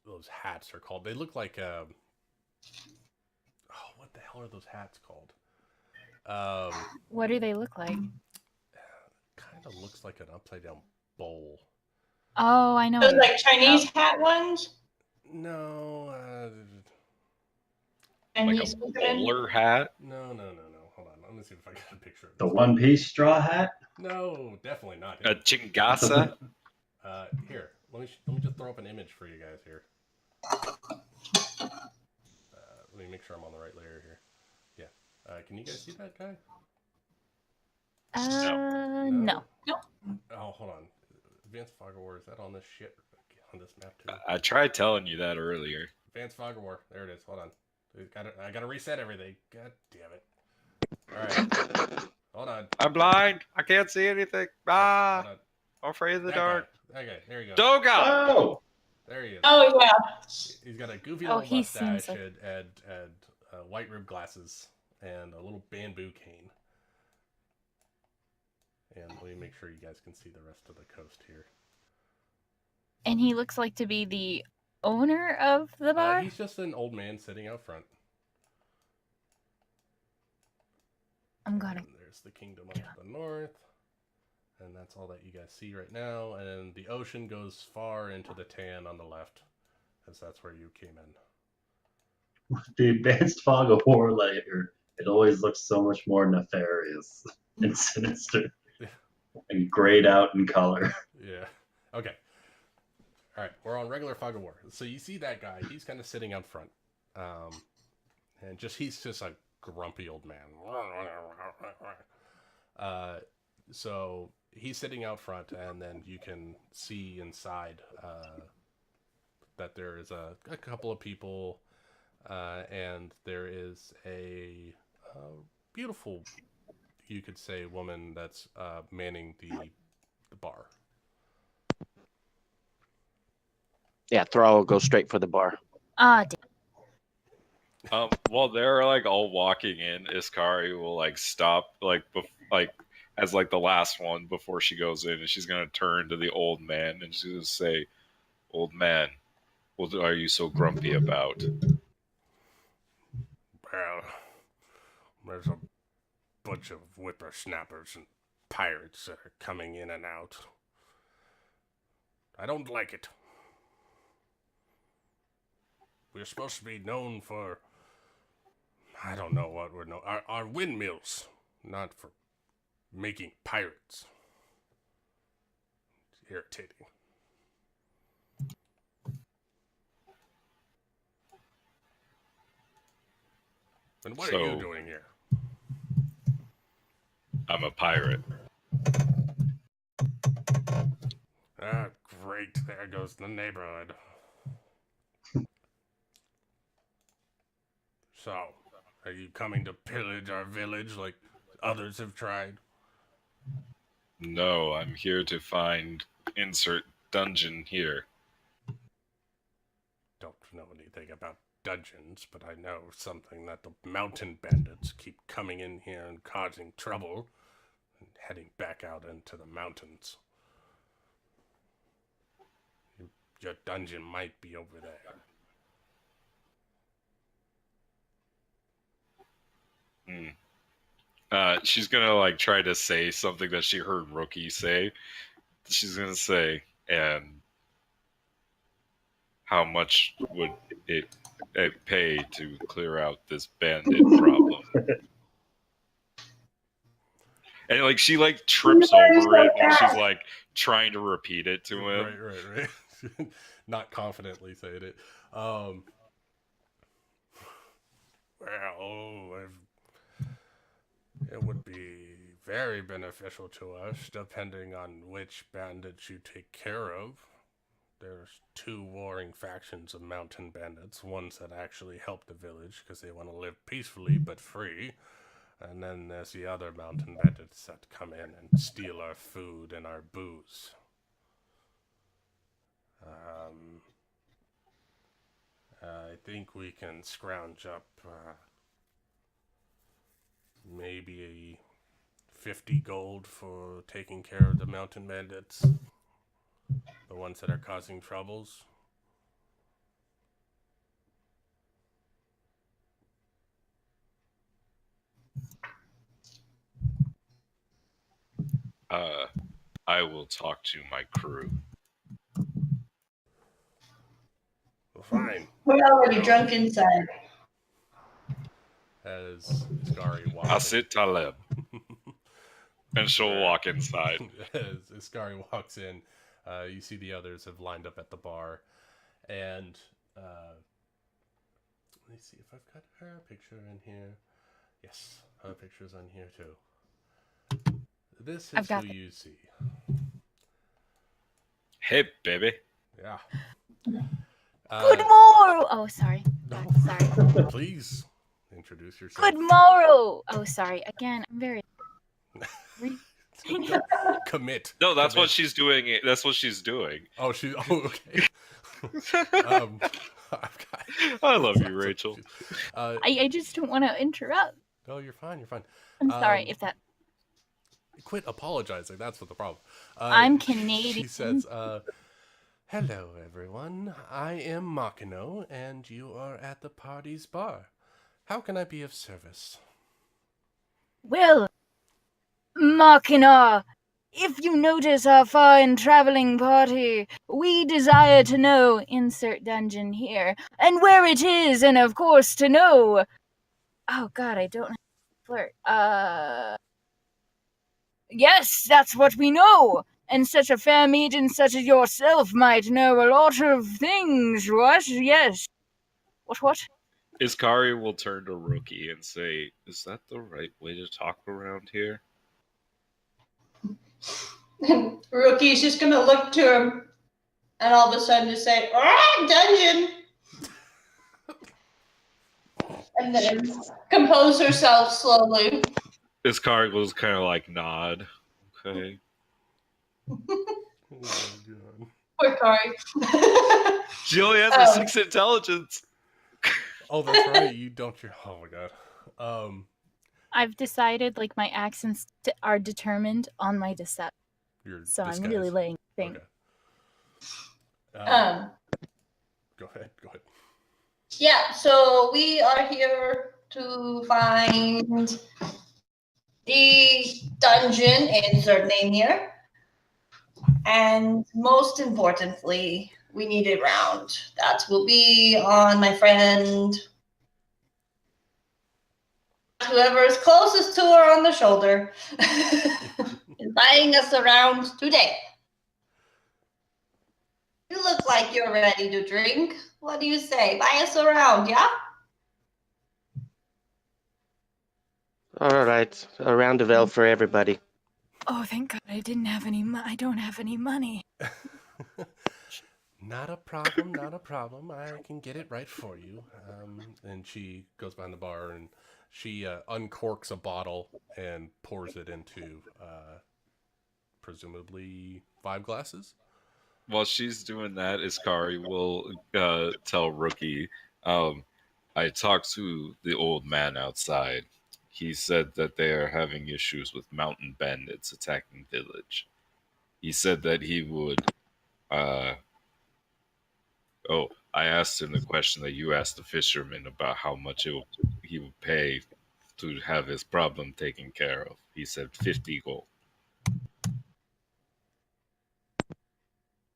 hats are called. They look like what the hell are those hats called? What do they look like? Kind kind of looks like an upside down bowl. Oh, I know. Those what like Chinese hat ones. No, Like Chinese a fisherman? bowler hat. no. Hold on. Let me see if I get a picture of The this. one piece straw hat? No, definitely not A him. chingasa. Here, let me just throw up an image for you guys here. Let me make sure I'm on the right layer here. Yeah. Can you guys see that guy? No. Oh, hold on. Advanced Fog of War, is that on this shit on this map too? I tried telling you that earlier. Advanced Fog of War. There it is. Hold on. I gotta reset everything. God damn it. Alright. Hold on. I'm blind. I can't see anything. Ah, Hold on. I'm afraid of the That dark. guy. Okay, there you go. Doga. Oh! There he is. Oh yeah. He's got a goofy Oh, little he seems mustache like- and white rimmed glasses and a little bamboo cane. And let me make sure you guys can see the rest of the coast here. And he looks like to be the owner of the bar. He's just an old man sitting out front. I'm gonna. And there's the kingdom up to the north. And that's all that you guys see right now. And the ocean goes far into the tan on the left, as that's where you came in. The Advanced Fog of War layer, it always looks so much more nefarious and sinister. And grayed out in color. Yeah. Okay. All right. We're on regular Fog of War. So you see that guy. He's kind of sitting out front. And he's just a grumpy old man. So he's sitting out front, and then you can see inside that there is a couple of people, and there is a beautiful, you could say, woman that's manning the bar. Yeah, Thrall will go straight for the bar. Ah, damn. While they're like all walking in, Iskari will like stop, as like the last one before she goes in, and she's gonna turn to the old man and she's gonna say, "Old man, what are you so grumpy about?" Well, there's a bunch of whippersnappers and pirates that are coming in and out. I don't like it. We're supposed to be known for, I don't know what we're known, our windmills, not for making pirates. It's irritating. And what are you So- doing here? I'm a pirate. Ah, great. There goes the neighborhood. So, are you coming to pillage our village like others have tried? No, I'm here to find insert dungeon here. Don't know anything about dungeons, but I know something that the mountain bandits keep coming in here and causing trouble and heading back out into the mountains. Your dungeon might be over there. She's gonna like try to say something that she heard Rookie say. She's gonna say, "And how much would it pay to clear out this bandit problem?" And like she like trips over it and she's like trying to repeat it to him. Right. Not confidently saying it. It would be very beneficial to us, depending on which bandits you take care of. There's two warring factions of mountain bandits, ones that actually help the village because they want to live peacefully but free. And then there's the other mountain bandits that come in and steal our food and our booze. I think we can scrounge up maybe 50 gold for taking care of the mountain bandits. The ones that are causing troubles. I will talk to my crew. Well, fine. We're already drunk inside. As Iskari walks Asit Taleb. And she'll walk inside. As Iskari walks in, you see the others have lined up at the bar. And let me see if I've got her picture in here. Yes, her picture's on here too. This is I've got who it. you see. Hey, baby. Yeah. Good morrow. Oh, sorry. No, Sorry. please introduce yourself. Good morrow. Oh, sorry. Again, I'm very. Commit. No, that's Commit. what she's doing. That's what she's doing. Oh, she. Oh, okay. I've got. I love you, Rachel. I just don't want to interrupt. No, you're fine. You're fine. I'm sorry Um, if that. Quit apologizing. That's what the problem. I'm She Canadian. says, "Hello, everyone. I am Makino, and you are at the party's bar. How can I be of service?" Well, Machina, if you notice our fine traveling party, we desire to know, insert dungeon here, and where it is, and of course to know. Oh god, I don't have to flirt. Yes, that's what we know. And such a fair maiden such as yourself might know a lot of things, what? Yes. What? Iskari will turn to Rookie and say, "Is that the right way to talk around here?" And Rookie's just gonna look to him and all of a sudden just say, "Alright, dungeon!" And then compose herself slowly. Iskari will kind of like nod. Okay. Oh my god. Poor Kari. She only has Oh. a 6 intelligence. Oh, that's right. You don't. Oh my god. I've decided like my accents are determined on my deception, You're so I'm disguised. really laying things. Okay. Go ahead. Go ahead. Yeah, so we are here to find the dungeon, insert name here. And most importantly, we need a round. That will be on my friend, whoever is closest to her on the shoulder, is buying us around today. You look like you're ready to drink. What do you say? Buy us around, yeah? All right, a round of ale for everybody. Oh, thank God I didn't have any I don't have any money. Not a problem. Not a problem. I can get it right for you. And she goes behind the bar and she uncorks a bottle and pours it into presumably 5 glasses. While she's doing that, Iskari will tell Rookie, I talked to the old man outside. He said that they are having issues with mountain bandits attacking village. He said that he would... I asked him the question that you asked the fisherman about how much he would pay to have his problem taken care of. He said 50 gold.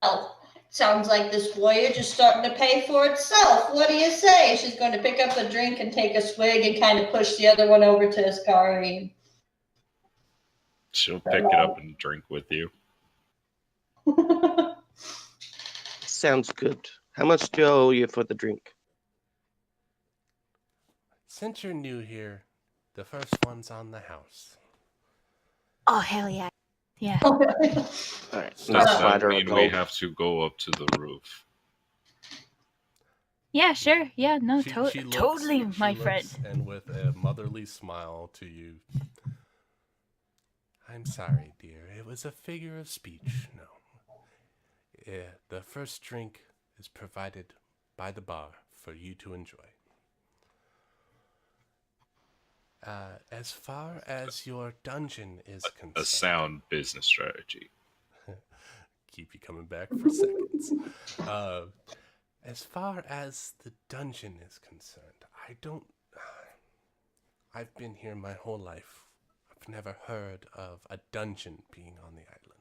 Well, sounds like this voyage is starting to pay for itself. What do you say? She's going to pick up a drink and take a swig and kind of push the other one over to Iskari. She'll pick it up and drink with you. Sounds good. How much do I owe you for the drink? Since you're new here, the first one's on the house. Oh, hell yeah. Yeah. All right, Does nice that platter of mean we gold. have to go up to the roof? Yeah, sure. Yeah, no, She looks- totally, she my looks, friend. and with a motherly smile to you, I'm sorry, dear. It was a figure of speech. No. The first drink is provided by the bar for you to enjoy. As far as your dungeon is concerned, A sound business strategy. keep you coming back for seconds. As far as the dungeon is concerned, I've been here my whole life. I've never heard of a dungeon being on the island.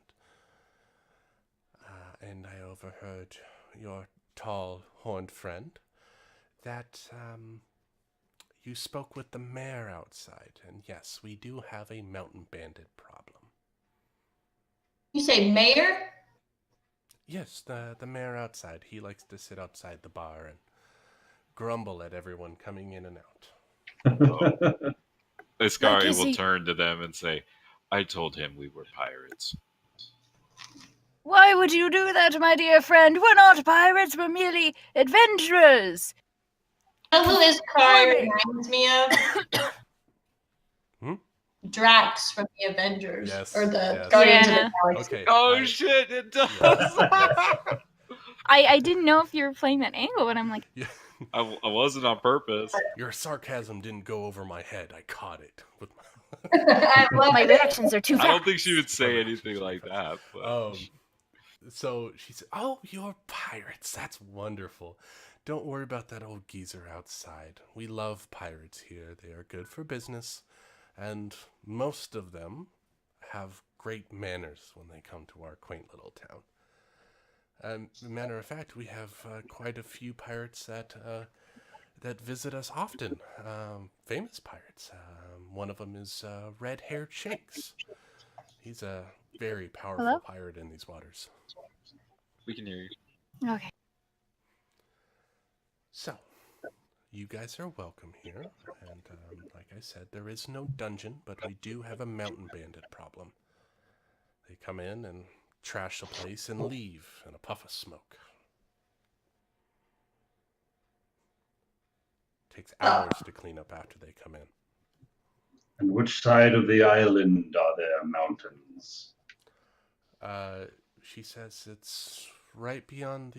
and I overheard your tall, horned friend that you spoke with the mayor outside, and yes, we do have a mountain bandit problem. You say mayor? Yes, the mayor outside. He likes to sit outside the bar and grumble at everyone coming in and out. Iskari is will he- turn to them and say, I told him we were pirates. Why would you do that, my dear friend? We're not pirates, we're merely adventurers. That's who this car reminds me of. Hmm? Drax from the Avengers. Yes, Or the yes. Guardians Yeah. of the Galaxy. Okay. Oh shit, it does! Yes. I didn't know if you were playing that angle, but I'm like, Yeah. I wasn't on purpose. Your sarcasm didn't go over my head. I caught it with my. I love my it. reactions are too I fast. don't think she would say anything like that. But... So she said, "Oh, you're pirates. That's wonderful. Don't worry about that old geezer outside. We love pirates here. They are good for business, and most of them have great manners when they come to our quaint little town. Matter of fact, we have quite a few pirates that visit us often. Famous pirates. One of them is Red-Haired Shanks. He's a very powerful Hello? pirate in these waters. We can hear you. Okay. So, you guys are welcome here, and like I said, there is no dungeon, but we do have a mountain bandit problem. They come in and trash the place and leave in a puff of smoke. Takes hours to clean up after they come in. And which side of the island are there mountains? She says it's right beyond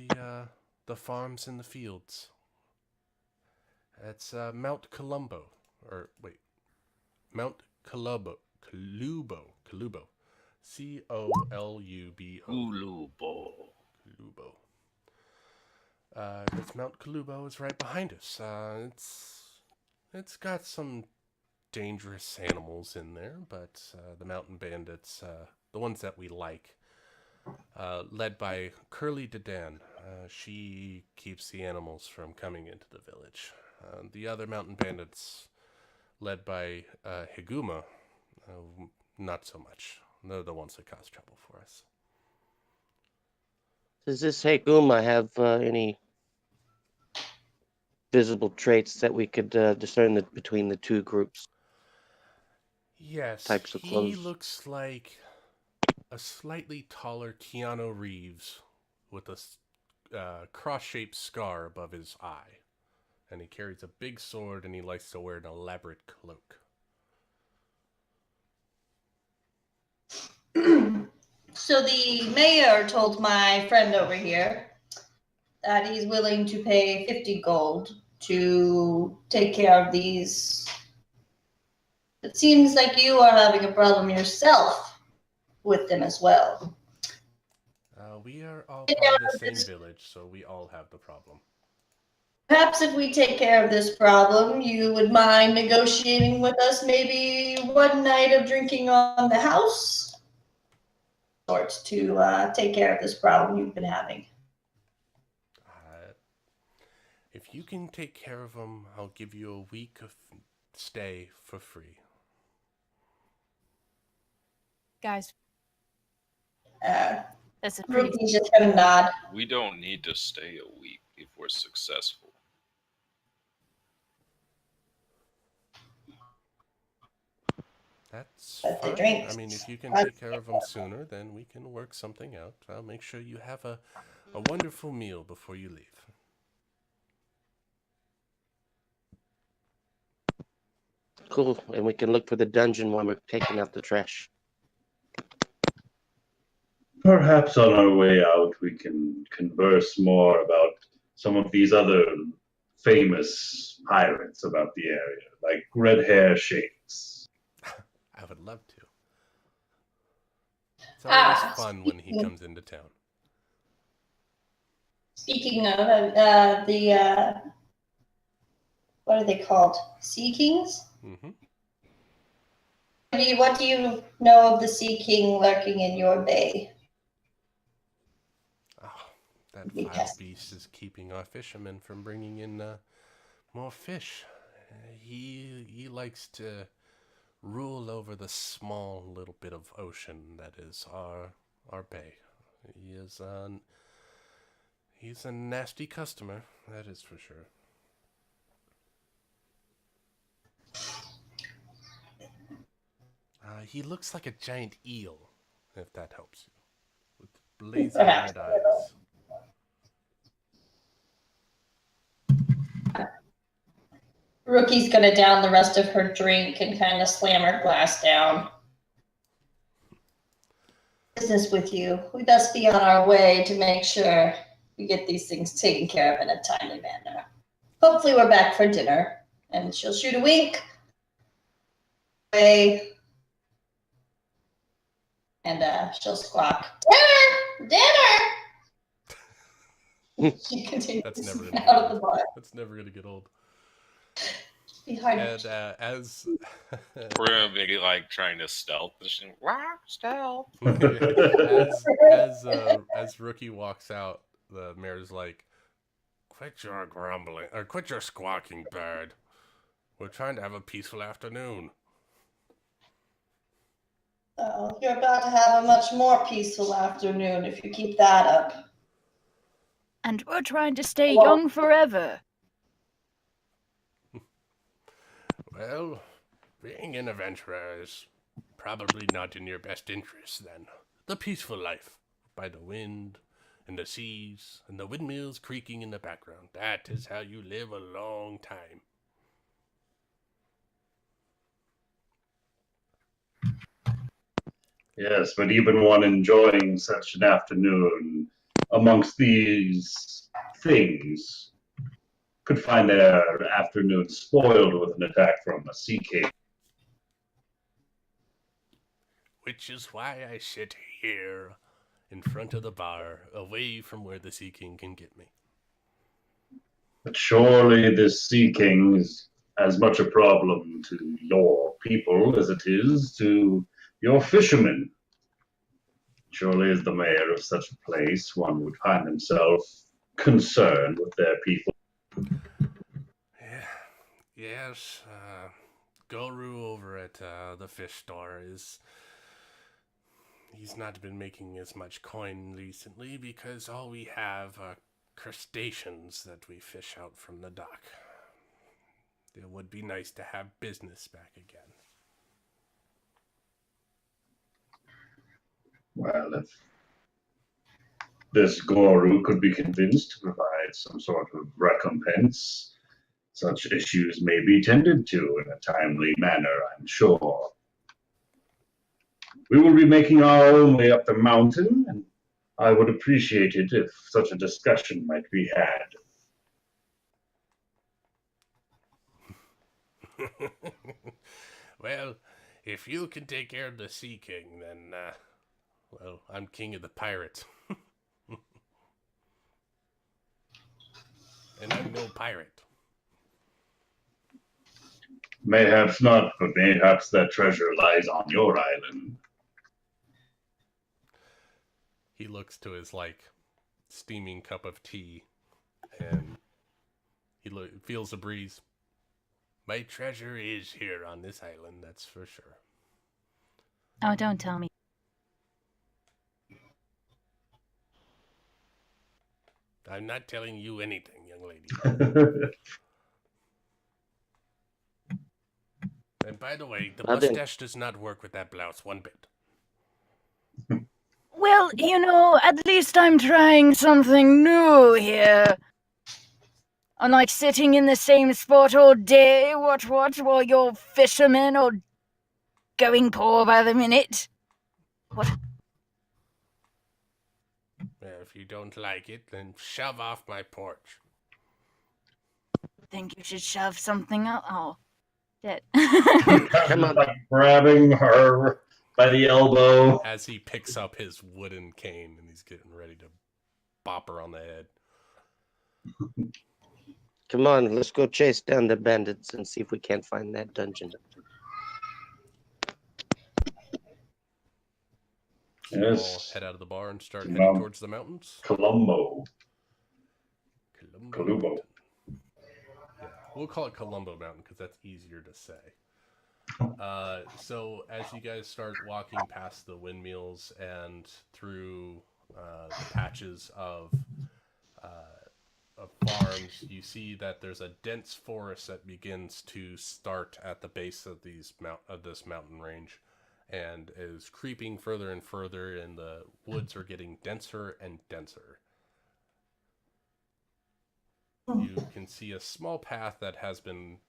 the farms and the fields. It's Mount Columbo, or wait, Mount Colubo, Colubo, C-O-L-U-B-O. Ulubo. It's Mount Colubo is right behind us. It's got some dangerous animals in there, but the mountain bandits, the ones that we like, led by Curly Dedan, she keeps the animals from coming into the village. The other mountain bandits, led by Higuma, not so much. They're the ones that cause trouble for us. Does this Heguma have any visible traits that we could discern between the two groups? Yes, Types of he clothes. looks like a slightly taller Keanu Reeves with a cross-shaped scar above his eye. And he carries a big sword, and he likes to wear an elaborate cloak. So the mayor told my friend over here that he's willing to pay 50 gold to take care of these. It seems like you are having a problem yourself with them as well. We are all part of the same village, so we all have the problem. Perhaps if we take care of this problem, you would mind negotiating with us maybe one night of drinking on the house? Sorts to take care of this problem you've been having. If you can take care of them, I'll give you a week of stay for free. guys, Uh, that's a pretty. Ruthie's just gonna nod. We don't need to stay a week if we're successful. That's But the fine. drinks- I mean, if you can take care of them sooner, then we can work something out. I'll make sure you have a wonderful meal before you leave. Cool, and we can look for the dungeon while we're taking out the trash. Perhaps on our way out we can converse more about some of these other famous pirates about the area, like Red Hair Shakes. I would love to. It's always Ah, fun when he comes into town. Speaking of what are they called? Sea Kings? Mm-hmm. What do you know of the Sea King lurking in your bay? That Be file tested. beast is keeping our fishermen from bringing in more fish. He likes to rule over the small little bit of ocean that is our bay. He's a nasty customer, that is for sure. He looks like a giant eel, if that helps you, with blazing Perhaps. red eyes. Rookie's gonna down the rest of her drink and kind of slam her glass down. Business with you. We best be on our way to make sure we get these things taken care of in a timely manner. Hopefully we're back for dinner. And she'll shoot a wink. Away. And she'll squawk, "Dinner! Dinner!" She continues That's never gonna get out of the old. bar. That's never gonna get old. Be hard. And as We're gonna be like trying to stealth. Wow, stealth. as Rookie walks out, the mayor's like, "Quit your grumbling, or quit your squawking, bird. We're trying to have a peaceful afternoon." Oh, you're about to have a much more peaceful afternoon if you keep that up. And we're trying to stay Well- young forever. Well, being an adventurer is probably not in your best interest then. The peaceful life, by the wind, and the seas, and the windmills creaking in the background. That is how you live a long time. Yes, but even one enjoying such an afternoon amongst these things could find their afternoon spoiled with an attack from a sea king. Which is why I sit here in front of the bar, away from where the Sea King can get me. But surely this sea king is as much a problem to your people as it is to your fishermen. Surely, as the mayor of such a place, one would find himself concerned with their people. Yeah. Yes, Goru over at the fish store he's not been making as much coin recently because all we have are crustaceans that we fish out from the dock. It would be nice to have business back again. Well, if this Goru could be convinced to provide some sort of recompense, such issues may be tended to in a timely manner, I'm sure. We will be making our own way up the mountain, and I would appreciate it if such a discussion might be had. Well, if you can take care of the Sea King, then, well, I'm king of the pirates. And I'm no pirate. Mayhaps not, but mayhaps that treasure lies on your island. He looks to his, steaming cup of tea, and he feels a breeze. My treasure is here on this island, that's for sure. Oh, don't tell me. I'm not telling you anything, young lady. And by the way, the mustache does not work with that blouse one bit. Well, at least I'm trying something new here. Unlike sitting in the same spot all day, while you're fishermen or going poor by the minute. What? Well, if you don't like it, then shove off my porch. Think you should shove something up? Oh, dead. Come on, grabbing her by the elbow. As he picks up his wooden cane and he's getting ready to bop her on the head. Come on, let's go chase down the bandits and see if we can't find that dungeon. So Yes. we'll head out of the bar and start Mount- heading towards the mountains. Colombo. Columbo. Mountain. Yeah, we'll call it Columbo Mountain because that's easier to say. So as you guys start walking past the windmills and through the patches of farms, you see that there's a dense forest that begins to start at the base of this mountain range, and is creeping further and further, and the woods are getting denser and denser. You can see a small path that has been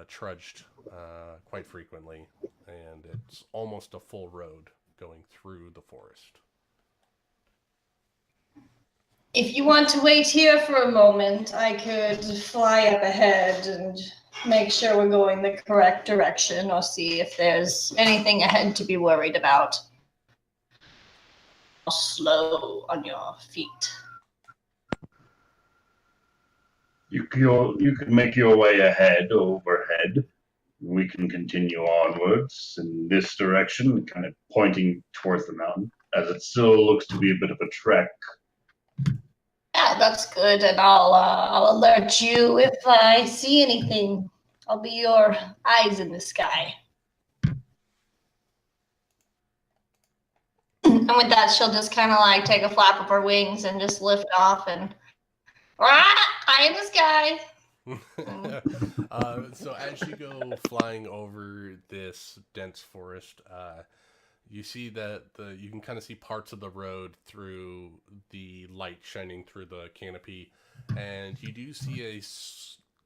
trudged quite frequently, and it's almost a full road going through the forest. If you want to wait here for a moment, I could fly up ahead and make sure we're going the correct direction, or see if there's anything ahead to be worried about. Slow on your feet. You can make your way ahead, overhead. We can continue onwards in this direction, kind of pointing towards the mountain, as it still looks to be a bit of a trek. Yeah, that's good, and I'll alert you if I see anything. I'll be your eyes in the sky. And with that, she'll just kind of like take a flap of her wings and just lift off and eye in the sky. So as you go flying over this dense forest, you see that you can kind of see parts of the road through the light shining through the canopy, and you do see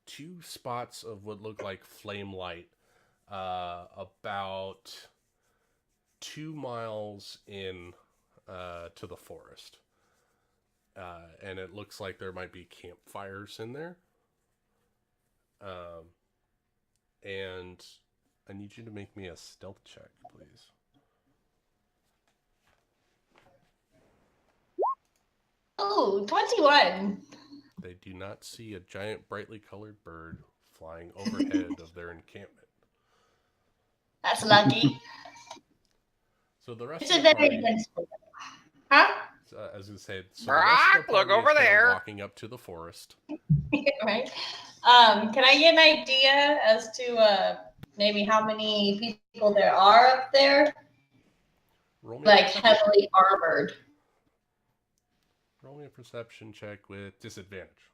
two spots of what look like flame light about 2 miles in to the forest. And it looks like there might be campfires in there. And I need you to make me a stealth check, please. Oh, 21. They do not see a giant brightly colored bird flying overhead of their encampment. That's lucky. So the rest It's of a the very party, dense. Huh? I was going to say, so the rest of the Look party over is kind of there. walking up to the forest. Right. Can I get an idea as to maybe how many people there are up there? Roll me Like a perception- heavily armored. Roll me a perception check with disadvantage.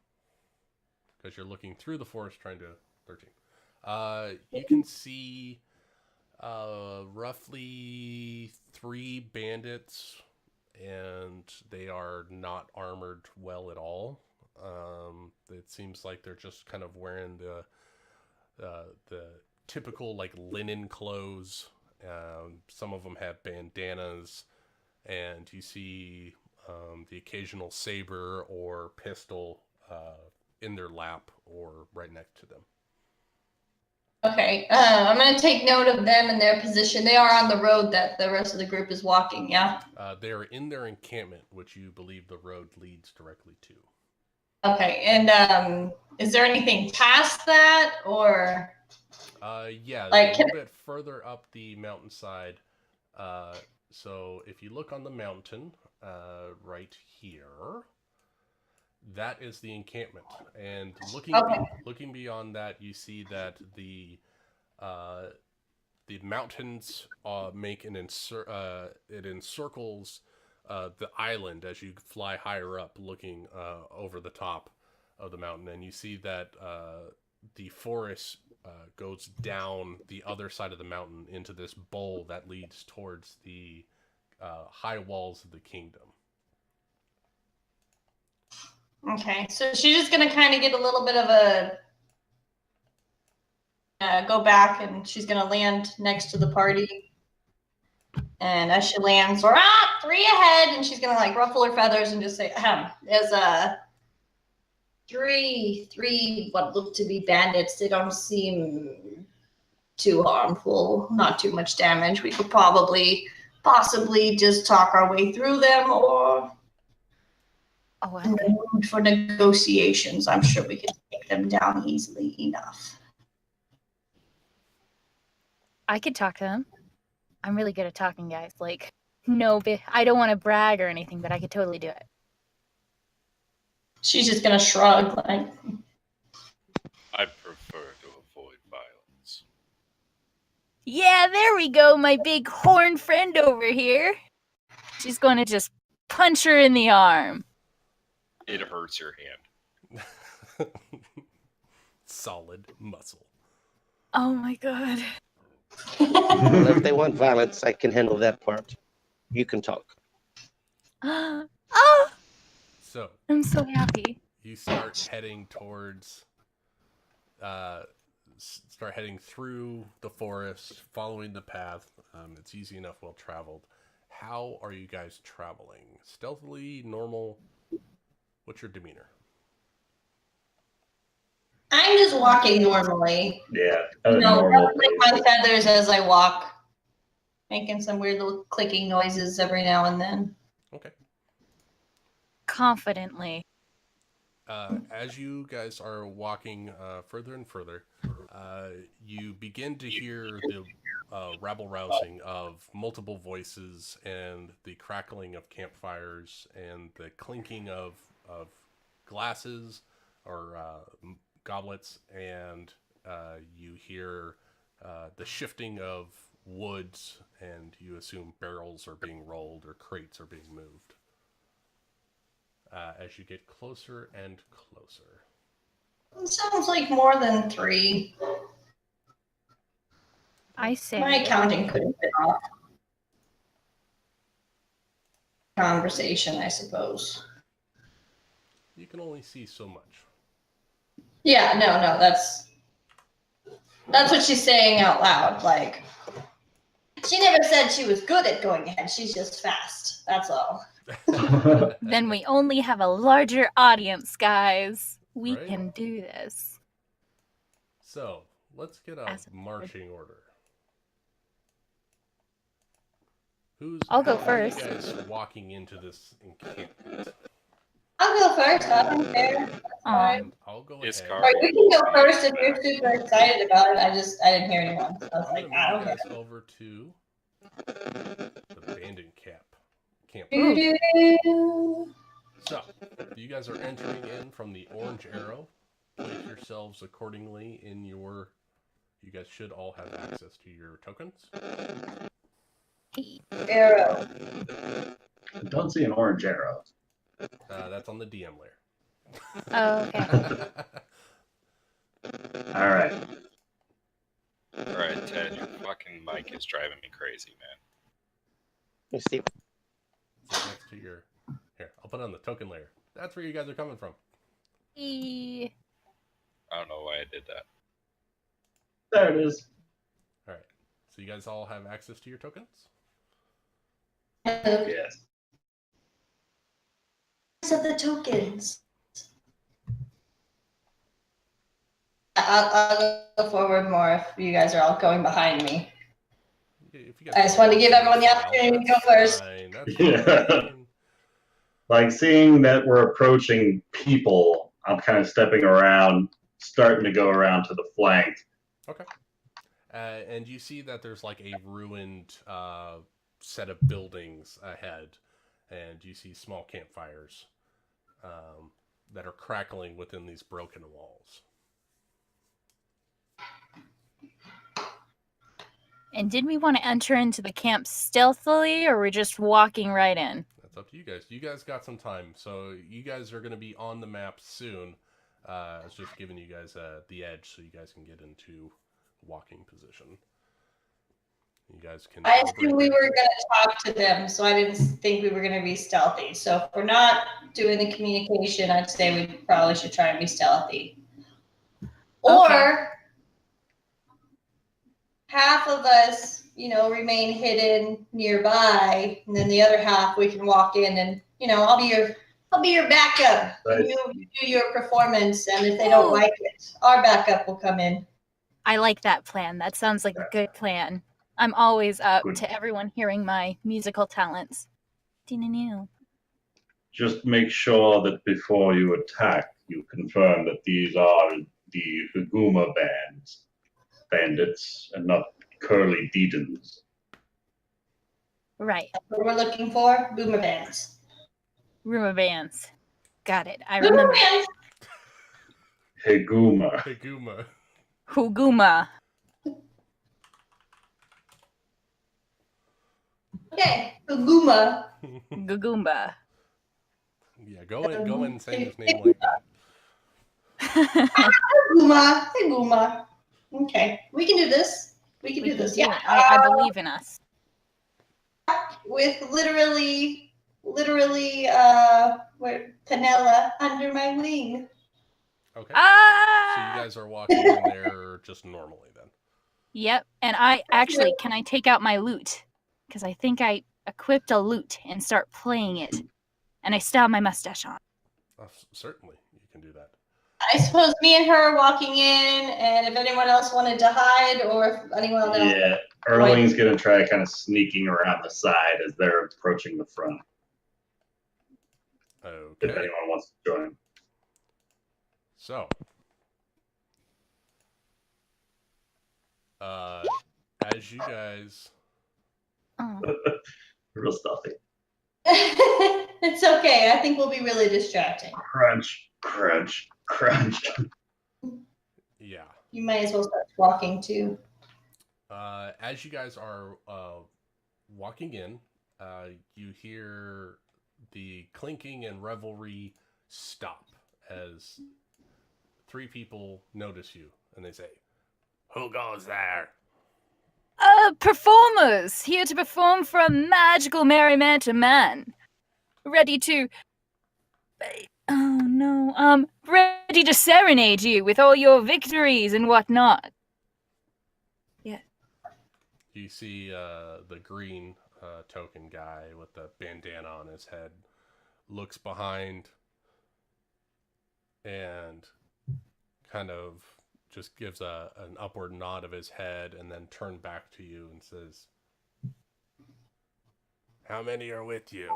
Because you're looking through the forest trying to... 13. You can see roughly 3 bandits, and they are not armored well at all. It seems like they're just kind of wearing the typical like linen clothes. Some of them have bandanas, and you see the occasional saber or pistol in their lap or right next to them. Okay. I'm going to take note of them and their position. They are on the road that the rest of the group is walking, yeah? They're in their encampment, which you believe the road leads directly to. Okay. And is there anything past that, or? Yeah, Like, a little bit further up the mountainside. So if you look on the mountain, right here, that is the encampment. And looking beyond that, you see that the mountains make it encircles the island as you fly higher up, looking over the top of the mountain, and you see that the forest goes down the other side of the mountain into this bowl that leads towards the high walls of the kingdom. Okay, so she's just gonna kind of get a little bit of a go back, and she's gonna land next to the party. And as she lands, 3 ahead, and she's gonna like ruffle her feathers and just say, there's three what look to be bandits. They don't seem too harmful, not too much damage. We could possibly just talk our way through them, or in the mood for negotiations. I'm sure we could take them down easily enough. I could talk to them. I'm really good at talking, guys. Like, no, I don't want to brag or anything, but I could totally do it. She's just gonna shrug, like, I prefer to avoid violence. Yeah, there we go, my big horn friend over here. She's going to just punch her in the arm. It hurts your hand. Solid muscle. Oh my god. Well, if they want violence, I can handle that part. You can talk. Oh, So I'm so happy. you start heading towards, start heading through the forest, following the path. It's easy enough, well traveled. How are you guys traveling? Stealthily, normal? What's your demeanor? I'm just walking normally. Yeah, You know, normal. ruffling my feathers as I walk, making some weird little clicking noises every now and then. Okay. Confidently. As you guys are walking further and further, you begin to hear the rabble-rousing of multiple voices and the crackling of campfires and the clinking of glasses or goblets, and you hear the shifting of woods, and you assume barrels are being rolled or crates are being moved. As you get closer and closer. It sounds like more than 3. I say. My counting could have been off. Conversation, I suppose. You can only see so much. Yeah, no, that's what she's saying out loud. Like, she never said she was good at going ahead. She's just fast. That's all. Then we only have a larger audience, guys. We Right? can do this. So, let's get a As a marching order. I'll go how are you first. guys walking into this encampment? I'll go first. I don't care. Alright. And I'll go It's ahead. car- Or you can go first if you're super excited about it. I didn't hear anyone. So I was I'm like, gonna I move don't you care. guys over to the abandoned camp. So, you guys are entering in from the orange arrow. Place yourselves accordingly in your... You guys should all have access to your tokens. Arrow. I don't see an orange arrow. That's on the DM layer. Oh, okay. All right. Alright, Ted, your fucking mic is driving me crazy, man. Let's see. It's next to your... Here, I'll put it on the token layer. That's where you guys are coming from. E- I don't know why I did that. There it is. All right. So you guys all have access to your tokens? Yes. Of the tokens. I'll go forward more if you guys are all going behind me. If you guys I just wanted to give everyone the opportunity to go first. Fine, that's Yeah. fine. Like seeing that we're approaching people, I'm kind of stepping around, starting to go around to the flank. Okay. And you see that there's like a ruined set of buildings ahead, and you see small campfires that are crackling within these broken walls. And did we want to enter into the camp stealthily, or we're just walking right in? That's up to you guys. You guys got some time, so you guys are going to be on the map soon. I was just giving you guys the edge so you guys can get into walking position. You guys can... I assumed we were going to talk to them, so I didn't think we were going to be stealthy. So if we're not doing the communication, I'd say we probably should try and be stealthy. Or half of us, remain hidden nearby, and then the other half we can walk in and, I'll be your backup. Right. You do your performance, and if they don't like it, our backup will come in. I like that plan. That sounds like a good plan. I'm always up Good. to everyone hearing my musical talents. Dee-na-new. Just make sure that before you attack, you confirm that these are the Haguma bandits, and not Curly Deedons. Right. That's what we're looking for, boomer bands. Rumor bands. Got it. I remember. Higuma. Higuma. Huguma. Okay, Higuma. Gugumba. Yeah, go and say his name like that. Higuma. Okay, we can do this. We can do this. do Yeah. it. I believe in us. With literally, Penella under my wing. Okay. So Ah! you guys are walking in there just normally then. Yep. And can I take out my lute? Because I think I equipped a lute and start playing it. And I still have my mustache on. Certainly, you can do that. I suppose me and her walking in, and if anyone else wanted to hide, or if anyone else. Yeah, Erling's gonna try kind of sneaking around the side as they're approaching the front. If Okay. anyone wants to join. So, as you guys, Oh. Real stuffy. It's okay. I think we'll be really distracting. Crunch, crunch, crunch. yeah, You might as well start walking too. as you guys are walking in, you hear the clinking and revelry stop as 3 people notice you and they say, "Who goes there?" Performers here to perform for a magical merriment man. Ready to. Oh no. Ready to serenade you with all your victories and whatnot. You see the green token guy with the bandana on his head looks behind and kind of just gives an upward nod of his head and then turn back to you and says, "How many are with you?"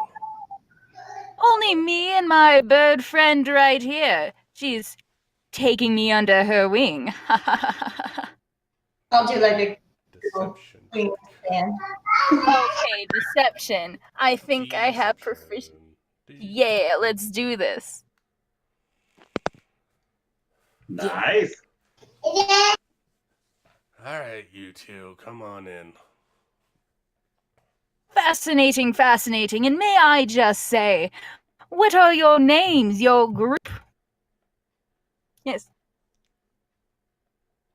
Only me and my bird friend right here. She's taking me under her wing. I'll do like a Deception. wing stand. Okay, deception. I think I have proficiency. Yeah, let's do this. Nice. All right, you two, come on in. Fascinating, fascinating. And may I just say, what are your names, your group? Yes.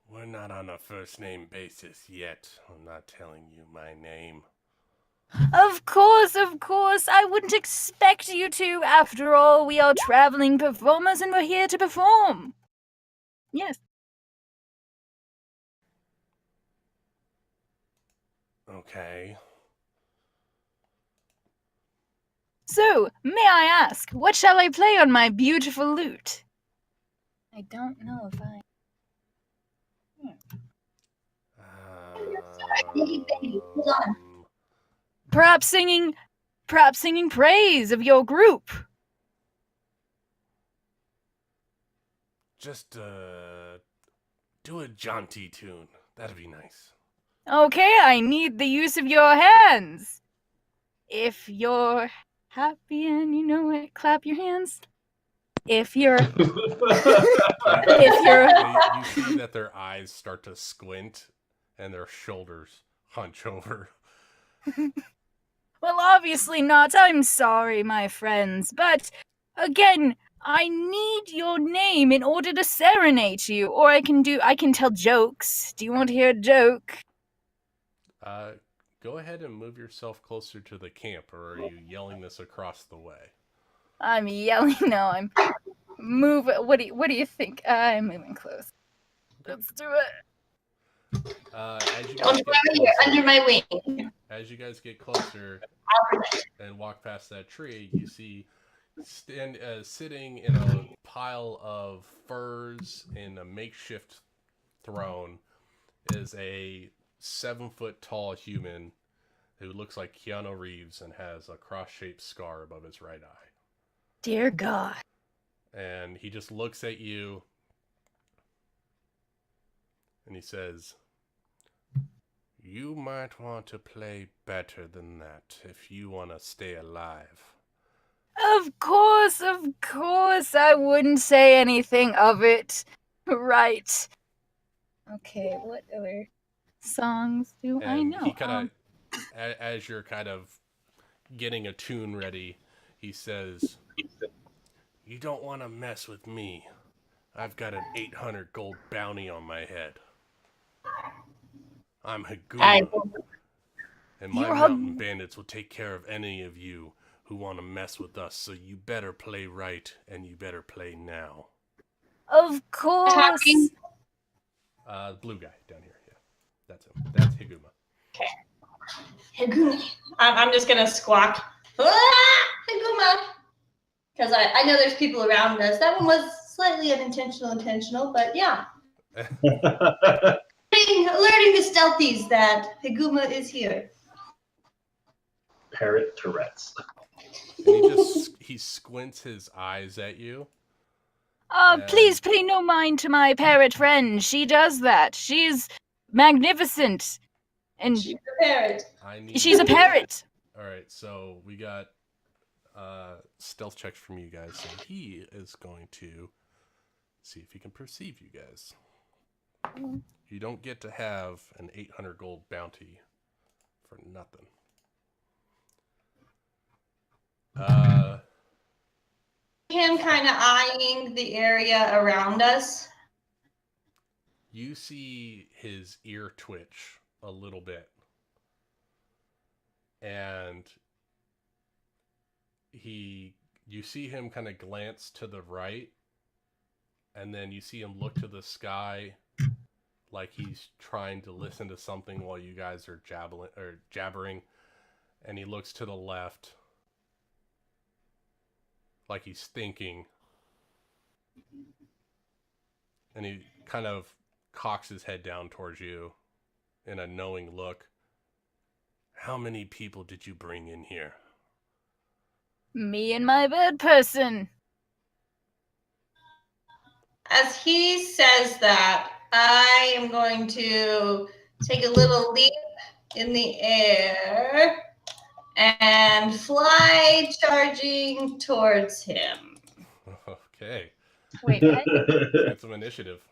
We're not on a first name basis yet. I'm not telling you my name. Of course, I wouldn't expect you to. After all, we are traveling performers and we're here to perform. Yes. Okay. So, may I ask, what shall I play on my beautiful lute? I don't know if I... Hold on. Perhaps singing praise of your group. Just do a jaunty tune. That'd be nice. Okay, I need the use of your hands. If you're happy and you know it, clap your hands. If you're... You see that their eyes start to squint and their shoulders hunch over. Well, obviously not. I'm sorry, my friends. But, again, I need your name in order to serenade you. Or I can tell jokes. Do you want to hear a joke? Go ahead and move yourself closer to the camp, or are you yelling this across the way? I'm yelling. No, I'm moving. What do you think? I'm moving close. Let's do it. As you Don't guys you get worry, you're closer, under my wing. as you guys get closer and walk past that tree, you see sitting in a pile of furs in a makeshift throne is a 7-foot tall human who looks like Keanu Reeves and has a cross-shaped scar above his right eye. Dear God. And he just looks at you and he says, "You might want to play better than that if you want to stay alive." Of course, I wouldn't say anything of it. Right. Okay, what other songs do I And know? he kind of, as you're kind of getting a tune ready, he says, "You don't want to mess with me. I've got an 800 gold bounty on my head. I'm Haguma, and my You're mountain bandits will take care of any of you who want to mess with us, so you better play right, and you better play now." Of course. Talking. Blue guy down here, yeah. That's him. That's Higuma. Haguma. I'm just gonna squawk. Ah, Haguma. Because I know there's people around us. That one was slightly intentional, but yeah. Alerting the stealthies that Haguma is here. Parrot Tourette's. And he squints his eyes at you. Please pay no mind to my parrot friend. She does that. She's magnificent. And She's a parrot. she's a parrot. Alright, so we got stealth checks from you guys. So he is going to see if he can perceive you guys. You don't get to have an 800 gold bounty for nothing. Him kind of eyeing the area around us. You see his ear twitch a little bit. And you see him kind of glance to the right, and then you see him look to the sky like he's trying to listen to something while you guys are jabbering, and he looks to the left like he's thinking, and he kind of cocks his head down towards you in a knowing look. "How many people did you bring in here?" Me and my bird person. As he says that, I am going to take a little leap in the air and fly charging towards him. Okay. Wait, what? Let's get some initiative.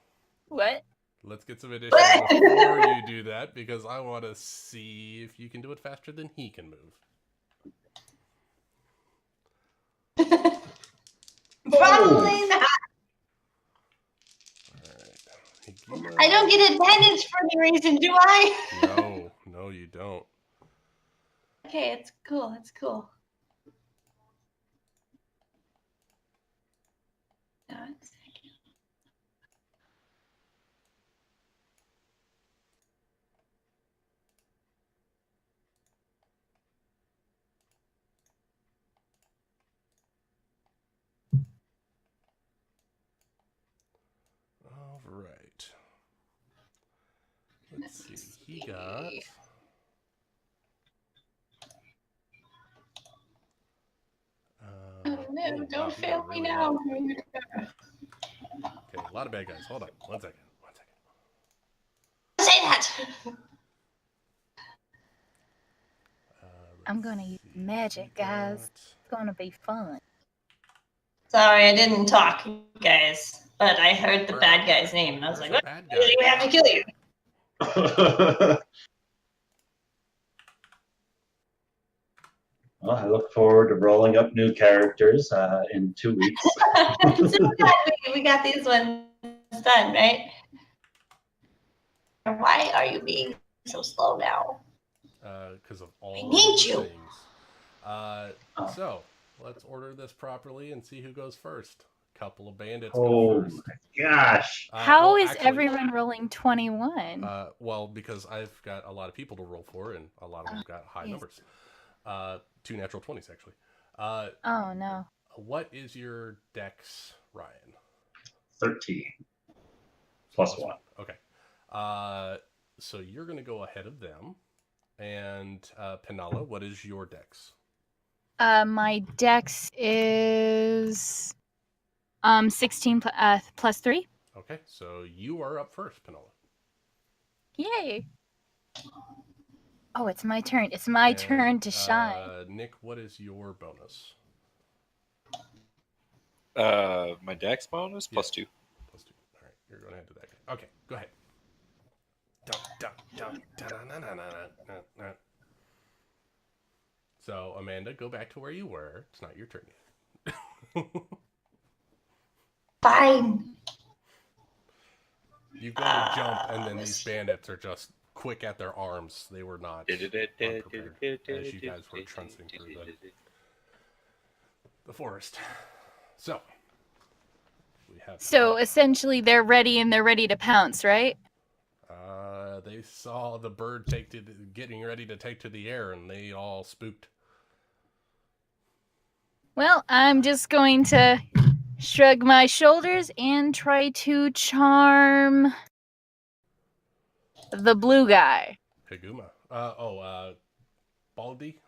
What? Let's get some initiative before you do that, because I want to see if you can do it faster than he can move. Probably not. Alright. I don't get advantage for any reason, do I? No, you don't. Okay, it's cool. It's cool. One second. All right. Let's see. He got. Oh no, wow, don't he fail got me really now. low. Okay, a lot of bad guys. Hold on. One second. Say that. I'm gonna use magic, guys. It's gonna be fun. Sorry, I didn't talk, guys, but I heard the bad guy's name, and I was like, "What? Bad Do we have to kill you?" Well, I look forward to rolling up new characters in 2 weeks. So we got these ones done, right? Why are you being so slow now? Because of all I need the you. things. So let's order this properly and see who goes first. Couple of bandits Oh go first. my gosh. How well, is actually, everyone rolling 21? Well, because I've got a lot of people to roll for, and a lot of them got high yes. numbers. 2 natural 20s, actually. Oh no. What is your dex, Ryan? 13 plus 1. Okay. So you're going to go ahead of them. And Penala, what is your dex? My dex is 16 plus 3. Okay, so you are up first, Penala. Yay. Oh, it's my turn. It's my turn to shine. Nick, what is your bonus? My dex bonus plus 2. Plus 2. All right, you're going to head to that guy. Okay, go ahead. Dun, dun, dun, dun, dun, dun, dun, dun, dun. So, Amanda, go back to where you were. It's not your turn yet. Fine. You go to jump, and then these bandits are just quick at their arms. They were not unprepared as you guys were truncing through the forest. So, we have. So essentially, they're ready and they're ready to pounce, right? They saw the bird getting ready to take to the air, and they all spooked. Well, I'm just going to shrug my shoulders and try to charm the blue guy. Higuma. Baldy?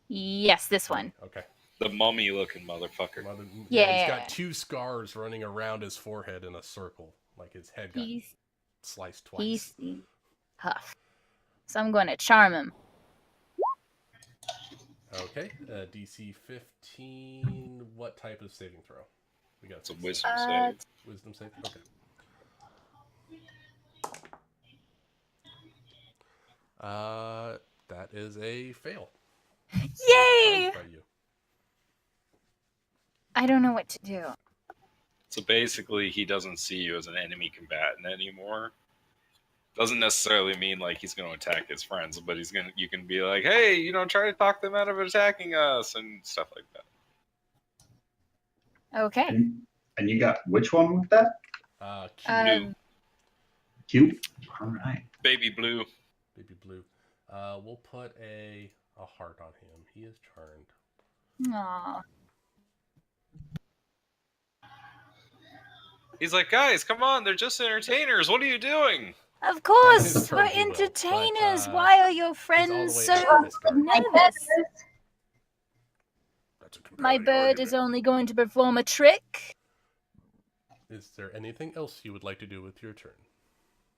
Yes, this one. Okay. The mummy-looking motherfucker. Yeah. He's got 2 scars running around his forehead in a circle, like his head got sliced twice. He's tough. So I'm going to charm him. Okay. DC 15. What type of saving throw? We got It's a 6. wisdom save. Wisdom save? Okay. That is a fail. Yay! By you. I don't know what to do. So basically, he doesn't see you as an enemy combatant anymore. Doesn't necessarily mean like he's going to attack his friends, but you can be like, hey, try to talk them out of attacking us and stuff like that. Okay. And you got which one with that? Blue. Cute. All right. Baby Blue. Baby Blue. We'll put a heart on him. He is charmed. Aww. He's like, guys, come on, they're just entertainers. What are you doing? Of course, his turn, we're he will, but, entertainers. Why are your friends way so up this card. nervous? That's a My compelling bird is argument. only going to perform a trick. Is there anything else you would like to do with your turn?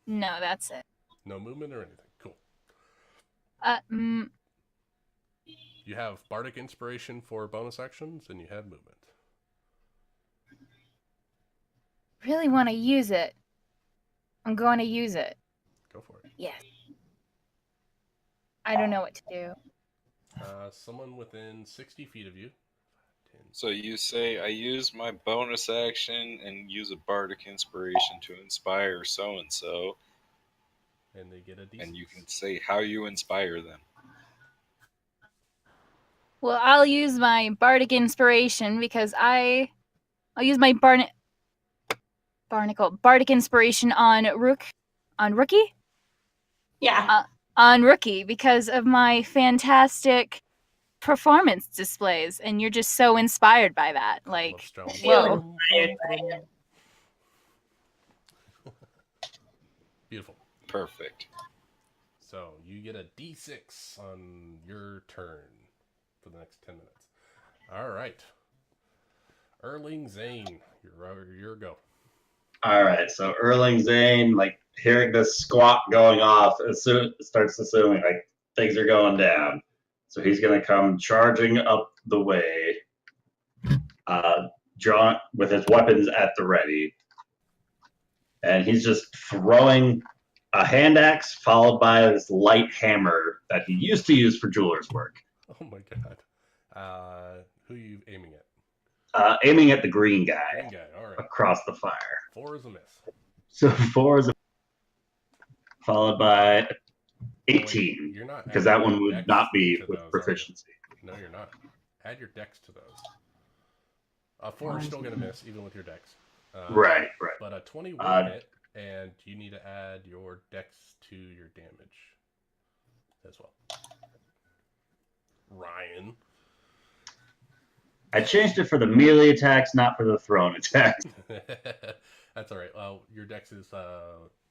No, that's it. No movement or anything? Cool. You have Bardic Inspiration for bonus actions, and you have movement. Really want to use it. I'm going to use it. Go for it. Yes. I don't know what to do. Someone within 60 feet of you. 10. So you say, I use my bonus action and use a bardic inspiration to inspire so-and-so. And they get a DC. And you can say how you inspire them. Well, I'll use my bardic inspiration because I'll use my bardic inspiration on Rookie? Yeah. On Rookie because of my fantastic performance displays, and you're just so inspired by that. Like, whoa. Beautiful. Perfect. So you get a D6 on your turn for the next 10 minutes. All right. Erling Zane, your go. All right. So Erling Zane, like hearing this squawk going off, starts assuming like things are going down. So he's going to come charging up the way, drawn with his weapons at the ready. And he's just throwing a hand axe followed by this light hammer that he used to use for jeweler's work. Oh my god. Who are you aiming at? Aiming at the green guy, Green guy, all right. across the fire. 4 is a miss. So 4 is followed by 18, You're not because adding that one your would dex not be to with those, are you? proficiency. No, you're not. Add your dex to those. 4 is still going to miss, even with your dex. Right. But a 20 will hit, and you need to add your dex to your damage as well. Ryan. I changed it for the melee attacks, not for the thrown attacks. That's all right. Well, your dex is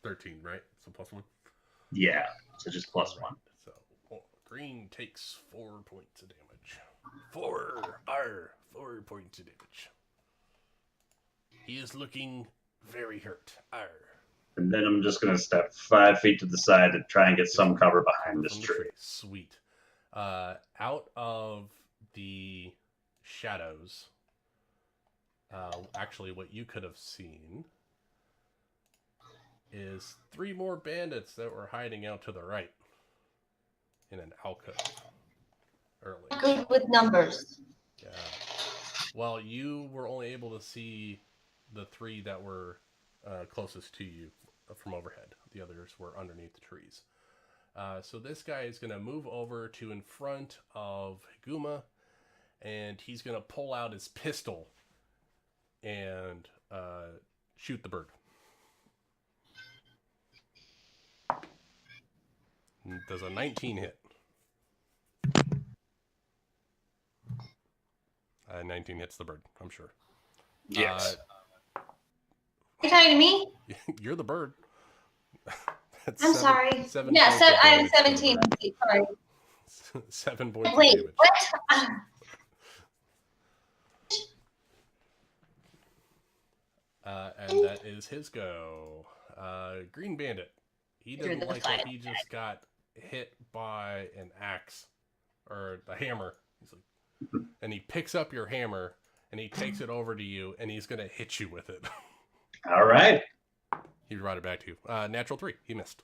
13, right? So +1? Yeah, so just +1. So green takes 4 points of damage. 4 points of damage. He is looking very hurt. And then I'm just going to step 5 feet to the side to try and get some cover behind this From the tree. Sweet. Out of the shadows, actually what you could have seen is 3 more bandits that were hiding out to the right in an alcove early. Good with numbers. Yeah. Well, you were only able to see the 3 that were closest to you from overhead. The others were underneath the trees. So this guy is going to move over to in front of Higuma, and he's going to pull out his pistol and shoot the bird. Does a 19 hit? 19 hits the bird, I'm sure. Yes. You talking to me? You're the bird. That's I'm sorry. 7 Yeah, points of I am damage to the 17. bird. Sorry. 7 points Wait, of damage. what? And that is his go. Green Bandit. He Through didn't the like that fire. he just got hit by an axe or a hammer. He's like, and he picks up your hammer and he takes it over to you and he's gonna hit you with it. All right. He brought it back to you. Natural 3. He missed.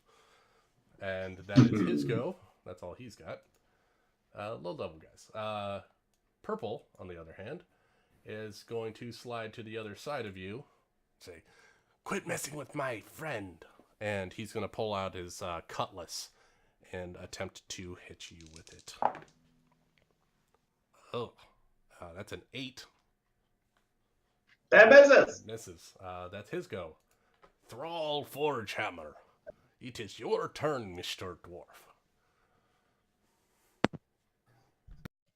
And that is his go. That's all he's got. Low level guys. Purple, on the other hand, is going to slide to the other side of you. Say, quit messing with my friend. And he's going to pull out his cutlass and attempt to hit you with it. Oh, that's an 8. That misses. Misses. That's his go. Thrall Forgehammer. It is your turn, Mr. Dwarf.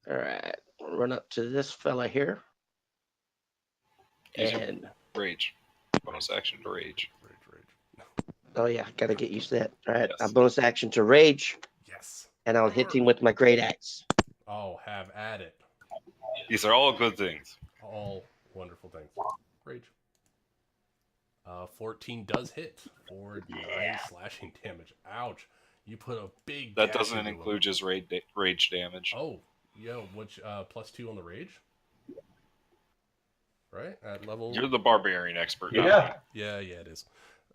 All right, run up to this fella here, Use your and rage. Bonus action to rage. Rage. oh yeah, gotta get used to that. All right, Yes. a bonus action to rage, Yes. and I'll hit him with my great axe. Oh, have at it. These are all good things. All wonderful things. Rage. 14 does hit for 9 slashing damage. Ouch. You put a big That gash doesn't into him. include just rage damage. Oh, yeah, which +2 on the rage? Right? At level. You're the barbarian expert. not Yeah. me. Yeah, it is.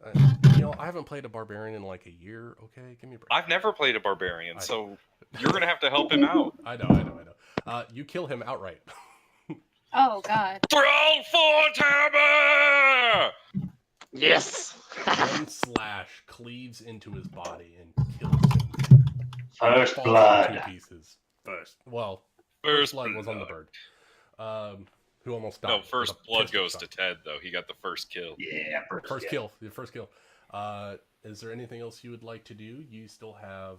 I haven't played a barbarian in like a year. Okay, give me a break. I've never played a barbarian, I- so you're gonna have to help him out. I know. You kill him outright. Oh god. Thrall Forgehammer! Yes. One slash cleaves into his body and kills him. First Falls into blood. 2 pieces. First First blood was on the bird. Who almost died. No, with first a blood pistol goes shot. to Ted, though. He got the first kill. Yeah, First kill. The first kill. Is there anything else you would like to do? You still have,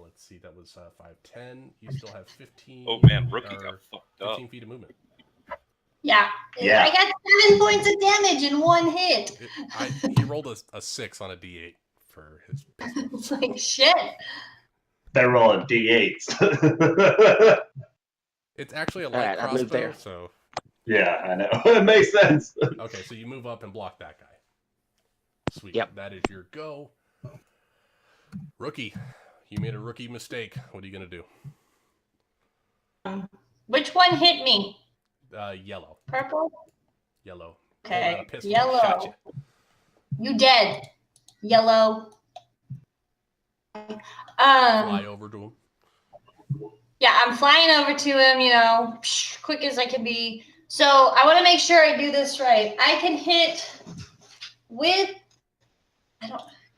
let's see, that was 5, 10. You still have 15. Oh man, rookie or got fucked up. 15 feet of movement. Yeah. Yeah. I got 7 points of damage in 1 hit. He rolled a 6 on a d8 for his pistol. It's like shit. They're rolling d8s. It's actually a All light right, I moved crossbow, there. so... Yeah, I know. It makes sense. Okay, so you move up and block that guy. Sweet. Yep. That is your go. Rookie. You made a rookie mistake. What are you going to do? Which one hit me? Yellow. Purple? Yellow. Okay, Pulled out a pistol, yellow. shot you. You dead. Yellow. Fly over to him. Yeah, I'm flying over to him, quick as I can be. So I want to make sure I do this right. I can hit with,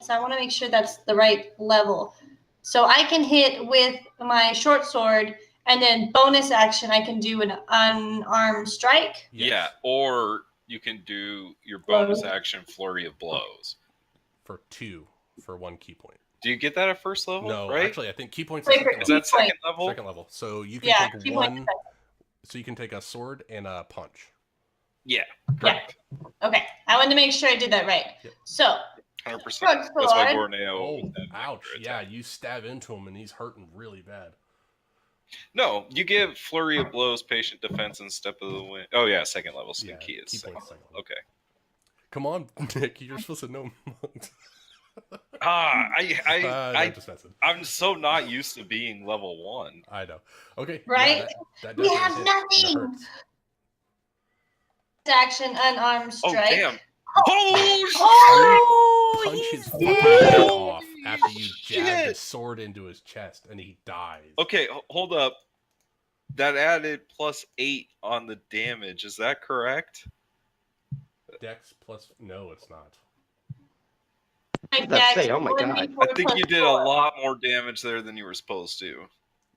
so I want to make sure that's the right level. So I can hit with my short sword, and then bonus action, I can do an unarmed strike. Yes. Yeah, or you can do your bonus Blows. action flurry of blows. For 2 for 1 key point. Do you get that at first level? No, right? actually, I think key points Wait, are Is second that second level? level. Second level. So you can Yeah, take key one. point. So you can take a sword and a punch. Yeah, Yeah. Okay, I wanted to make sure I did that right. Yep. So 100%. Short That's why sword. Borneo. Oh, had ouch. extra Yeah, attack. you stab into him and he's hurting really bad. No, you give flurry of blows, patient defense, and step of the wind. Oh yeah, second level. So Yeah, key is key second points level. second level. Okay. Come on, Nick, you're supposed to know. I'm just messing. I'm so not used to being level 1. I know. Okay. Right? Yeah, that We definitely have hit, and it nothing. hurts. Action, unarmed Oh strike. damn! Oh, Oh, Punch he's his fucking dead. head off after you jab shit. the sword into his chest, and he dies. Okay, hold up. That added +8 on the damage. Is that correct? Dex plus... No, it's not. My was about to say, dex oh my God. 1d4 I think you plus did a 4. lot more damage there than you were supposed to.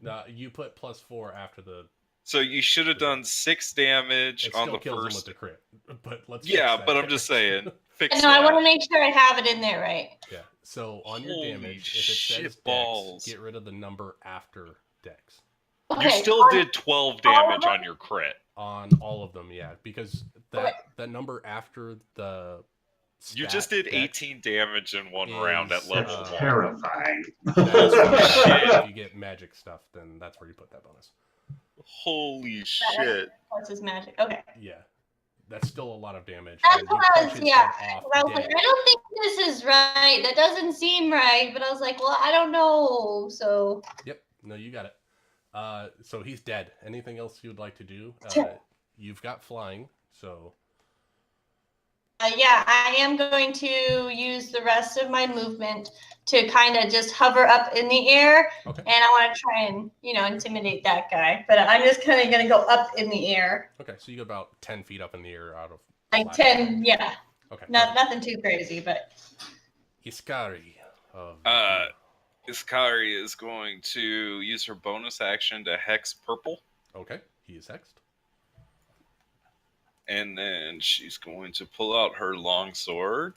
No, you put +4 after the... So you should have done 6 damage It on still the kills him with first. the crit. But let's Yeah, fix that but I'm just damage. saying. Fix No, I want to that. make sure I have it in there right. Yeah. So on your Holy damage, if it says shit Dex, balls. get rid of the number after Dex. Okay. You still did 12 damage on your crit. On all of them, yeah, because Okay. that number after the You stat just did Dex 18 damage in one is, round at level That's 1. terrifying. That is for Shit. if you get magic stuff, then that's where you put that bonus. Holy shit. Plus his magic. Okay. Yeah, that's still a lot of damage. That's and what you I punch was, his yeah. head off I was like, dead. I don't think this is right. That doesn't seem right. But I was like, well, I don't know. So Yep, no, you got it. So he's dead. Anything else you would like to do? You've got flying, so yeah, I am going to use the rest of my movement to kind of just hover up in the air. okay. And I want to try and, intimidate that guy. But I'm just kind of going to go up in the air. Okay, so you go about 10 feet up in the air out of Like flash. 10, yeah. Okay. Nothing too crazy, but. Iskari of Iskari is going to use her bonus action to hex purple. Okay, he is hexed. And then she's going to pull out her long sword,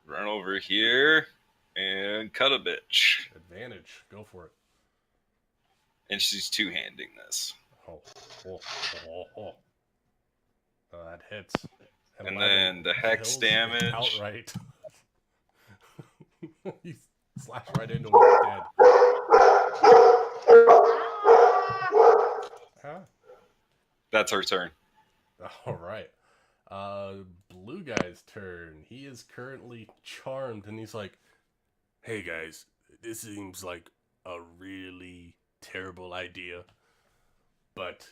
run over here, and cut a bitch. Advantage. Go for it. And she's two-handing this. Oh. That hits. And 11 then the hex kills damage. Outright. You slash right into him. He's dead. Ah. That's her turn. All right. Blue guy's turn. He is currently charmed, and he's like, "Hey guys, this seems like a really terrible idea, but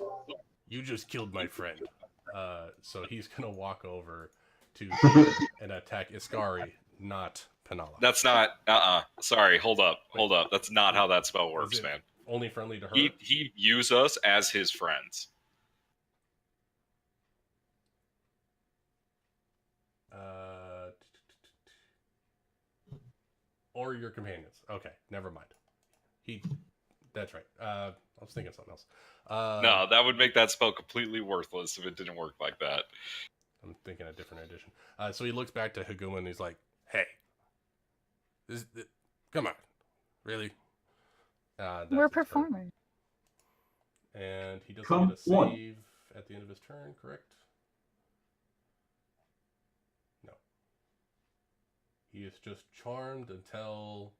you just killed my friend." So he's gonna walk over to and attack Iskari, not Penala. That's not. Sorry. Hold up. That's not how that spell works, it man. Only friendly to her. He views us as his friends. Or your companions. Okay, never mind. That's right. I was thinking something else. No, that would make that spell completely worthless if it didn't work like that. I'm thinking a different edition. So he looks back to Haguma and he's like, "Hey, come on, really?" That's We're his turn. performers. And he doesn't Come get a save on. at the end of his turn, correct? No. He is just charmed until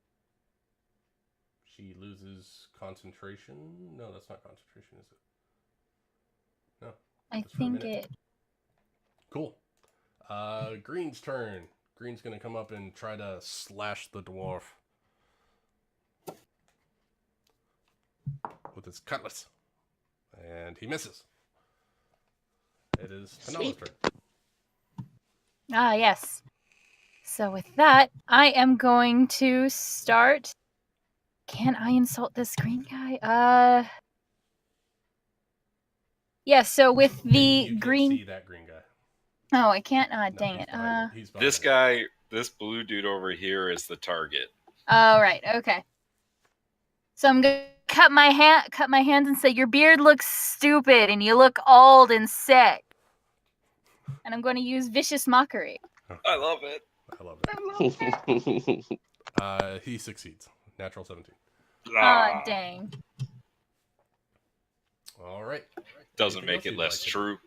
she loses concentration. No, that's not concentration, is it? No. I Just for a think minute. it. Cool. Green's turn. Green's gonna come up and try to slash the dwarf with his cutlass. And he misses. It is Penala's turn. Ah, yes. So with that, I am going to start. Can I insult this green guy? Yeah. So with the You can't green. see that green guy. Oh, I can't. No, Dang he's it. behind He's behind This it. guy, this blue dude over here, is the target. Oh, right. Okay. So I'm gonna cut my hands and say, "Your beard looks stupid, and you look old and sick." And I'm going to use vicious mockery. I love it. I love it. He succeeds. Natural 17. Ah, dang. All right. Doesn't Anything make it else less you'd like true.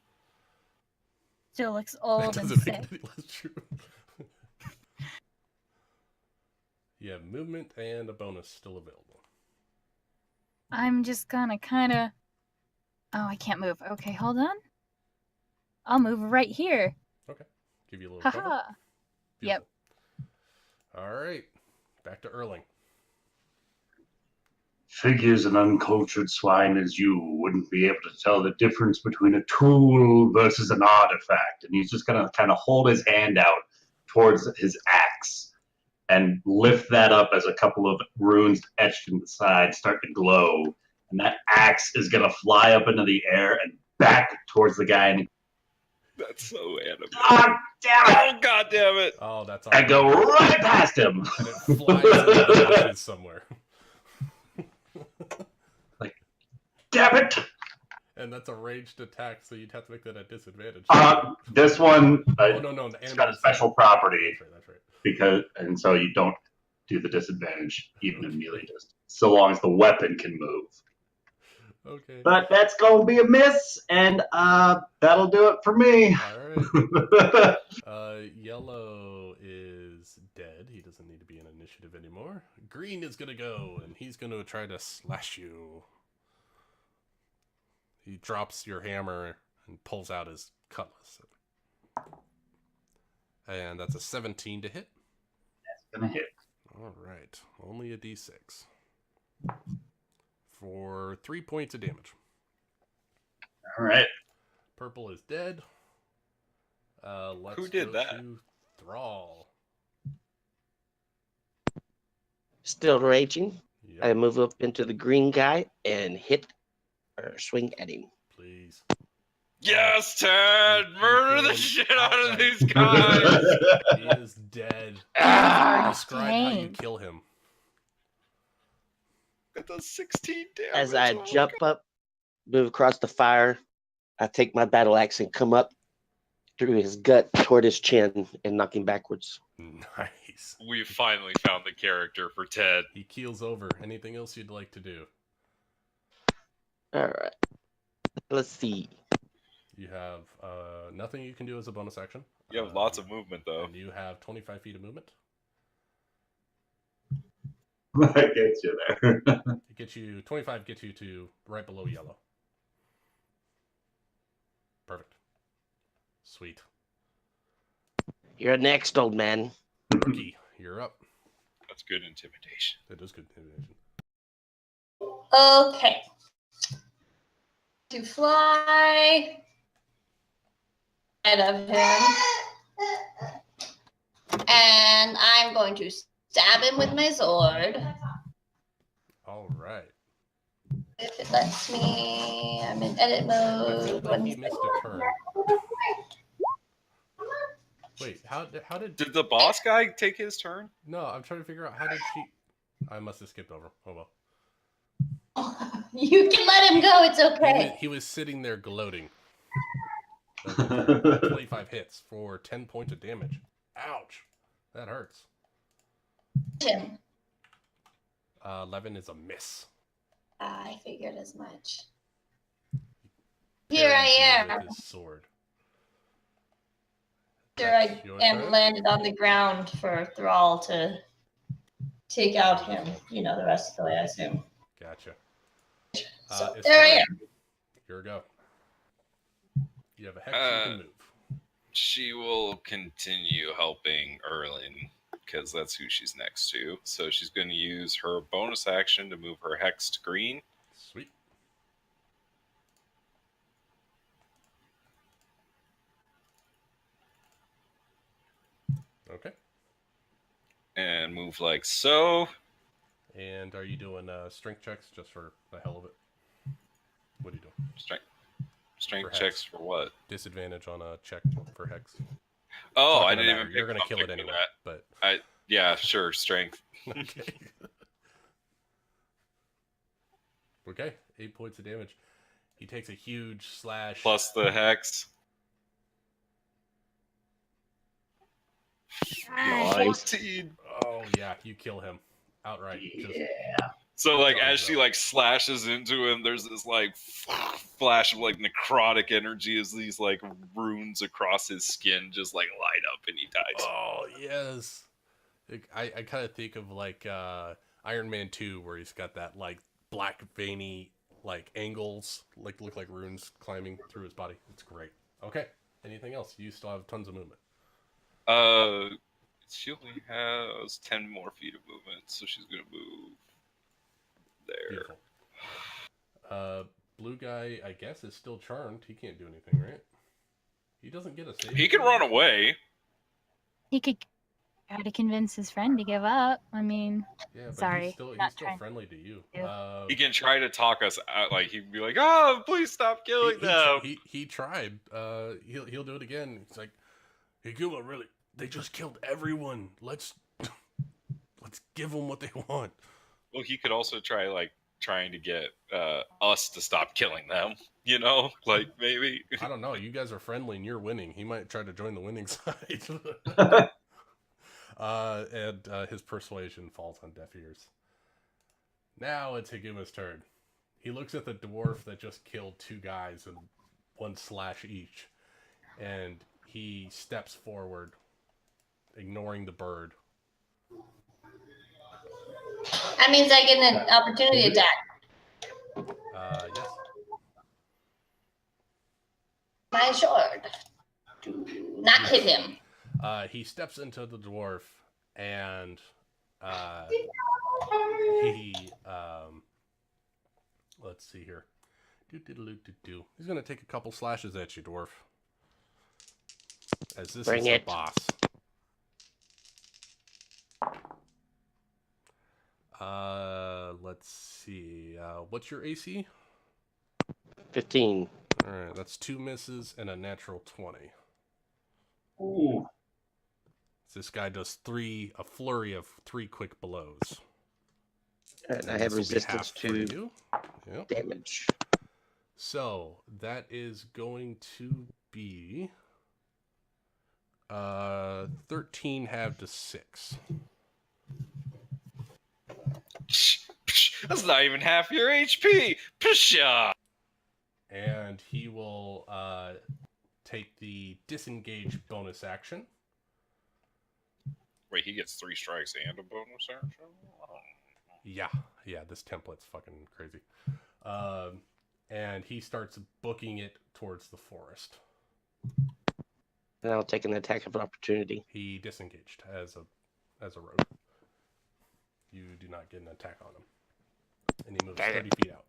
Still looks That old and doesn't make sick. it any less true. You have movement and a bonus still available. I'm just gonna kind of. Oh, I can't move. Okay, hold on. I'll move right here. Give you a little cover. Haha. Yep. Beautiful. All right, back to Erling. Figures an uncultured swine as you wouldn't be able to tell the difference between a tool versus an artifact. And he's just going to kind of hold his hand out towards his axe and lift that up as a couple of runes etched in the side start to glow. And that axe is going to fly up into the air and back towards the guy. And That's so animated. God damn it! Oh, God damn it. Oh, that's I go right past him. And it flies into the bushes somewhere. Damn it! And that's a ranged attack, so you'd have to make that a disadvantage. This one, oh no, it's got a special property That's right. because, and so you don't do the disadvantage even in melee distance, so long as the weapon can move. Okay. But that's gonna be a miss, and that'll do it for me. All right. Yellow is dead. He doesn't need to be in initiative anymore. Green is gonna go, and he's gonna try to slash you. He drops your hammer and pulls out his cutlass. And that's a 17 to hit. That's gonna hit. All right. Only a d6. For 3 points of damage. All right. Purple is dead. Let's Who did go that? to Thrall. Still raging. Yep, I move up into the green guy and hit or swing at him. please. Yes, Ted! Murder the shit out of outright. these guys! He is dead. Ah! Describe how you Dang. kill him. It does 16 damage. As I Oh, jump up, move across the fire, I take my battle axe and come up through his gut toward his chin and knock him backwards. Nice. We finally found the character for Ted. He keels over. Anything else you'd like to do? All right. Let's see. You have nothing you can do as a bonus action. You have lots of movement, though. And you have 25 feet of movement. That gets you there. It gets you 25. Gets you to right below yellow. Perfect. Sweet. You're next, old man. Rookie, you're up. That's good intimidation. That is good intimidation. Okay. To fly ahead of him. And I'm going to stab him with my sword. All right. If it lets me, I'm in edit I feel mode. like he missed a turn. Wait, how did? Did the boss guy take his turn? No, I'm trying to figure out how did she. I must have skipped over. Oh well. You can let him go, it's okay. He was sitting there gloating. 25 hits for 10 points of damage. Ouch. That hurts. Him. 11 is a miss. I figured as much. Here I Parries you am. with his sword. After That's I your am turn? landed on the ground for Thrall to take out him, the rest of the way, I assume. Gotcha. So It's there I fine. am. Here we go. You have a hex you can move. She will continue helping Erlin because that's who she's next to. So she's going to use her bonus action to move her hex to green. Sweet. Okay. And move like so. And are you doing strength checks just for the hell of it? What are you doing? Strength For hex. checks for what? Disadvantage on a check for hex. Oh, Not I gonna didn't matter. even. You're pick gonna kill it something for anyway. that. But Yeah, sure. Strength. okay. Okay. 8 points of damage. He takes a huge slash. Plus the hex. Nice. 14. Oh yeah, you kill him outright. Just So like Done, as she bro. like slashes into him, there's this like flash of like necrotic energy as these like runes across his skin just like light up and he dies. oh yes. I kind of think of like Iron Man 2 where he's got that like black veiny like angles like look like runes climbing through his body. It's great. Okay. Anything else? You still have tons of movement. She only has 10 more feet of movement, so she's gonna move there. Beautiful. Blue guy, I guess, is still charmed. He can't do anything, right? He doesn't get a save. He can run away. He could try to convince his friend to give up. I mean, Yeah, but sorry, he's still not friendly trying to you. to. He can try to talk us out. Like he'd be like, "Oh, please stop killing them." He tried. He'll do it again. He's like, "Hey, Guma, really? They just killed everyone. Let's give them what they want." Well, he could also try trying to get us to stop killing them. You know, like maybe. I don't know. You guys are friendly and you're winning. He might try to join the winning side. And his persuasion falls on deaf ears. Now it's Higuma's turn. He looks at the dwarf that just killed 2 guys and 1 slash each, and he steps forward, ignoring the bird. That means I get an opportunity attack. Yes. My sword. Do not hit him. He steps into the dwarf, and he let's see here. He's gonna take a couple slashes at you, dwarf. As this Bring is it. the boss. Let's see. What's your AC? 15. All right, that's 2 misses and a natural 20. Ooh. This guy does a flurry of 3 quick blows. And I have this will be resistance half for to you. Yep. damage. So that is going to be 13 halved to 6. That's not even half your HP. Pshaw. And he will take the disengage bonus action. Wait, he gets 3 strikes and a bonus action? Yeah, this template's fucking crazy. And he starts booking it towards the forest. And I'll take an attack of opportunity. He disengaged as a rogue. You do not get an attack on him. And he moves 30 feet out.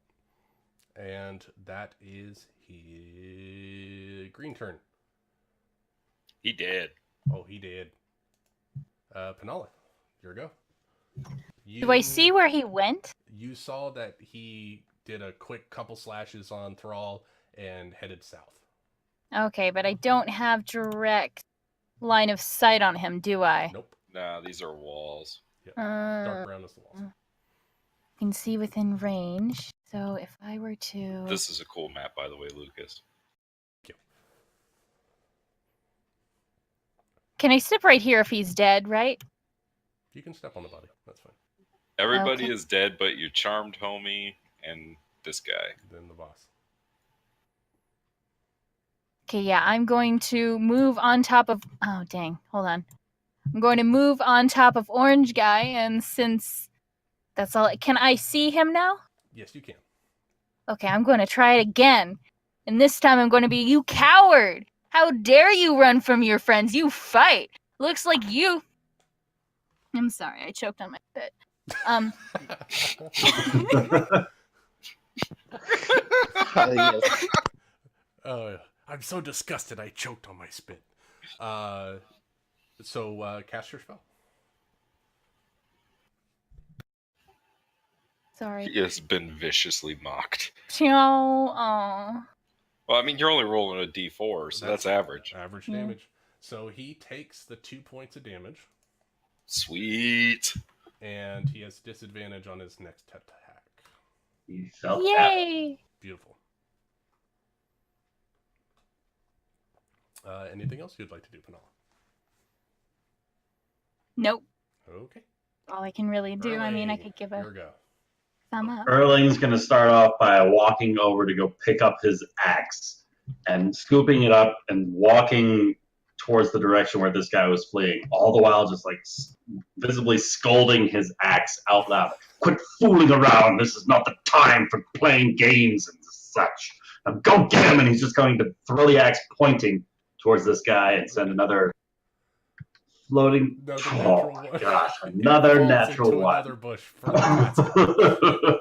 And that is his green turn. He did. Oh, he did. Penala, your go. Do I see where he went? You saw that he did a quick couple slashes on Thrall and headed south. Okay, but I don't have direct line of sight on him, do I? Nope. Nah, these are walls. Dark brown is the walls. I can see within range. So if I were to... This is a cool map, by the way, Lucas. Can I step right here if he's dead, right? You can step on the body. That's fine. Everybody Okay. is dead, but your charmed homie and this guy. Then the boss. Okay, yeah, I'm going to move on top of... Oh, dang. Hold on. I'm going to move on top of Orange Guy, and since that's all... Can I see him now? Yes, you can. Okay, I'm going to try it again. And this time I'm going to be, you coward! How dare you run from your friends? You fight! Looks like you... I'm sorry, I choked on my spit. Yes. I'm so disgusted I choked on my spit. So cast your spell. Sorry. He has been viciously mocked. Oh. Well, I mean, you're only rolling a d4, so that's average. Average Yeah. damage. So he takes the 2 points of damage, Sweet. and he has disadvantage on his next attack. You felt that. Yay! Beautiful. Anything else you'd like to do, Penala? Nope. Okay. All I can really do. I mean, I Erling, could give your a go. thumb up. Erling's going to start off by walking over to go pick up his axe and scooping it up and walking towards the direction where this guy was fleeing, all the while just like visibly scolding his axe out loud. Quit fooling around. This is not the time for playing games and such. Now go get him. And he's just going to throw the axe pointing towards this guy and send another floating. Another Oh natural my one. gosh, It another falls natural into one. another bush further past it.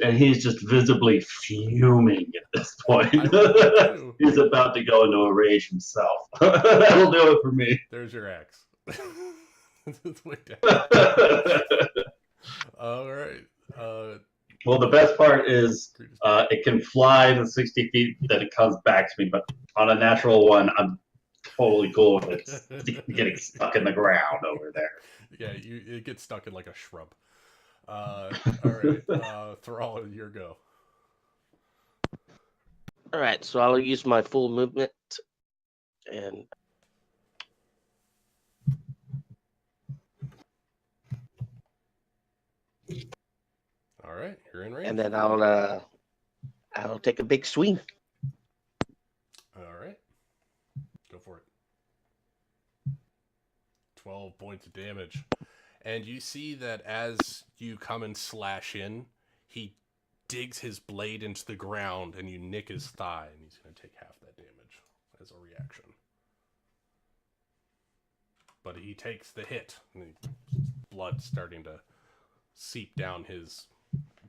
And he's just visibly fuming at this point. I would be too. He's about to go into a rage himself. That'll do it for me. There's your axe. It's way down. All right. Well, the best part is it can fly the 60 feet, then it comes back to me. But on a natural one, I'm totally cool with it getting stuck in the ground over there. Yeah, it gets stuck in like a shrub. All right, Thrall, your go. All right, so I'll use my full movement and All right, you're in range. and then I'll take a big swing. All right, go for it. 12 points of damage. And you see that as you come and slash in, he digs his blade into the ground and you nick his thigh, and he's going to take half that damage as a reaction. But he takes the hit, and blood starting to seep down his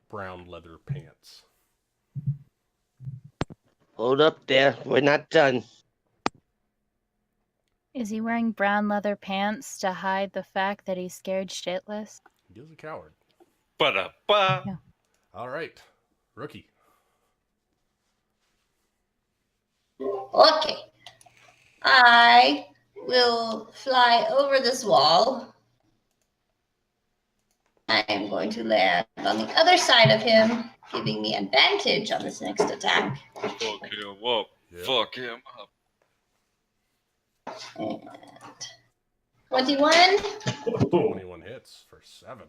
brown leather pants. Hold up there, we're not done. Is he wearing brown leather pants to hide the fact that he's scared shitless? He's a coward. Ba-da-ba. Yeah. All right, Rookie. Okay. I will fly over this wall. I am going to land on the other side of him, giving me advantage on this next attack. Fuck him up. Yep. Fuck him up. And 21, 21 hits for 7.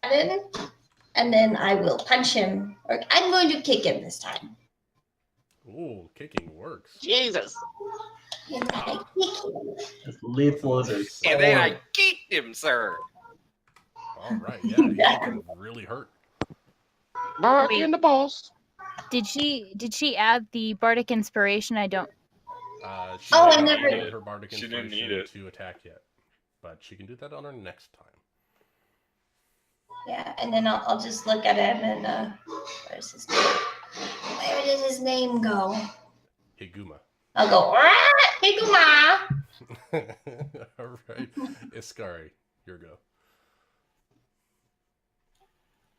and then I will punch him. Or I'm going to kick him this time. Ooh, kicking works. Jesus. And I kick him. As lethal as her sword. And then I kicked him, sir. All right, yeah, he's looking really hurt. Mark Wait. in the balls. Did she add the bardic inspiration? I don't. She Oh, I didn't never- need her bardic She didn't inspiration need it. to attack yet, but she can do that on her next time. Yeah, and then I'll just look at him and where's his name? Where did his name go? Higuma. I'll go, hey Guma. All right, Iskari, your go.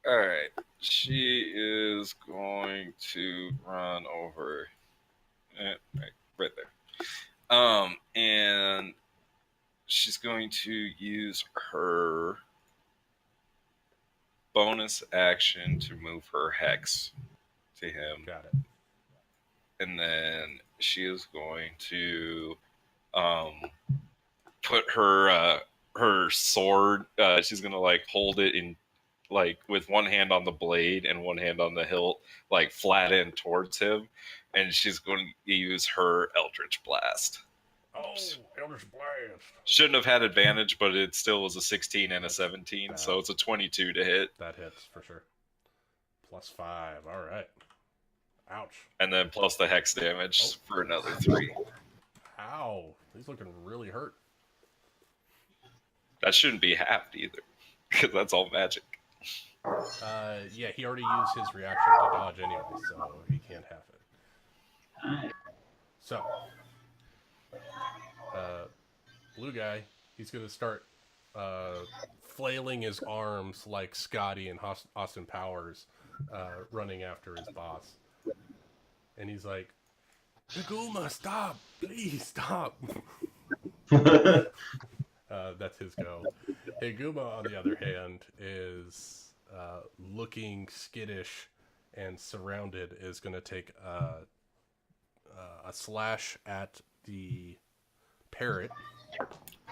All right. She is going to run over. Right there. And she's going to use her bonus action to move her hex to him. Got it. And then she is going to put her her sword, she's gonna like hold it in like with one hand on the blade and one hand on the hilt, like flat in towards him, and she's going to use her Eldritch Blast. Oh, Eldritch Blast. Shouldn't have had advantage, but it still was a 16 and a 17, so it's a 22 to hit. That hits for sure. +5. All right. Ouch. And then plus the hex damage for another 3. Ow. He's looking really hurt. That shouldn't be halved either, because that's all magic. Yeah, he already used his reaction to dodge anyway, so he can't have it. So, blue guy, he's going to start flailing his arms like Scotty and Austin Powers running after his boss. And he's like, Higuma, stop! Please stop! That's his go. Higuma, on the other hand, is looking skittish and surrounded, is going to take a slash at the parrot.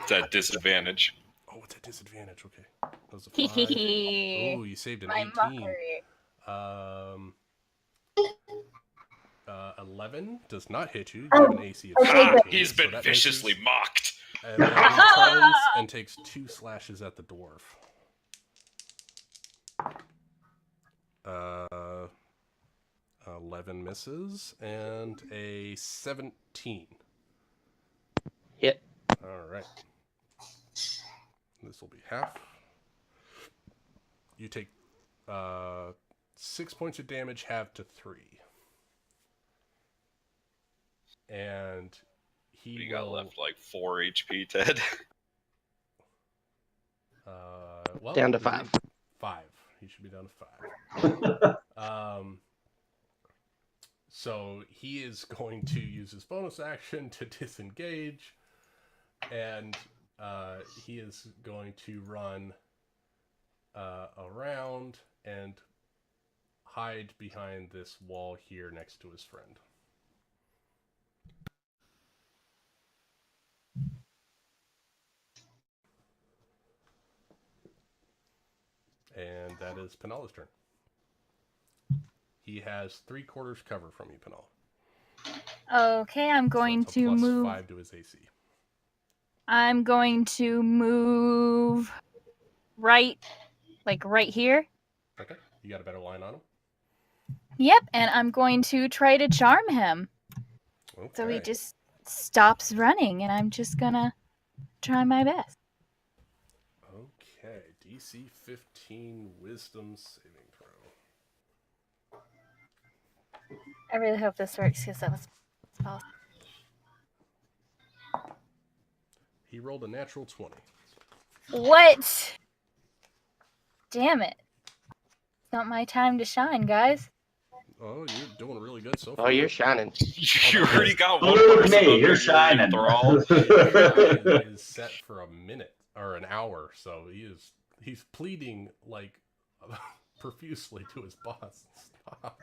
It's at disadvantage. Oh, it's at disadvantage. Okay. That was a 5. Ooh, you saved an My 18. mockery. 11 does not hit you. You have an AC of 17. He's so been that viciously misses. mocked. And then he turns and takes 2 slashes at the dwarf. 11 misses and a 17. Hit. All right. This will be half. You take 6 points of damage, half to 3. And he You got will, left like 4 HP, Ted. well, Down to we 5. did 5. He should be down to 5. So he is going to use his bonus action to disengage, and he is going to run around and hide behind this wall here next to his friend. And that is Penala's turn. He has 3/4 cover from you, Penala. Okay, I'm going So that's a to plus move. 5 to his AC. I'm going to move right, like right here. Okay, you got a better line on him. Yep, and I'm going to try to charm him. Okay. So he just stops running, and I'm just gonna try my best. Okay, DC 15 Wisdom saving throw. I really hope this works because that was possible. He rolled a natural 20. What? Damn it. It's not my time to shine, guys. Oh, you're doing really good so far. Oh, you're shining. You already got one Look at person me, under you're your shining. thrall. This guy is set for a minute or an hour, so he's pleading like profusely to his boss. Stop.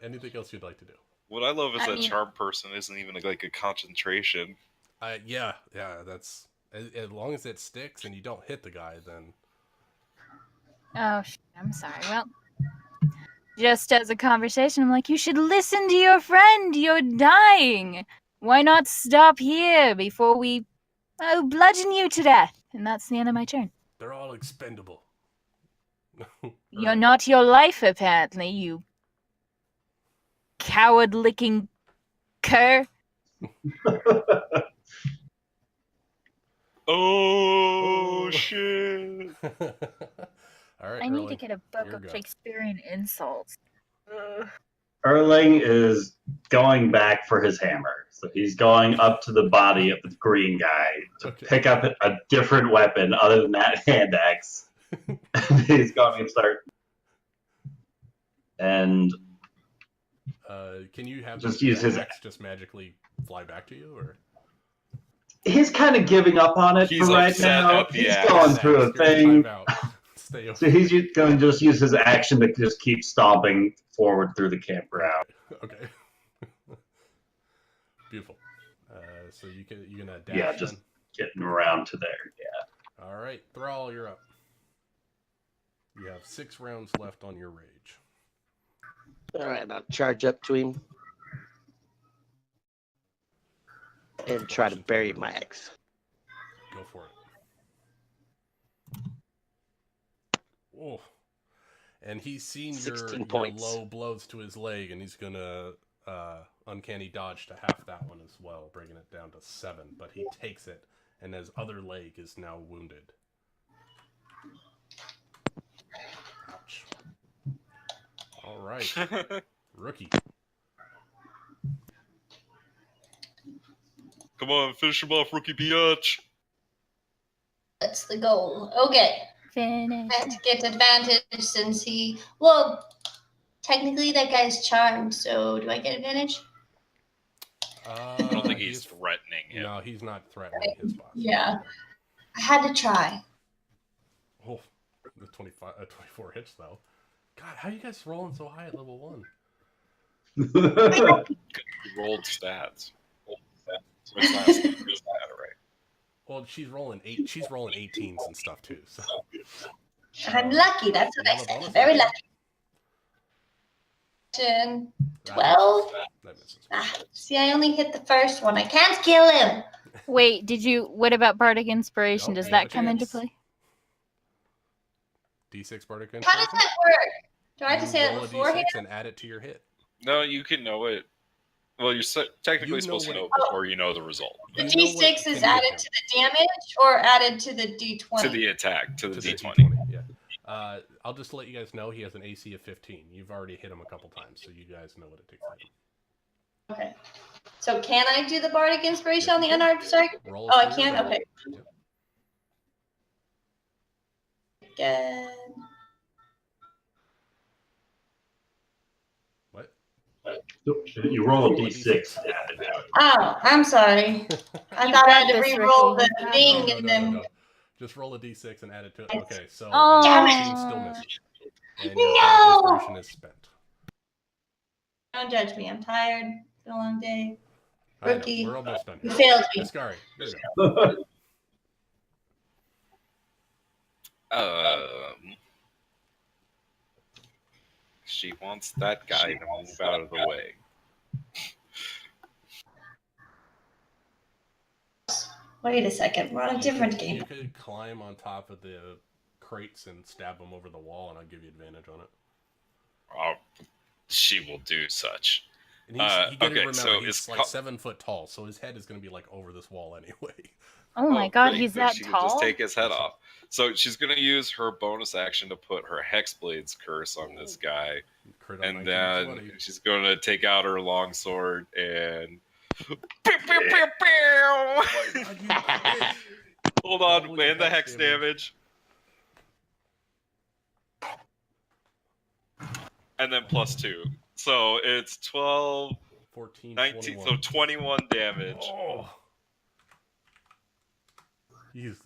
Anything else you'd like to do? What I love is I that mean- charm person isn't even like a concentration. Yeah, that's as long as it sticks and you don't hit the guy, then Oh, I'm sorry. Well, just as a conversation, I'm like, you should listen to your friend. You're dying. Why not stop here before we bludgeon you to death? And that's the end of my turn. they're all expendable. You're not your life, apparently, you coward-licking cur. Oh shit! All right, I need to Erling, get a book you're of good. Shakespearean insults. Ugh. Erling is going back for his hammer. So he's going up to the body of the green guy to Okay. pick up a different weapon other than that hand axe. He's going to start. And Can you have Just the use his- axe just magically fly back to you, or he's kind of giving up on it He's for right upset now. at the He's axe. going through a Axe, you're gonna thing. dive out. Stay over. So he's going to just use his action to just keep stomping forward through the campground. Okay. Beautiful. So you're gonna dash. Yeah, just- then? Getting around to there. Yeah. All right, Thrall, you're up. You have 6 rounds left on your rage. All right, I'll charge up to him and try to bury my axe. Go for it. Oh. And he's seen your 16 points. low blows to his leg, and he's gonna uncanny dodge to half that one as well, bringing it down to 7. But he takes it, and his other leg is now wounded. Ouch. All right, rookie. Come on, finish him off, rookie biatch. That's the goal. Okay. Finish. I have to get advantage since he. Well, technically that guy's charmed, so do I get advantage? I don't think he's threatening him. No, he's not threatening his boss. Yeah. I had to try. Oh, the 24 hits though. God, how you guys rolling so high at level 1? He rolled stats. So it's not stat, right? Well, she's rolling 18s and stuff too. So I'm lucky. That's what I Roll a said. bonus Very action. lucky. 10, That 12. That misses. See, I only hit the first one. I can't kill him. Wait, what about Bardic Inspiration? Oh, Does you that have a come into chance. play? D6 Bardic How does Inspiration. that work? Do I have to You say roll that a beforehand? D6 and add it to your hit. No, you can know it. Well, you're technically You know supposed to what know it- before you know the result. The You know what D6 is can added hit him. to the damage or added to the D20? To the attack, to the To the D20. Yeah. I'll just let you guys know he has an AC of 15. You've already hit him a couple times, so you guys know what it takes to hit him. Okay. So can I do the Bardic Inspiration Yes, on the you can. unarmed strike? Roll Oh, I through your can? damage. Okay. Yep. Good. What? You roll a d6 to add it out. Oh, I'm sorry. I You thought I got had to this, re-roll Ricky. the You got thing this. and then. Just roll a d6 and add it to it. Okay, so Oh. a 14 still misses. And your No! Bardic Inspiration is spent. Don't judge me. I'm tired. It's been a long day. I know, Rookie. we're almost done You here. failed me. Ascari, there you go. She wants that guy to move out of the way. Wait a second. We're on a different You game. could climb on top of the crates and stab them over the wall, and I'll give you advantage on it. Oh, she will do such. And you gotta Okay, remember, so he's it's like co- 7 foot tall, so his head is gonna be like over this wall anyway. Oh my god, great, he's then that she tall? Can just take his head off. So she's gonna use her bonus action to put her Hexblade's curse on this guy, Crit on and then 1920. she's gonna take out her longsword and. Oh my God, you crit. Hold on, Double your and the hex hex damage. And then +2. So it's 12, 14, 19, 21. so 21 damage. Oh. He's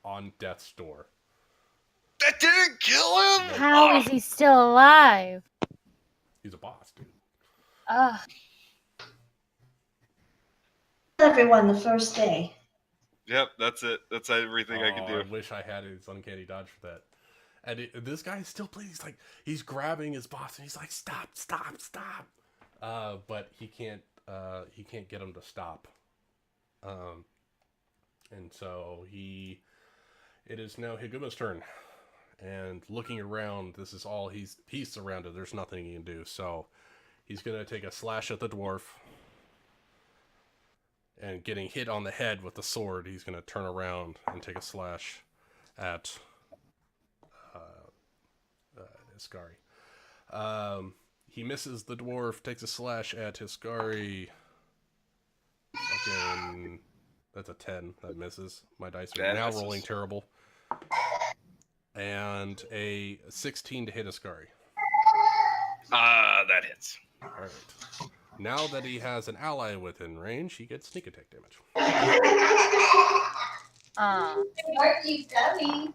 on death's door. That didn't kill him? How is he still alive? He's a boss, dude. Ugh. Everyone, the first day. Yep, that's it. That's everything I can I do. wish I had his uncanny dodge for that. And this guy is still playing. He's grabbing his boss, and he's like, "Stop! Stop! Stop!" But he can't. He can't get him to stop. And so it is now Higuma's turn. And looking around, this is all he's surrounded. There's nothing he can do. So he's gonna take a slash at the dwarf. And getting hit on the head with the sword, he's gonna turn around and take a slash at Ascari. He misses the dwarf, takes a slash at Ascari. Again, that's a 10. That misses. My dice are That now misses. rolling terrible. And a 16 to hit Ascari. That hits. Alright. Now that he has an ally within range, he gets sneak attack damage. Marky Gummy.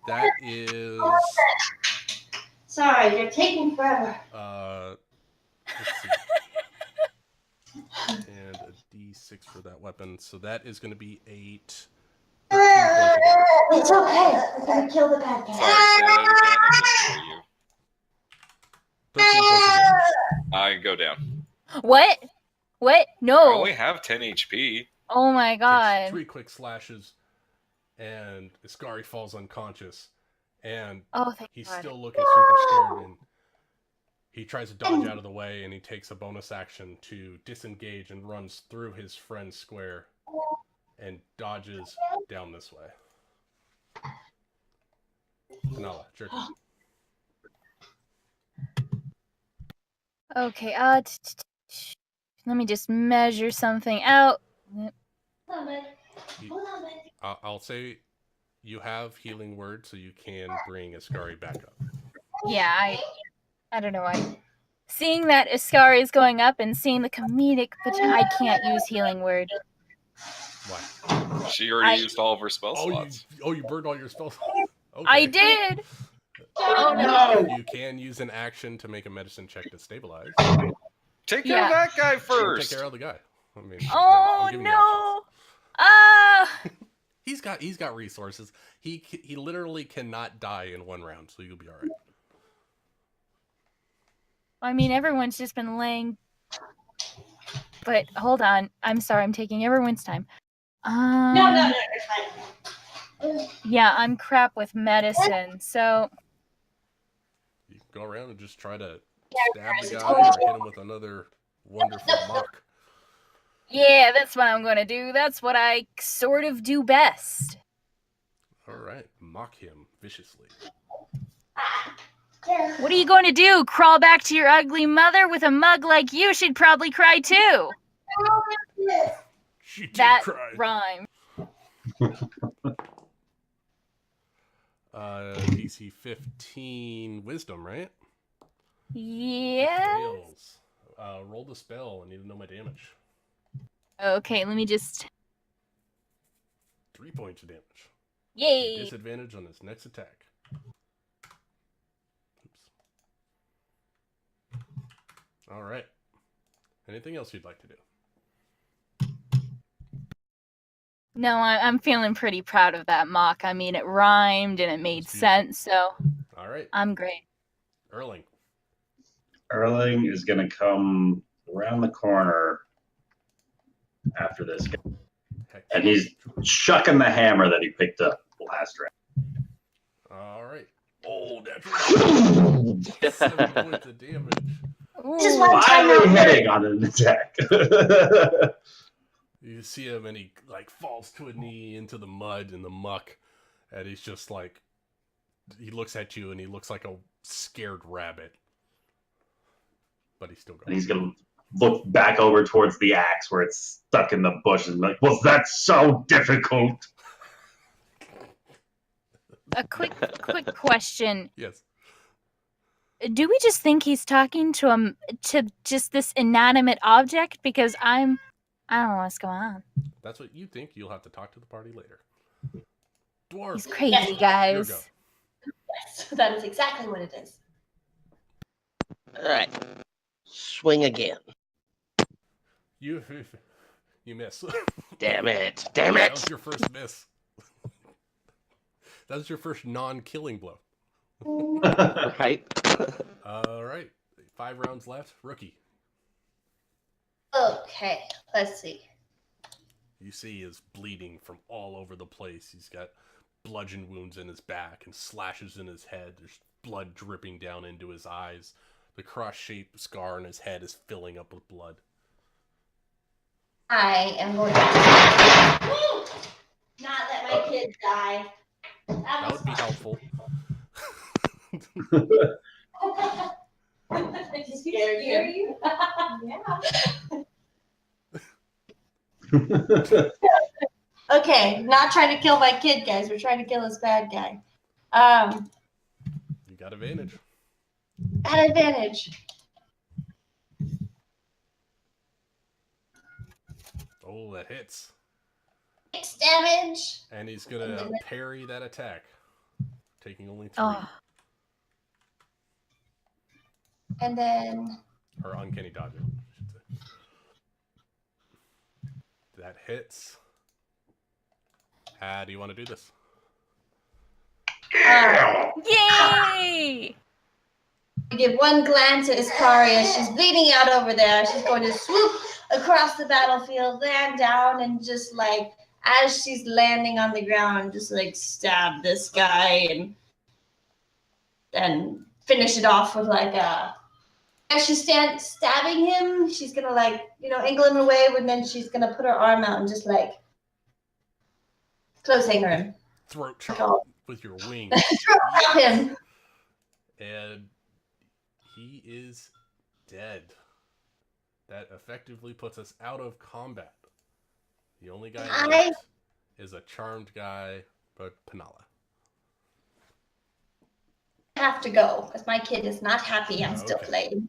That is... Sorry, you're taking forever. Let's see. And a d6 for that weapon. So that is going to be 8. 13 points of damage. It's okay. We're gonna kill the bad Sorry, guy. say that again. I can't hear you. 13 points of damage. I go down. What? What? I No. only have 10 HP. Oh my Takes god. 3 quick slashes, and Ascari falls unconscious. And Oh, thank he's god. still looking super scared, and he tries to dodge out of the way, and he takes a bonus action to disengage and runs through his friend's square and dodges down this way. Nala, it's your turn. Okay, let me just measure something out. Hold on, bud. Hold on, bud. I'll say you have healing word, so you can bring Ascari back up. Yeah, I don't know why. Seeing that Ascari is going up and seeing the comedic potential, I can't use healing word. Why? She already I- used all of her spell Oh, slots. you burned all your spells. Okay. I did. Oh no. You can use an action to make a medicine check to stabilize. Take care of Yeah. that guy Or first. take care of the guy. I mean, Oh I'm giving you options. no. Ah. He's got resources. He literally cannot die in one round, so you'll be all right. I mean, everyone's just been laying. But hold on. I'm sorry. I'm taking everyone's time. No, you're fine. Yeah, I'm crap with medicine. So You can go around and just try to stab the guy or hit him with another wonderful mock? Yeah, that's what I'm gonna do. That's what I sort of do best. All right, mock him viciously. What are you going to do? Crawl back to your ugly mother with a mug like you? She'd probably cry too. She did That cry. rhyme. DC 15 wisdom, right? Yeah. Fails. Roll the spell. I need to know my damage. Okay, let me just. 3 points of damage. Yay! Disadvantage on his next attack. Oops. All right. Anything else you'd like to do? No, I'm feeling pretty proud of that mock. I mean, it rhymed and it made That's beautiful. sense, so All right. I'm great. Erling. Erling is going to come around the corner after this guy. Heck. And he's chucking the hammer that he picked up last round. All right. Oh, that's 7 points of damage. This is one time Finally out. hitting on an attack. You see him and he like falls to a knee into the mud and the muck, and he's just like, he looks at you and he looks like a scared rabbit, but he's still And going. he's going to look back over towards the axe where it's stuck in the bush and like, was that so difficult? A quick question. Yes. Do we just think he's talking to just this inanimate object? Because I don't know what's going on. That's what you think. You'll have to talk to the party later. Dwarf. He's crazy, Yes. Here we guys. go. Yes, that is exactly what it is. All right. Swing again. You miss. Damn it. Damn That was it. your first miss. That was your first non-killing blow. Right. All right. 5 rounds left. Rookie. Okay, let's see. You see is bleeding from all over the place. He's got bludgeon wounds in his back and slashes in his head. There's blood dripping down into his eyes. The cross-shaped scar on his head is filling up with blood. I am going to not let my kid die. That would be helpful. Did he scare you? Yeah. Okay, not trying to kill my kid, guys. We're trying to kill this bad guy. You got advantage. At advantage. Oh, that hits. 6 damage. And he's going to parry that attack, taking only 3. Oh, And then Or uncanny dodge, I should say. That hits. Do you want to do this? yay! give one glance at Iscaria. She's bleeding out over there. She's going to swoop across the battlefield, land down, and just like as she's landing on the ground, just like stab this guy and then finish it off with like a. As she's stabbing him, she's gonna like angle him away, and then she's gonna put her arm out and just like close hanger him. Throat chop with your wing. Drop him. And he is dead. That effectively puts us out of combat. The only guy left is a charmed guy, but Penala. I have to go because my kid is not happy. I'm still Okay. playing.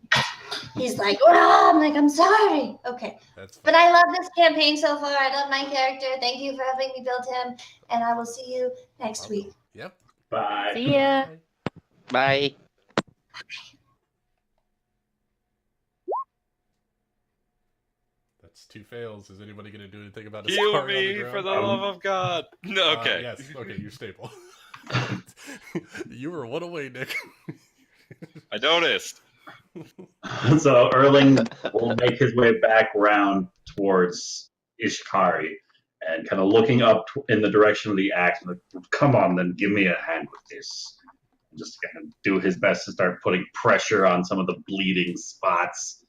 He's like, oh, I'm like, I'm sorry. Okay. That's fine. But I love this campaign so far. I love my character. Thank you for helping me build him. And I will see you next week. Yep. Bye. See ya. Bye. That's 2 fails. Is anybody going to do anything about his Heal scar on the me ground? for the love of God. No, okay. Yes. Okay, you're stable. You were 1 away, Nick. I noticed. So Erling will make his way back round towards Ishkari and kind of looking up in the direction of the axe. Like, come on, then give me a hand with this. just gonna do his best to start putting pressure on some of the bleeding spots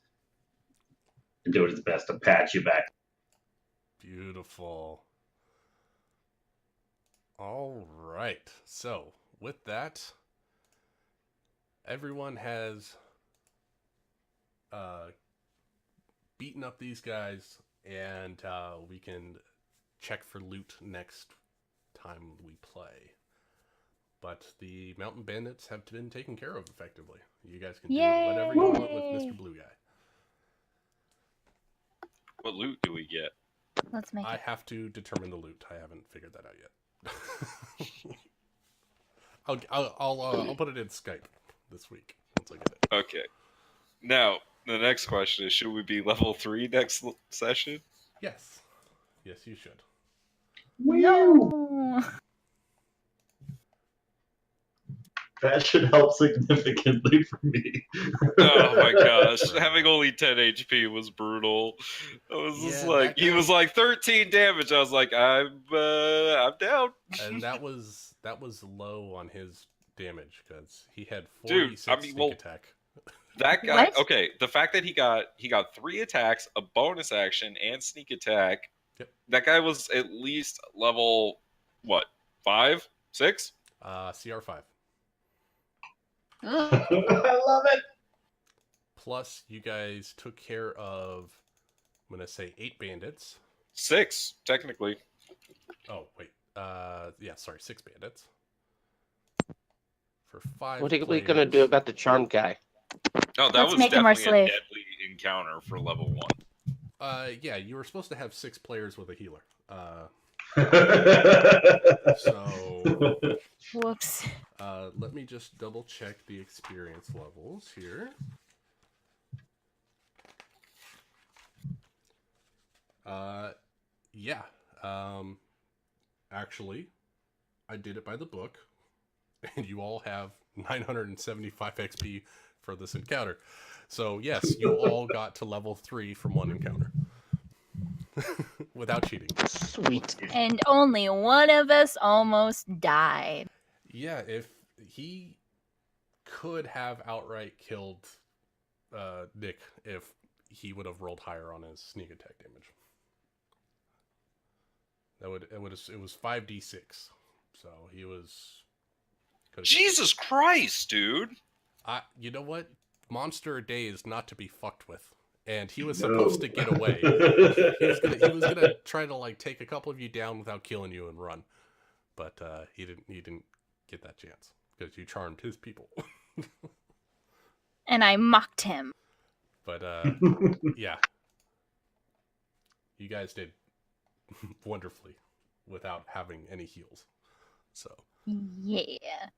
and do his best to patch you back. Beautiful. All right. So, with that, everyone has beaten up these guys, and we can check for loot next time we play. But the mountain bandits have been taken care of effectively. You guys can do whatever you want with Mr. Blue Guy. What loot do we get? Let's make I it. have to determine the loot. I haven't figured that out yet. I'll put it in Skype this week once I get it. Okay. Now, the next question is, should we be level 3 next session? Yes. Yes, you should. No. That should help significantly for me. Oh my gosh. Having only 10 HP was brutal. I was just Yeah, like, that he guy- was like 13 damage. I was like, I'm down. And that was low on his damage because he had Dude, 46 I mean, sneak well- attack. That guy, What? okay, the fact that he got 3 attacks, a bonus action, and sneak attack. Yep. That guy was at least level, what, 5, 6? CR5. I love it. Plus, you guys took care of, I'm going to say 8 bandits. 6, technically. Oh, wait. Yeah, sorry, 6 bandits. For 5 What are we players. gonna do about the charm guy? Oh, that Let's was make him our definitely a slave. deadly encounter for level 1. Yeah, you were supposed to have 6 players with a healer. That's So, Whoops. let me just double check the experience levels here. Yeah. Actually, I did it by the book, and you all have 975 XP for this encounter. So, yes, you all got to level 3 from one encounter. Without cheating. Sweet. And only one of us almost died. Yeah, if he could have outright killed Nick if he would have rolled higher on his sneak attack damage. It was 5d6. So he was Jesus Christ, dude! you know what? Monster a day is not to be fucked with. And he was No. supposed to get away. He was gonna try to like take a couple of you down without killing you and run. But he didn't get that chance because you charmed his people. And I mocked him. But yeah. You guys did wonderfully without having any heals. So, Yeah.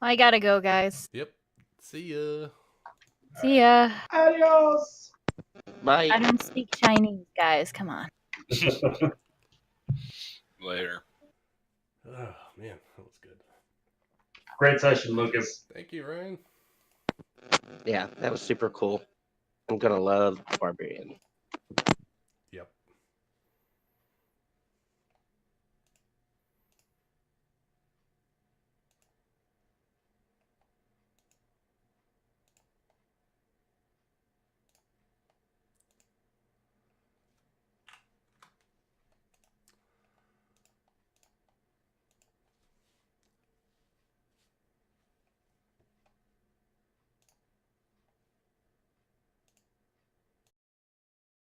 I gotta go, guys. yep. See ya. See ya. Adios. Bye. I don't speak Chinese, guys. Come on. Later. Oh, man, that was good. Great session, Lucas. Thank you, Ryan. Yeah, that was super cool. I'm gonna love Barbarian.